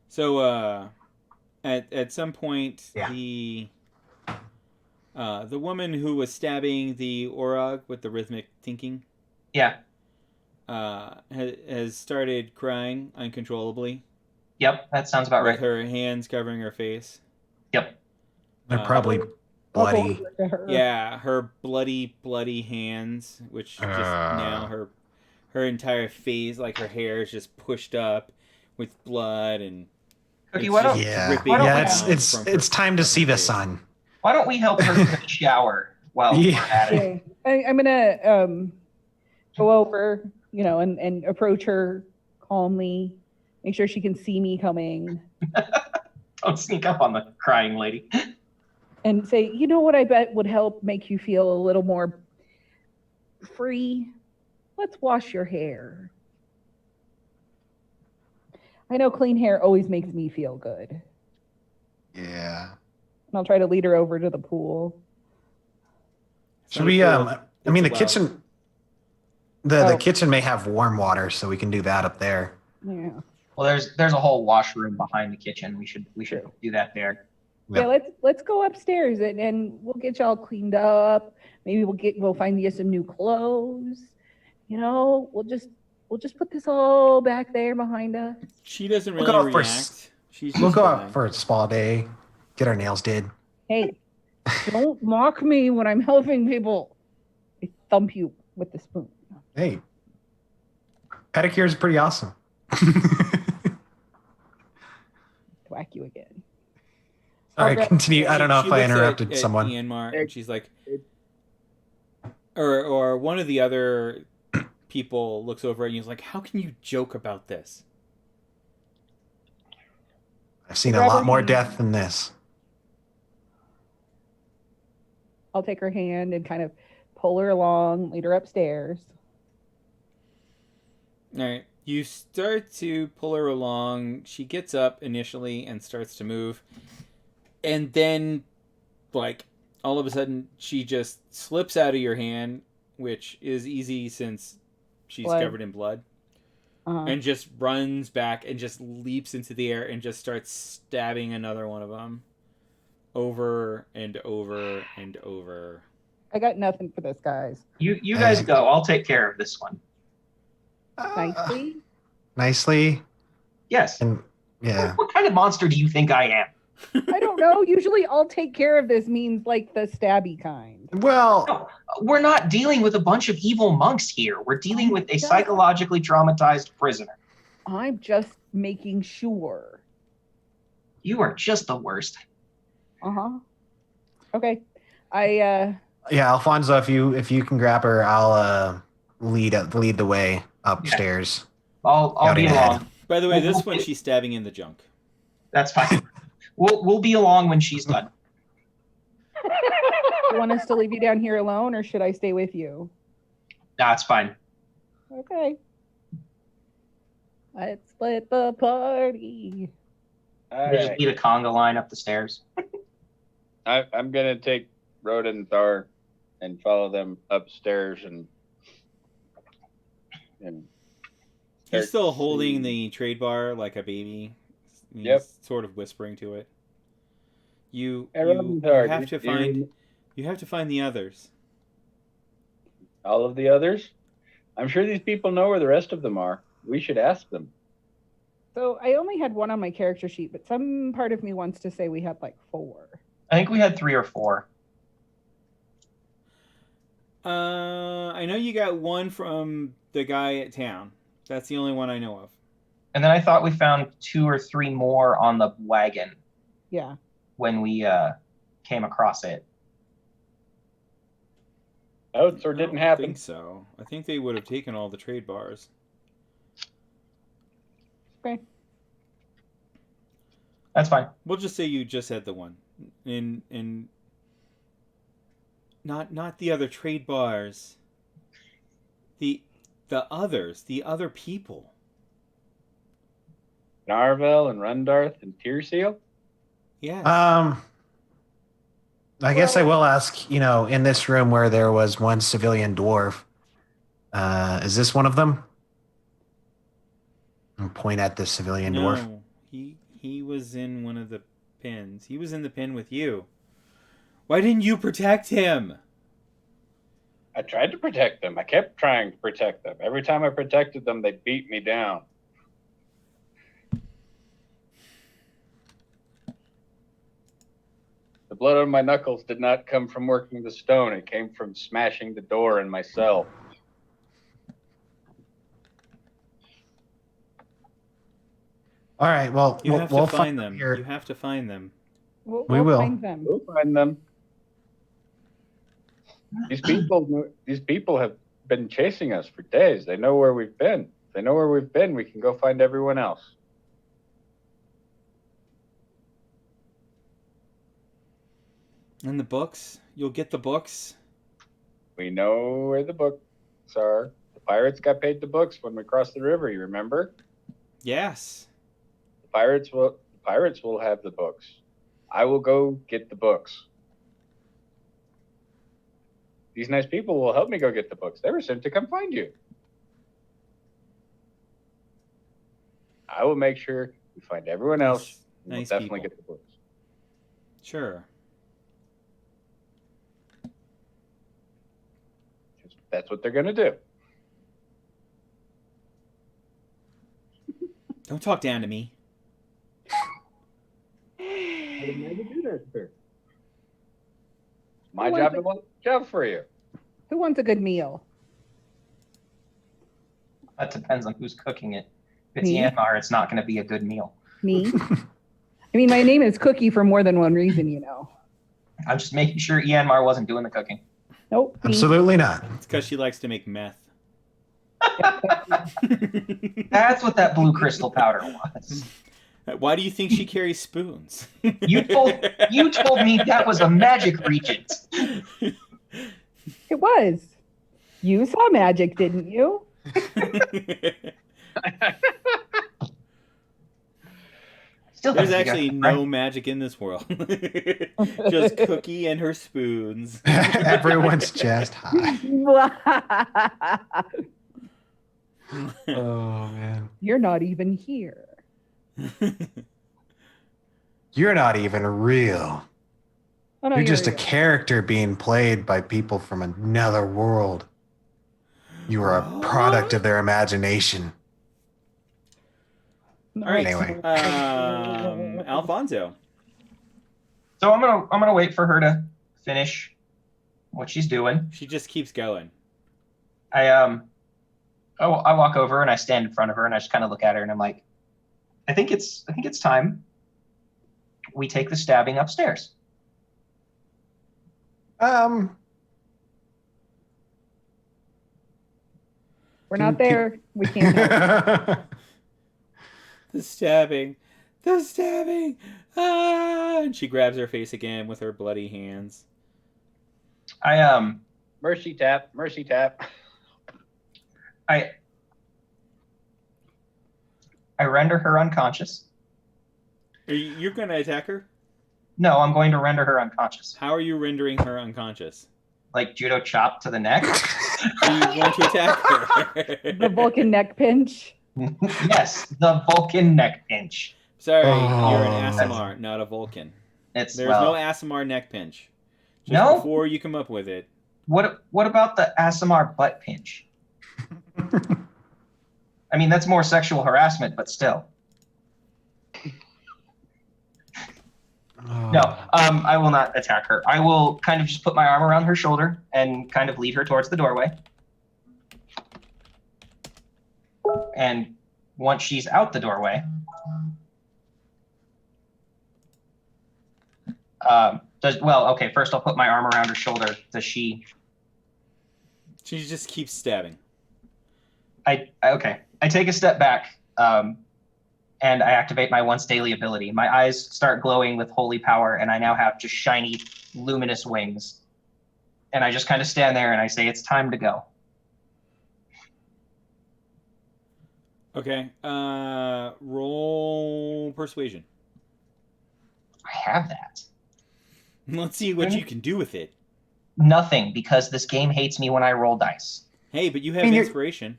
[SPEAKER 1] So, at some point,
[SPEAKER 7] Yeah.
[SPEAKER 1] the woman who was stabbing the Orog with the rhythmic thinking,
[SPEAKER 3] Yeah.
[SPEAKER 1] has started crying uncontrollably
[SPEAKER 3] Yep. That sounds about
[SPEAKER 1] with
[SPEAKER 3] right.
[SPEAKER 1] her hands covering her face.
[SPEAKER 3] Yep.
[SPEAKER 7] They're
[SPEAKER 1] Uh,
[SPEAKER 7] probably
[SPEAKER 6] I'll go
[SPEAKER 7] bloody.
[SPEAKER 6] over to her.
[SPEAKER 1] Yeah, her bloody hands, which just now her entire face, like her hair, is just pushed up with blood and
[SPEAKER 3] Cookie,
[SPEAKER 1] it's
[SPEAKER 3] why don't
[SPEAKER 1] just
[SPEAKER 7] Yeah,
[SPEAKER 1] dripping
[SPEAKER 3] why don't
[SPEAKER 7] yeah.
[SPEAKER 3] we-
[SPEAKER 1] down
[SPEAKER 7] It's
[SPEAKER 1] from her-
[SPEAKER 7] it's time to
[SPEAKER 1] from
[SPEAKER 7] see
[SPEAKER 1] her
[SPEAKER 7] the
[SPEAKER 1] face.
[SPEAKER 7] sun.
[SPEAKER 3] why don't we help her take a shower while we're
[SPEAKER 7] Yeah.
[SPEAKER 3] at it?
[SPEAKER 6] Yeah. I'm gonna go over, and approach her calmly, make sure she can see me coming,
[SPEAKER 3] Don't sneak up on the crying lady.
[SPEAKER 6] and say, you know what I bet would help make you feel a little more free? Let's wash your hair. I know clean hair always makes me feel good.
[SPEAKER 7] Yeah.
[SPEAKER 6] And I'll try to lead her over to the pool.
[SPEAKER 1] It's
[SPEAKER 7] Should
[SPEAKER 1] not
[SPEAKER 7] we?
[SPEAKER 1] a pool,
[SPEAKER 7] I mean, the
[SPEAKER 1] it's a well.
[SPEAKER 7] kitchen. The
[SPEAKER 6] Oh.
[SPEAKER 7] kitchen may have warm water, so we can do that up there.
[SPEAKER 6] Yeah.
[SPEAKER 3] Well, there's a whole washroom behind the kitchen. We should do that there.
[SPEAKER 7] Yeah.
[SPEAKER 6] Yeah, let's go upstairs and we'll get y'all cleaned up. Maybe we'll find you some new clothes. We'll just put this all back there behind us.
[SPEAKER 1] She doesn't
[SPEAKER 7] We'll
[SPEAKER 1] really
[SPEAKER 7] go out for
[SPEAKER 1] react. She's
[SPEAKER 7] We'll
[SPEAKER 1] just
[SPEAKER 7] go
[SPEAKER 1] fine.
[SPEAKER 7] out for a spa day, get our nails did.
[SPEAKER 6] Hey, don't mock me when I'm helping people. I thump you with the spoon.
[SPEAKER 7] Hey, pedicure is pretty awesome.
[SPEAKER 6] Whack you again.
[SPEAKER 7] All right,
[SPEAKER 6] Okay.
[SPEAKER 7] continue. I don't know
[SPEAKER 1] She
[SPEAKER 7] if I
[SPEAKER 1] looks
[SPEAKER 7] interrupted
[SPEAKER 1] at
[SPEAKER 7] someone.
[SPEAKER 1] Ian Mar, and she's like, or one of the other people looks over and he's like, "How can you joke about this?"
[SPEAKER 7] I've seen a
[SPEAKER 6] Wherever
[SPEAKER 7] lot more
[SPEAKER 6] you-
[SPEAKER 7] death than this.
[SPEAKER 6] I'll take her hand and kind of pull her along, lead her upstairs.
[SPEAKER 1] All right, you start to pull her along. She gets up initially and starts to move, and then, like, all of a sudden, she just slips out of your hand, which is easy since she's
[SPEAKER 6] Blood.
[SPEAKER 1] covered in blood.
[SPEAKER 6] Uh-huh.
[SPEAKER 1] And just runs back and just leaps into the air and just starts stabbing another one of them over and over and over.
[SPEAKER 6] I got nothing for this, guys.
[SPEAKER 3] You guys go. I'll take care of this one.
[SPEAKER 6] Nicely.
[SPEAKER 7] Nicely.
[SPEAKER 3] Yes.
[SPEAKER 7] And yeah.
[SPEAKER 3] What kind of monster do you think I am?
[SPEAKER 6] I don't know. Usually, I'll take care of this means like the stabby kind.
[SPEAKER 7] Well,
[SPEAKER 3] No, we're not dealing with a bunch of evil monks here. We're dealing with a psychologically traumatized prisoner.
[SPEAKER 6] I'm just making sure.
[SPEAKER 3] You are just the worst.
[SPEAKER 6] Okay.
[SPEAKER 7] yeah, Alfonso, if you can grab her, I'll lead the way upstairs.
[SPEAKER 3] I'll be
[SPEAKER 7] Scouting ahead.
[SPEAKER 3] along.
[SPEAKER 1] By the way, this one she's stabbing in the junk.
[SPEAKER 3] That's fine. We'll be along when she's done.
[SPEAKER 6] You want us to leave you down here alone, or should I stay with you?
[SPEAKER 3] That's fine.
[SPEAKER 6] Okay. Let's split the party.
[SPEAKER 4] All
[SPEAKER 3] Just
[SPEAKER 4] right.
[SPEAKER 3] lead a conga line up the stairs.
[SPEAKER 4] I'm gonna take Rhoda and Thar and follow them upstairs and
[SPEAKER 1] He's still
[SPEAKER 4] start
[SPEAKER 1] holding
[SPEAKER 4] seeing-
[SPEAKER 1] the trade bar like a baby. He's
[SPEAKER 4] Yep.
[SPEAKER 1] sort of whispering to it. You
[SPEAKER 4] Everyone,
[SPEAKER 1] have to find the others.
[SPEAKER 4] all of the others. I'm sure these people know where the rest of them are. We should ask them.
[SPEAKER 6] So I only had one on my character sheet, but some part of me wants to say we had like 4.
[SPEAKER 3] I think we had 3 or 4.
[SPEAKER 1] I know you got one from the guy at town. That's the only one I know of.
[SPEAKER 3] And then I thought we found 2 or 3 more on the wagon
[SPEAKER 6] Yeah.
[SPEAKER 3] when we came across it.
[SPEAKER 4] Notes or
[SPEAKER 1] I
[SPEAKER 4] didn't
[SPEAKER 1] don't
[SPEAKER 4] happen.
[SPEAKER 1] think so. I think they would have taken all the trade bars.
[SPEAKER 6] Okay.
[SPEAKER 3] That's fine.
[SPEAKER 1] We'll just say you just had the one, and not the other trade bars. The others, the other people.
[SPEAKER 4] Narvel and Rundarth and Tearseal?
[SPEAKER 1] Yes.
[SPEAKER 7] I guess I will ask, in this room where there was one civilian dwarf, is this one of them? And point at the civilian dwarf.
[SPEAKER 1] No, he was in one of the pins. He was in the pin with you. Why didn't you protect him?
[SPEAKER 4] I tried to protect them. I kept trying to protect them. Every time I protected them, they beat me down. The blood on my knuckles did not come from working the stone. It came from smashing the door in my cell.
[SPEAKER 7] All right. Well,
[SPEAKER 1] You
[SPEAKER 7] we'll,
[SPEAKER 1] have
[SPEAKER 7] we'll
[SPEAKER 1] to find them.
[SPEAKER 7] here.
[SPEAKER 1] You have to find them.
[SPEAKER 6] We'll
[SPEAKER 7] We will.
[SPEAKER 6] find them.
[SPEAKER 4] We'll find them. These people have been chasing us for days. They know where we've been. If they know where we've been, we can go find everyone else.
[SPEAKER 1] And the books? You'll get the books?
[SPEAKER 4] We know where the books are. The pirates got paid the books when we crossed the river, you remember?
[SPEAKER 1] Yes.
[SPEAKER 4] The pirates will have the books. I will go get the books. These nice people will help me go get the books. They were sent to come find you. I will make sure we find everyone else. And
[SPEAKER 1] Nice
[SPEAKER 4] we'll definitely
[SPEAKER 1] people.
[SPEAKER 4] get the books.
[SPEAKER 1] Sure.
[SPEAKER 4] That's what they're gonna do.
[SPEAKER 1] Don't talk down to me.
[SPEAKER 4] My job to want a job for you.
[SPEAKER 6] Who wants a good meal?
[SPEAKER 3] That depends on who's cooking it. If it's
[SPEAKER 6] Me?
[SPEAKER 3] Yanmar, it's not going to be a good meal.
[SPEAKER 6] Me? I mean, my name is Cookie for more than one reason,
[SPEAKER 3] I'm just making sure Yanmar wasn't doing the cooking.
[SPEAKER 6] Nope. Me.
[SPEAKER 7] Absolutely not.
[SPEAKER 1] It's because she likes to make meth.
[SPEAKER 3] That's what that blue crystal powder was.
[SPEAKER 1] Why do you think she carries spoons?
[SPEAKER 3] You told me that was a magic regent.
[SPEAKER 6] It was. You saw magic, didn't you?
[SPEAKER 3] Still
[SPEAKER 1] There's
[SPEAKER 3] haven't
[SPEAKER 1] actually
[SPEAKER 3] figured out,
[SPEAKER 1] no magic in this world. Just Cookie and her spoons.
[SPEAKER 7] Everyone's just high. Oh man,
[SPEAKER 6] You're not even here.
[SPEAKER 7] you're not even real.
[SPEAKER 6] Oh no,
[SPEAKER 7] You're just a
[SPEAKER 6] right.
[SPEAKER 7] character being played by people from another world. You are a product of their imagination.
[SPEAKER 6] No,
[SPEAKER 1] All right.
[SPEAKER 6] it's
[SPEAKER 7] Anyway.
[SPEAKER 6] not.
[SPEAKER 1] Alfonso.
[SPEAKER 3] So I'm gonna wait for her to finish what she's doing.
[SPEAKER 1] She just keeps going.
[SPEAKER 3] I walk over and I stand in front of her and I just kind of look at her and I'm like, I think it's time we take the stabbing upstairs.
[SPEAKER 6] We're not there. We can't help.
[SPEAKER 1] The stabbing. The stabbing. Ah! And she grabs her face again with her bloody hands.
[SPEAKER 4] Mercy tap, mercy tap.
[SPEAKER 3] I render her unconscious.
[SPEAKER 1] You're going to attack her?
[SPEAKER 3] No, I'm going to render her unconscious.
[SPEAKER 1] How are you rendering her unconscious?
[SPEAKER 3] Like judo chop to the neck.
[SPEAKER 1] Do you want to attack her?
[SPEAKER 6] The Vulcan neck pinch.
[SPEAKER 3] Yes, the Vulcan neck pinch.
[SPEAKER 1] Sorry,
[SPEAKER 7] Oh.
[SPEAKER 1] you're an Asimar, not a Vulcan.
[SPEAKER 3] It's
[SPEAKER 1] There's
[SPEAKER 3] well,
[SPEAKER 1] no Asimar neck pinch. Just
[SPEAKER 3] No?
[SPEAKER 1] before you come up with it.
[SPEAKER 3] What about the Asimar butt pinch? I mean, that's more sexual harassment, but still. No, I will not attack her. I will kind of just put my arm around her shoulder and kind of lead her towards the doorway. And once she's out the doorway, first I'll put my arm around her shoulder. Does she?
[SPEAKER 1] She just keeps stabbing.
[SPEAKER 3] I take a step back, and I activate my once daily ability. My eyes start glowing with holy power, and I now have just shiny, luminous wings. And I just kind of stand there and I say, it's time to go.
[SPEAKER 1] Okay. Roll persuasion.
[SPEAKER 3] I have that.
[SPEAKER 1] Let's see what you can do with it.
[SPEAKER 3] Nothing, because this game hates me when I roll dice.
[SPEAKER 1] Hey, but you have
[SPEAKER 7] I mean, you're-
[SPEAKER 1] inspiration.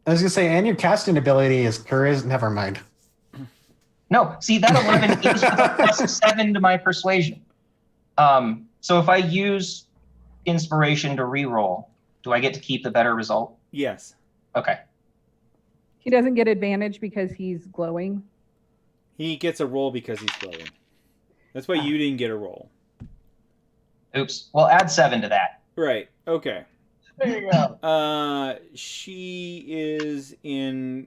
[SPEAKER 7] I was gonna say, and your casting ability is charisma. Never mind.
[SPEAKER 3] No, see, that 11 is a plus 7 to my persuasion. So if I use inspiration to reroll, do I get to keep the better result?
[SPEAKER 1] Yes.
[SPEAKER 3] Okay.
[SPEAKER 6] He doesn't get advantage because he's glowing.
[SPEAKER 1] He gets a roll because he's glowing. That's why you didn't get a roll.
[SPEAKER 3] Oops. Well, add 7 to that.
[SPEAKER 1] Right. Okay.
[SPEAKER 4] There you go.
[SPEAKER 1] She is in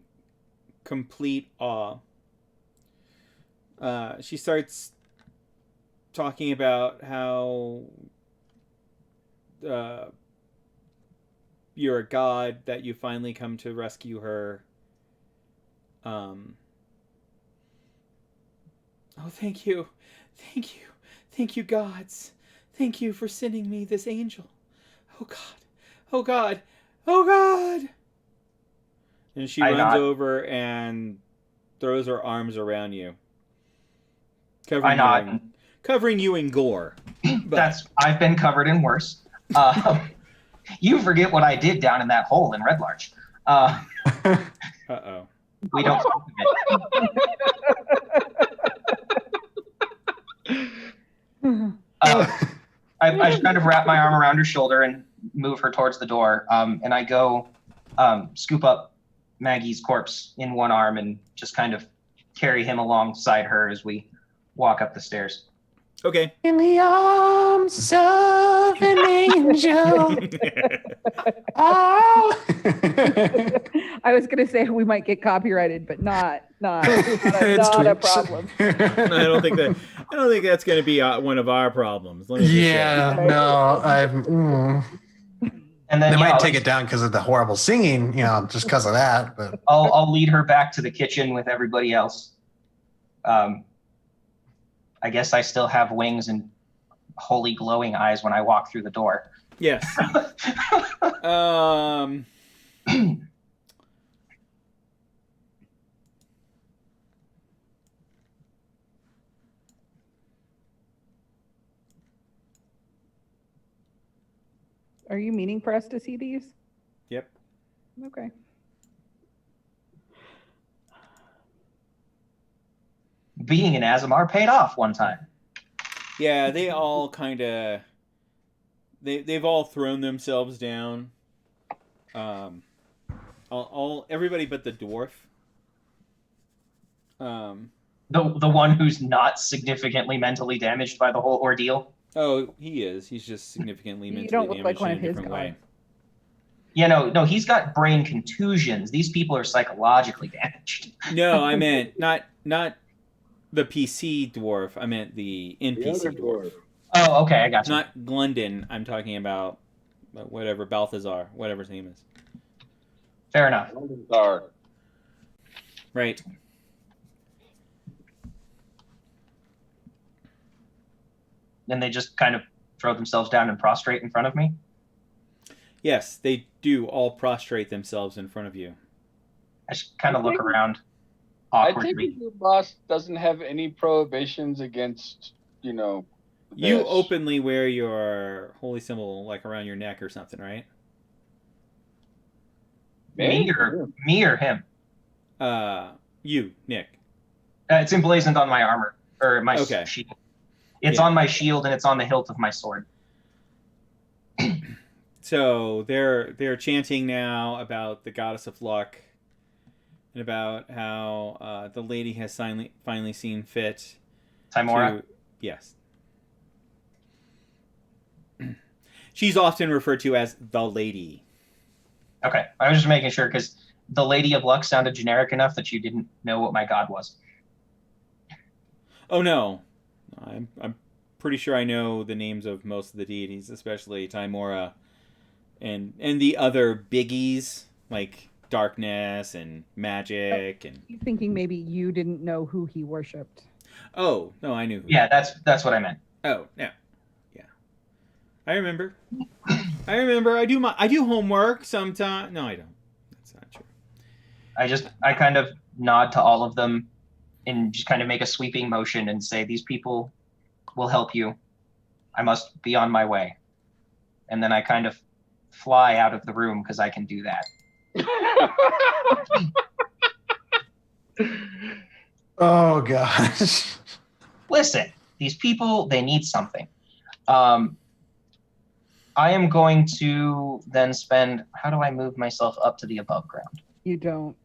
[SPEAKER 1] complete awe. She starts talking about how you're a god, that you finally come to rescue her. Oh, thank you. Thank you. Thank you, gods. Thank you for sending me this angel. Oh, God. Oh, God. Oh, God. And she
[SPEAKER 3] I
[SPEAKER 1] runs
[SPEAKER 3] nod.
[SPEAKER 1] over and throws her arms around you.
[SPEAKER 3] I nod.
[SPEAKER 1] Covering you in gore. But
[SPEAKER 3] I've been covered in worse. You forget what I did down in that hole in Red Larch.
[SPEAKER 1] uh-oh.
[SPEAKER 3] We don't talk of it. I just kind of wrap my arm around her shoulder and move her towards the door. And I go scoop up Maggie's corpse in one arm and just kind of carry him alongside her as we walk up the stairs.
[SPEAKER 1] Okay.
[SPEAKER 7] In the arms of an angel. Oh.
[SPEAKER 6] I was gonna say we might get copyrighted, but not
[SPEAKER 7] It's
[SPEAKER 6] not a
[SPEAKER 7] Twitch.
[SPEAKER 6] problem.
[SPEAKER 1] I don't think that's going to be one of our problems. Let me just say.
[SPEAKER 7] Yeah, no,
[SPEAKER 3] And then
[SPEAKER 7] they
[SPEAKER 3] yeah,
[SPEAKER 7] might take it down because of the horrible singing, just because of that. But
[SPEAKER 3] I'll lead her back to the kitchen with everybody else. I guess I still have wings and holy glowing eyes when I walk through the door.
[SPEAKER 1] Yes.
[SPEAKER 6] Are you meaning for us to see these?
[SPEAKER 1] Yep.
[SPEAKER 6] Okay.
[SPEAKER 3] Being an Azamar paid off one time.
[SPEAKER 1] Yeah, they all kind of they've all thrown themselves down. All everybody but the dwarf.
[SPEAKER 3] The one who's not significantly mentally damaged by the whole ordeal.
[SPEAKER 1] Oh, he is. He's just significantly
[SPEAKER 6] You
[SPEAKER 1] mentally
[SPEAKER 6] don't look like
[SPEAKER 1] damaged
[SPEAKER 6] one
[SPEAKER 1] in a
[SPEAKER 6] of his
[SPEAKER 1] different way.
[SPEAKER 6] gods.
[SPEAKER 3] Yeah, no, he's got brain contusions. These people are psychologically damaged.
[SPEAKER 1] No, I meant not the PC dwarf. I meant the
[SPEAKER 4] The
[SPEAKER 1] NPC
[SPEAKER 4] other
[SPEAKER 1] dwarf.
[SPEAKER 4] dwarf.
[SPEAKER 3] Oh, okay, I got you.
[SPEAKER 1] Not Glendon. I'm talking about whatever Balthazar, whatever his name is.
[SPEAKER 3] Fair enough.
[SPEAKER 4] Are.
[SPEAKER 1] Right.
[SPEAKER 3] Then they just kind of throw themselves down and prostrate in front of me.
[SPEAKER 1] Yes, they do all prostrate themselves in front of you.
[SPEAKER 3] I just kind of
[SPEAKER 4] I
[SPEAKER 3] look
[SPEAKER 4] think-
[SPEAKER 3] around
[SPEAKER 4] I think
[SPEAKER 3] awkwardly.
[SPEAKER 4] your boss doesn't have any prohibitions against,
[SPEAKER 1] You
[SPEAKER 4] this.
[SPEAKER 1] openly wear your holy symbol like around your neck or something, right?
[SPEAKER 3] Me or him?
[SPEAKER 1] You, Nick.
[SPEAKER 3] It's emblazoned on my armor or my
[SPEAKER 1] Okay.
[SPEAKER 3] shield. It's
[SPEAKER 1] Yeah.
[SPEAKER 3] on my shield and it's on the hilt of my sword.
[SPEAKER 1] So they're chanting now about the goddess of luck and about how the lady has finally seen fit
[SPEAKER 3] Timora.
[SPEAKER 1] to yes. She's often referred to as the lady.
[SPEAKER 3] Okay, I was just making sure because the Lady of Luck sounded generic enough that you didn't know what my god was.
[SPEAKER 1] Oh no, I'm pretty sure I know the names of most of the deities, especially Timora, and the other biggies like darkness and magic and.
[SPEAKER 6] He's thinking maybe you didn't know who he worshipped.
[SPEAKER 1] Oh no, I knew.
[SPEAKER 3] Yeah, that's what I meant.
[SPEAKER 1] Oh no, yeah, I remember. I do homework sometimes. No, I don't. That's not true.
[SPEAKER 3] I kind of nod to all of them and just kind of make a sweeping motion and say, these people will help you. I must be on my way. And then I kind of fly out of the room because I can do that.
[SPEAKER 7] Oh gosh.
[SPEAKER 3] Listen, these people, they need something. I am going to then spend, how do I move myself up to the above ground?
[SPEAKER 6] You don't.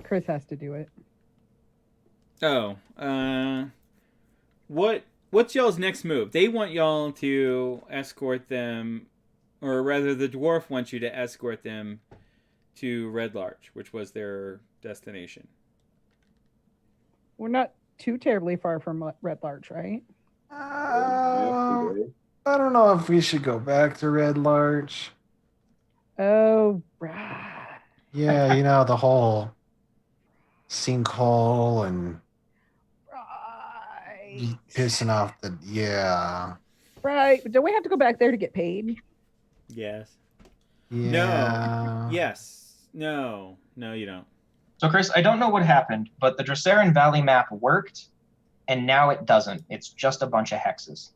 [SPEAKER 6] Chris has to do it.
[SPEAKER 1] Oh, what's y'all's next move? They want y'all to escort them, or rather, the dwarf wants you to escort them to Red Larch, which was their destination.
[SPEAKER 6] We're not too terribly far from Red Larch, right?
[SPEAKER 7] I don't know if we should go back to Red Larch.
[SPEAKER 6] Oh, right.
[SPEAKER 7] Yeah, the whole sinkhole and
[SPEAKER 6] Right.
[SPEAKER 7] pissing off the
[SPEAKER 6] Right. But don't we have to go back there to get paid?
[SPEAKER 1] Yes.
[SPEAKER 7] yeah.
[SPEAKER 1] Yes. No, you don't.
[SPEAKER 3] So, Chris, I don't know what happened, but the Dressarin Valley map worked, and now it doesn't. It's just a bunch of hexes.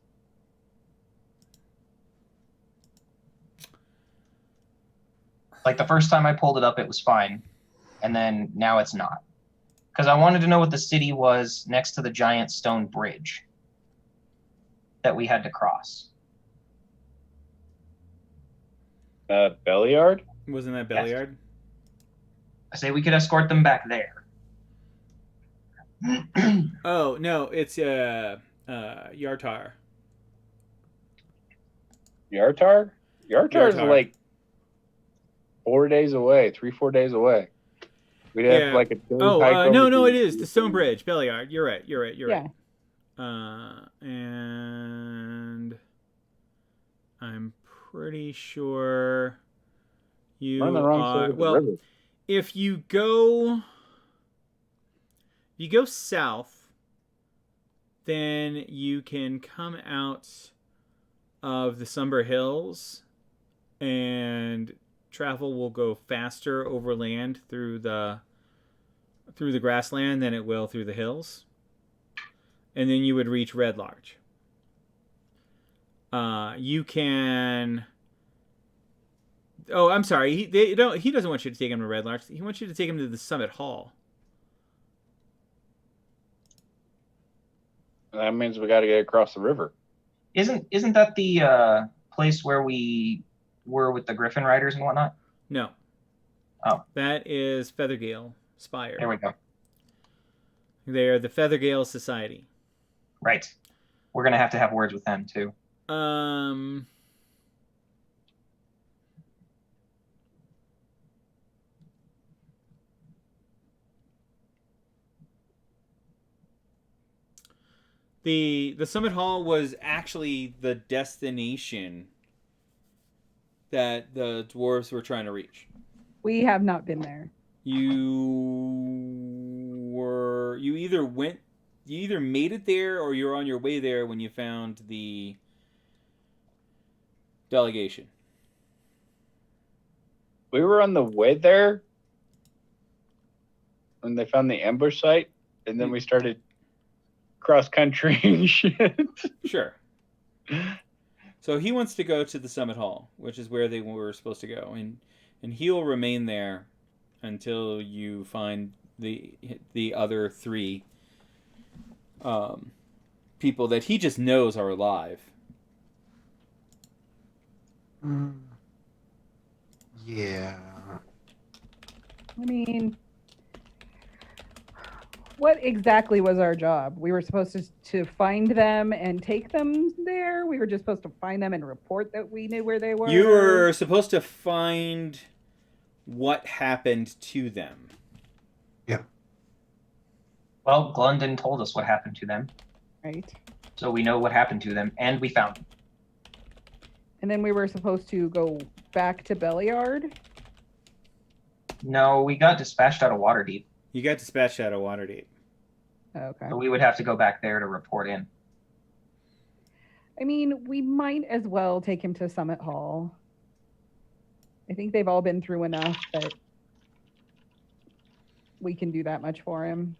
[SPEAKER 3] Like the first time I pulled it up, it was fine, and then now it's not. Because I wanted to know what the city was next to the giant stone bridge that we had to cross.
[SPEAKER 4] Belliard?
[SPEAKER 1] Wasn't that
[SPEAKER 3] Yes.
[SPEAKER 1] Belliard?
[SPEAKER 3] I say we could escort them back there.
[SPEAKER 1] Oh no, it's Yartar.
[SPEAKER 4] Yartar? Yartar's
[SPEAKER 1] Yartar.
[SPEAKER 4] like 4 days away, 4 days away. We'd have
[SPEAKER 1] Yeah.
[SPEAKER 4] like a
[SPEAKER 1] Oh
[SPEAKER 4] turnpike
[SPEAKER 1] no,
[SPEAKER 4] over
[SPEAKER 1] it
[SPEAKER 4] to-
[SPEAKER 1] is the Stone Bridge, Belliard. You're right.
[SPEAKER 6] Yeah.
[SPEAKER 1] And I'm pretty sure you
[SPEAKER 4] We're on the wrong
[SPEAKER 1] are.
[SPEAKER 4] side of the
[SPEAKER 1] Well,
[SPEAKER 4] river.
[SPEAKER 1] if you go south, then you can come out of the Sumber Hills, and travel will go faster over land through the grassland than it will through the hills, and then you would reach Red Larch. You can. Oh, I'm sorry. He doesn't want you to take him to Red Larch. He wants you to take him to the Summit Hall.
[SPEAKER 4] That means we got to get across the river.
[SPEAKER 3] Isn't that the place where we were with the Griffin Riders and whatnot?
[SPEAKER 1] No.
[SPEAKER 3] Oh.
[SPEAKER 1] That is Feathergale Spire.
[SPEAKER 3] There we go.
[SPEAKER 1] They are the Feathergale Society.
[SPEAKER 3] Right. We're gonna have to have words with them too.
[SPEAKER 1] The Summit Hall was actually the destination that the dwarves were trying to reach.
[SPEAKER 6] We have not been there.
[SPEAKER 1] You either made it there or you're on your way there when you found the delegation.
[SPEAKER 4] We were on the way there when they found the ambush site, and then we started cross country and shit.
[SPEAKER 1] Sure. So he wants to go to the Summit Hall, which is where they were supposed to go, and he'll remain there until you find the other three people that he just knows are alive.
[SPEAKER 7] Yeah.
[SPEAKER 6] I mean, what exactly was our job? We were supposed to find them and take them there? We were just supposed to find them and report that we knew where they were?
[SPEAKER 1] You were supposed to find what happened to them.
[SPEAKER 3] Well, Glundon told us what happened to them,
[SPEAKER 6] Right.
[SPEAKER 3] so we know what happened to them, and we found them.
[SPEAKER 6] And then we were supposed to go back to Belliard?
[SPEAKER 3] No, we got dispatched out of Waterdeep,
[SPEAKER 1] You got dispatched out of Waterdeep.
[SPEAKER 6] Okay.
[SPEAKER 3] so we would have to go back there to report in.
[SPEAKER 6] I mean, we might as well take him to Summit Hall. I think they've all been through enough that we can do that much for him.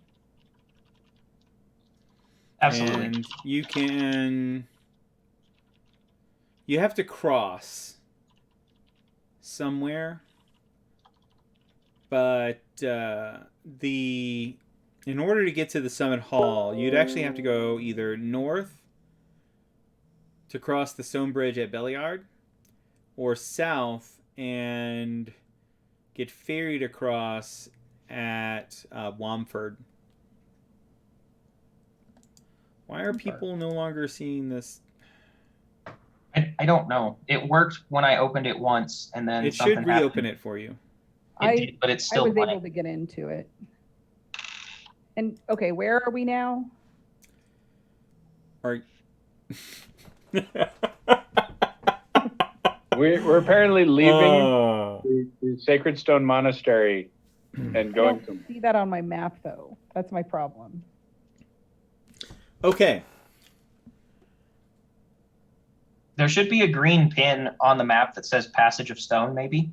[SPEAKER 3] Absolutely.
[SPEAKER 1] And you have to cross somewhere, but in order to get to the Summit Hall, you'd actually have to go either north to cross the stone bridge at Belliard, or south and get ferried across at Wamford. Why are people no longer seeing this?
[SPEAKER 3] I don't know. It worked when I opened it once, and then
[SPEAKER 1] It
[SPEAKER 3] something
[SPEAKER 1] should reopen
[SPEAKER 3] happened.
[SPEAKER 1] it for you.
[SPEAKER 3] It did, but it's
[SPEAKER 6] I
[SPEAKER 3] still
[SPEAKER 6] was
[SPEAKER 3] playing.
[SPEAKER 6] able to get into it. And okay, where are we now?
[SPEAKER 1] Are
[SPEAKER 4] We're apparently leaving
[SPEAKER 1] Oh.
[SPEAKER 4] the Sacred Stone Monastery and
[SPEAKER 6] I
[SPEAKER 4] going
[SPEAKER 6] don't
[SPEAKER 4] to.
[SPEAKER 6] see that on my map, though. That's my problem.
[SPEAKER 1] Okay.
[SPEAKER 3] There should be a green pin on the map that says Passage of Stone, maybe.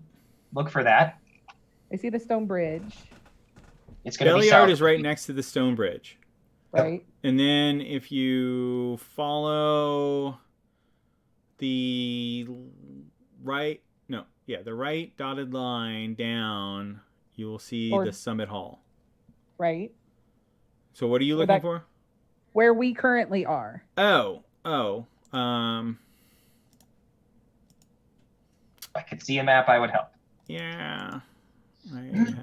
[SPEAKER 3] Look for that.
[SPEAKER 6] I see the stone bridge,
[SPEAKER 3] It's going to be
[SPEAKER 1] Belliard
[SPEAKER 3] south.
[SPEAKER 1] is right next to the stone bridge.
[SPEAKER 6] right?
[SPEAKER 1] And then if you follow the right dotted line down, you will see
[SPEAKER 6] Or-
[SPEAKER 1] the Summit Hall.
[SPEAKER 6] Right?
[SPEAKER 1] So what are you
[SPEAKER 6] Or
[SPEAKER 1] looking
[SPEAKER 6] that-
[SPEAKER 1] for?
[SPEAKER 6] Where we currently are.
[SPEAKER 1] Oh.
[SPEAKER 3] If I could see a map, I would help.
[SPEAKER 1] Yeah. I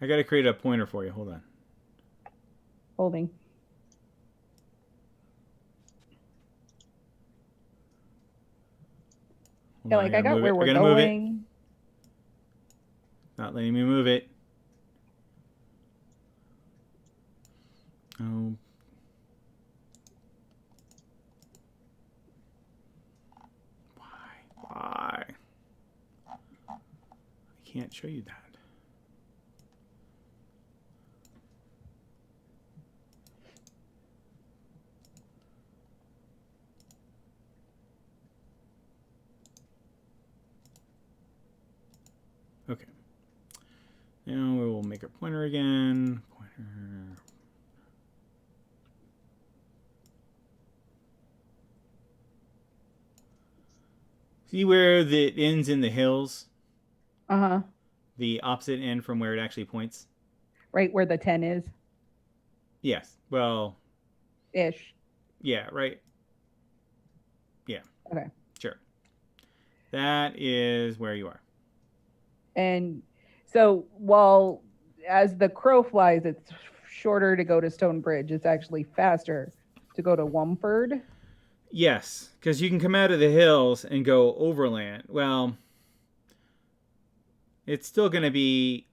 [SPEAKER 1] got to create a pointer for you. Hold on.
[SPEAKER 6] Holding.
[SPEAKER 1] Hold
[SPEAKER 6] Yeah,
[SPEAKER 1] on,
[SPEAKER 6] like I got
[SPEAKER 1] move
[SPEAKER 6] where
[SPEAKER 1] it.
[SPEAKER 6] we're
[SPEAKER 1] gotta move it.
[SPEAKER 6] going.
[SPEAKER 1] Not letting me move it. Oh. Why? I can't show you that. Okay. Now we will make a pointer again. Pointer. See where it ends in the hills?
[SPEAKER 6] Uh-huh.
[SPEAKER 1] The opposite end from where it actually points?
[SPEAKER 6] Right where the 10 is.
[SPEAKER 1] Yes. Well,
[SPEAKER 6] ish.
[SPEAKER 1] Yeah, right. Yeah.
[SPEAKER 6] Okay.
[SPEAKER 1] Sure. That is where you are.
[SPEAKER 6] And so while as the crow flies, it's shorter to go to Stonebridge. It's actually faster to go to Wumford.
[SPEAKER 1] Yes, because you can come out of the hills and go overland. Well, it's still going to be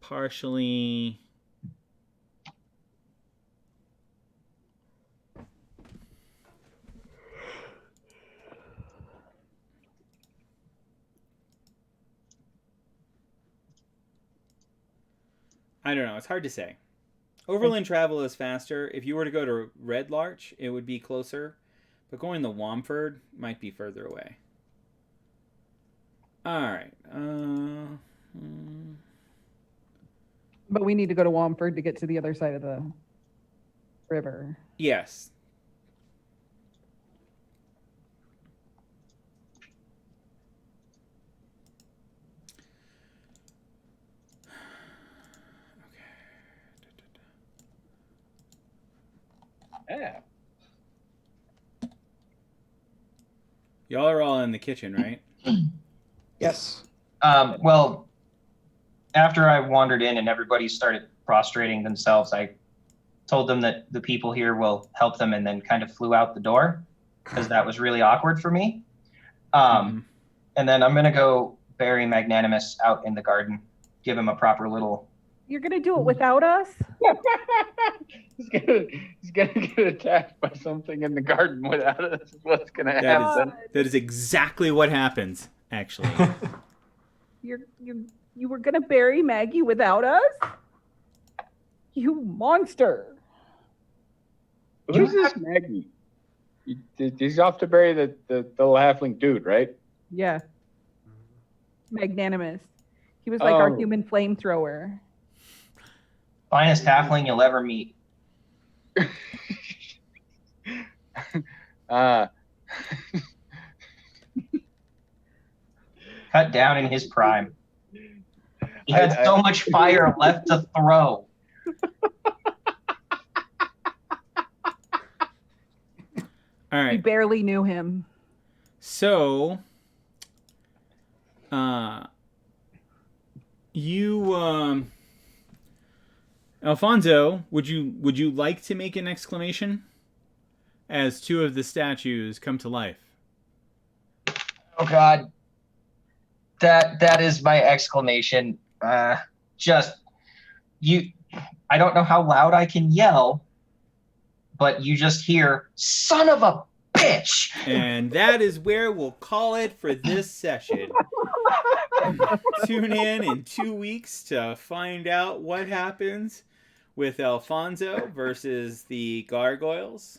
[SPEAKER 1] partially. I don't know. It's hard to say. Overland travel is faster. If you were to go to Red Larch, it would be closer. But going to Wamford might be further away. All right.
[SPEAKER 6] But we need to go to Wamford to get to the other side of the river.
[SPEAKER 1] Yes.
[SPEAKER 4] Yeah.
[SPEAKER 1] Y'all are all in the kitchen, right?
[SPEAKER 7] Yes.
[SPEAKER 3] Well, after I wandered in and everybody started prostrating themselves, I told them that the people here will help them, and then kind of flew out the door because that was really awkward for me. And then I'm going to go bury Magnanimous out in the garden, give him a proper little...
[SPEAKER 6] You're going to do it without us?
[SPEAKER 4] He's gonna get attacked by something in the garden without us. What's gonna happen?
[SPEAKER 1] That is exactly what happens, actually.
[SPEAKER 6] You were going to bury Maggie without us? You monster.
[SPEAKER 4] Who's this Maggie? He's off to bury the little halfling dude, right?
[SPEAKER 6] Yeah. Magnanimous. He was like our human flamethrower.
[SPEAKER 3] Finest halfling you'll ever meet. Cut down in his prime. He had so much fire left to throw.
[SPEAKER 1] All right.
[SPEAKER 6] We barely knew him.
[SPEAKER 1] So, Alfonso, would you like to make an exclamation as two of the statues come to life?
[SPEAKER 3] Oh God, that is my exclamation. Just you. I don't know how loud I can yell, but you just hear "son of a bitch."
[SPEAKER 1] And that is where we'll call it for this session. Tune in 2 weeks to find out what happens with Alfonso versus the gargoyles.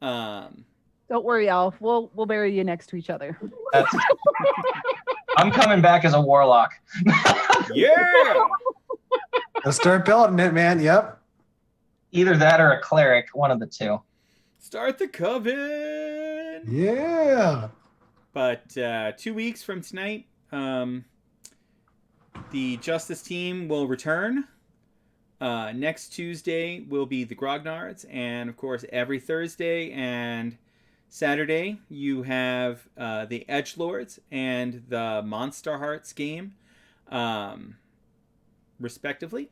[SPEAKER 6] Don't worry, Alf. We'll bury you next to each other.
[SPEAKER 3] I'm coming back as a warlock.
[SPEAKER 1] Yeah.
[SPEAKER 7] Let's start building it, man. Yep.
[SPEAKER 3] Either that or a cleric, one of the two.
[SPEAKER 1] Start the coven.
[SPEAKER 7] Yeah.
[SPEAKER 1] But 2 weeks from tonight, the Justice team will return. Next Tuesday will be the Grognards, and of course every Thursday and Saturday you have the Edgelords and the Monster Hearts game, respectively.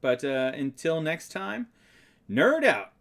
[SPEAKER 1] But until next time, nerd out.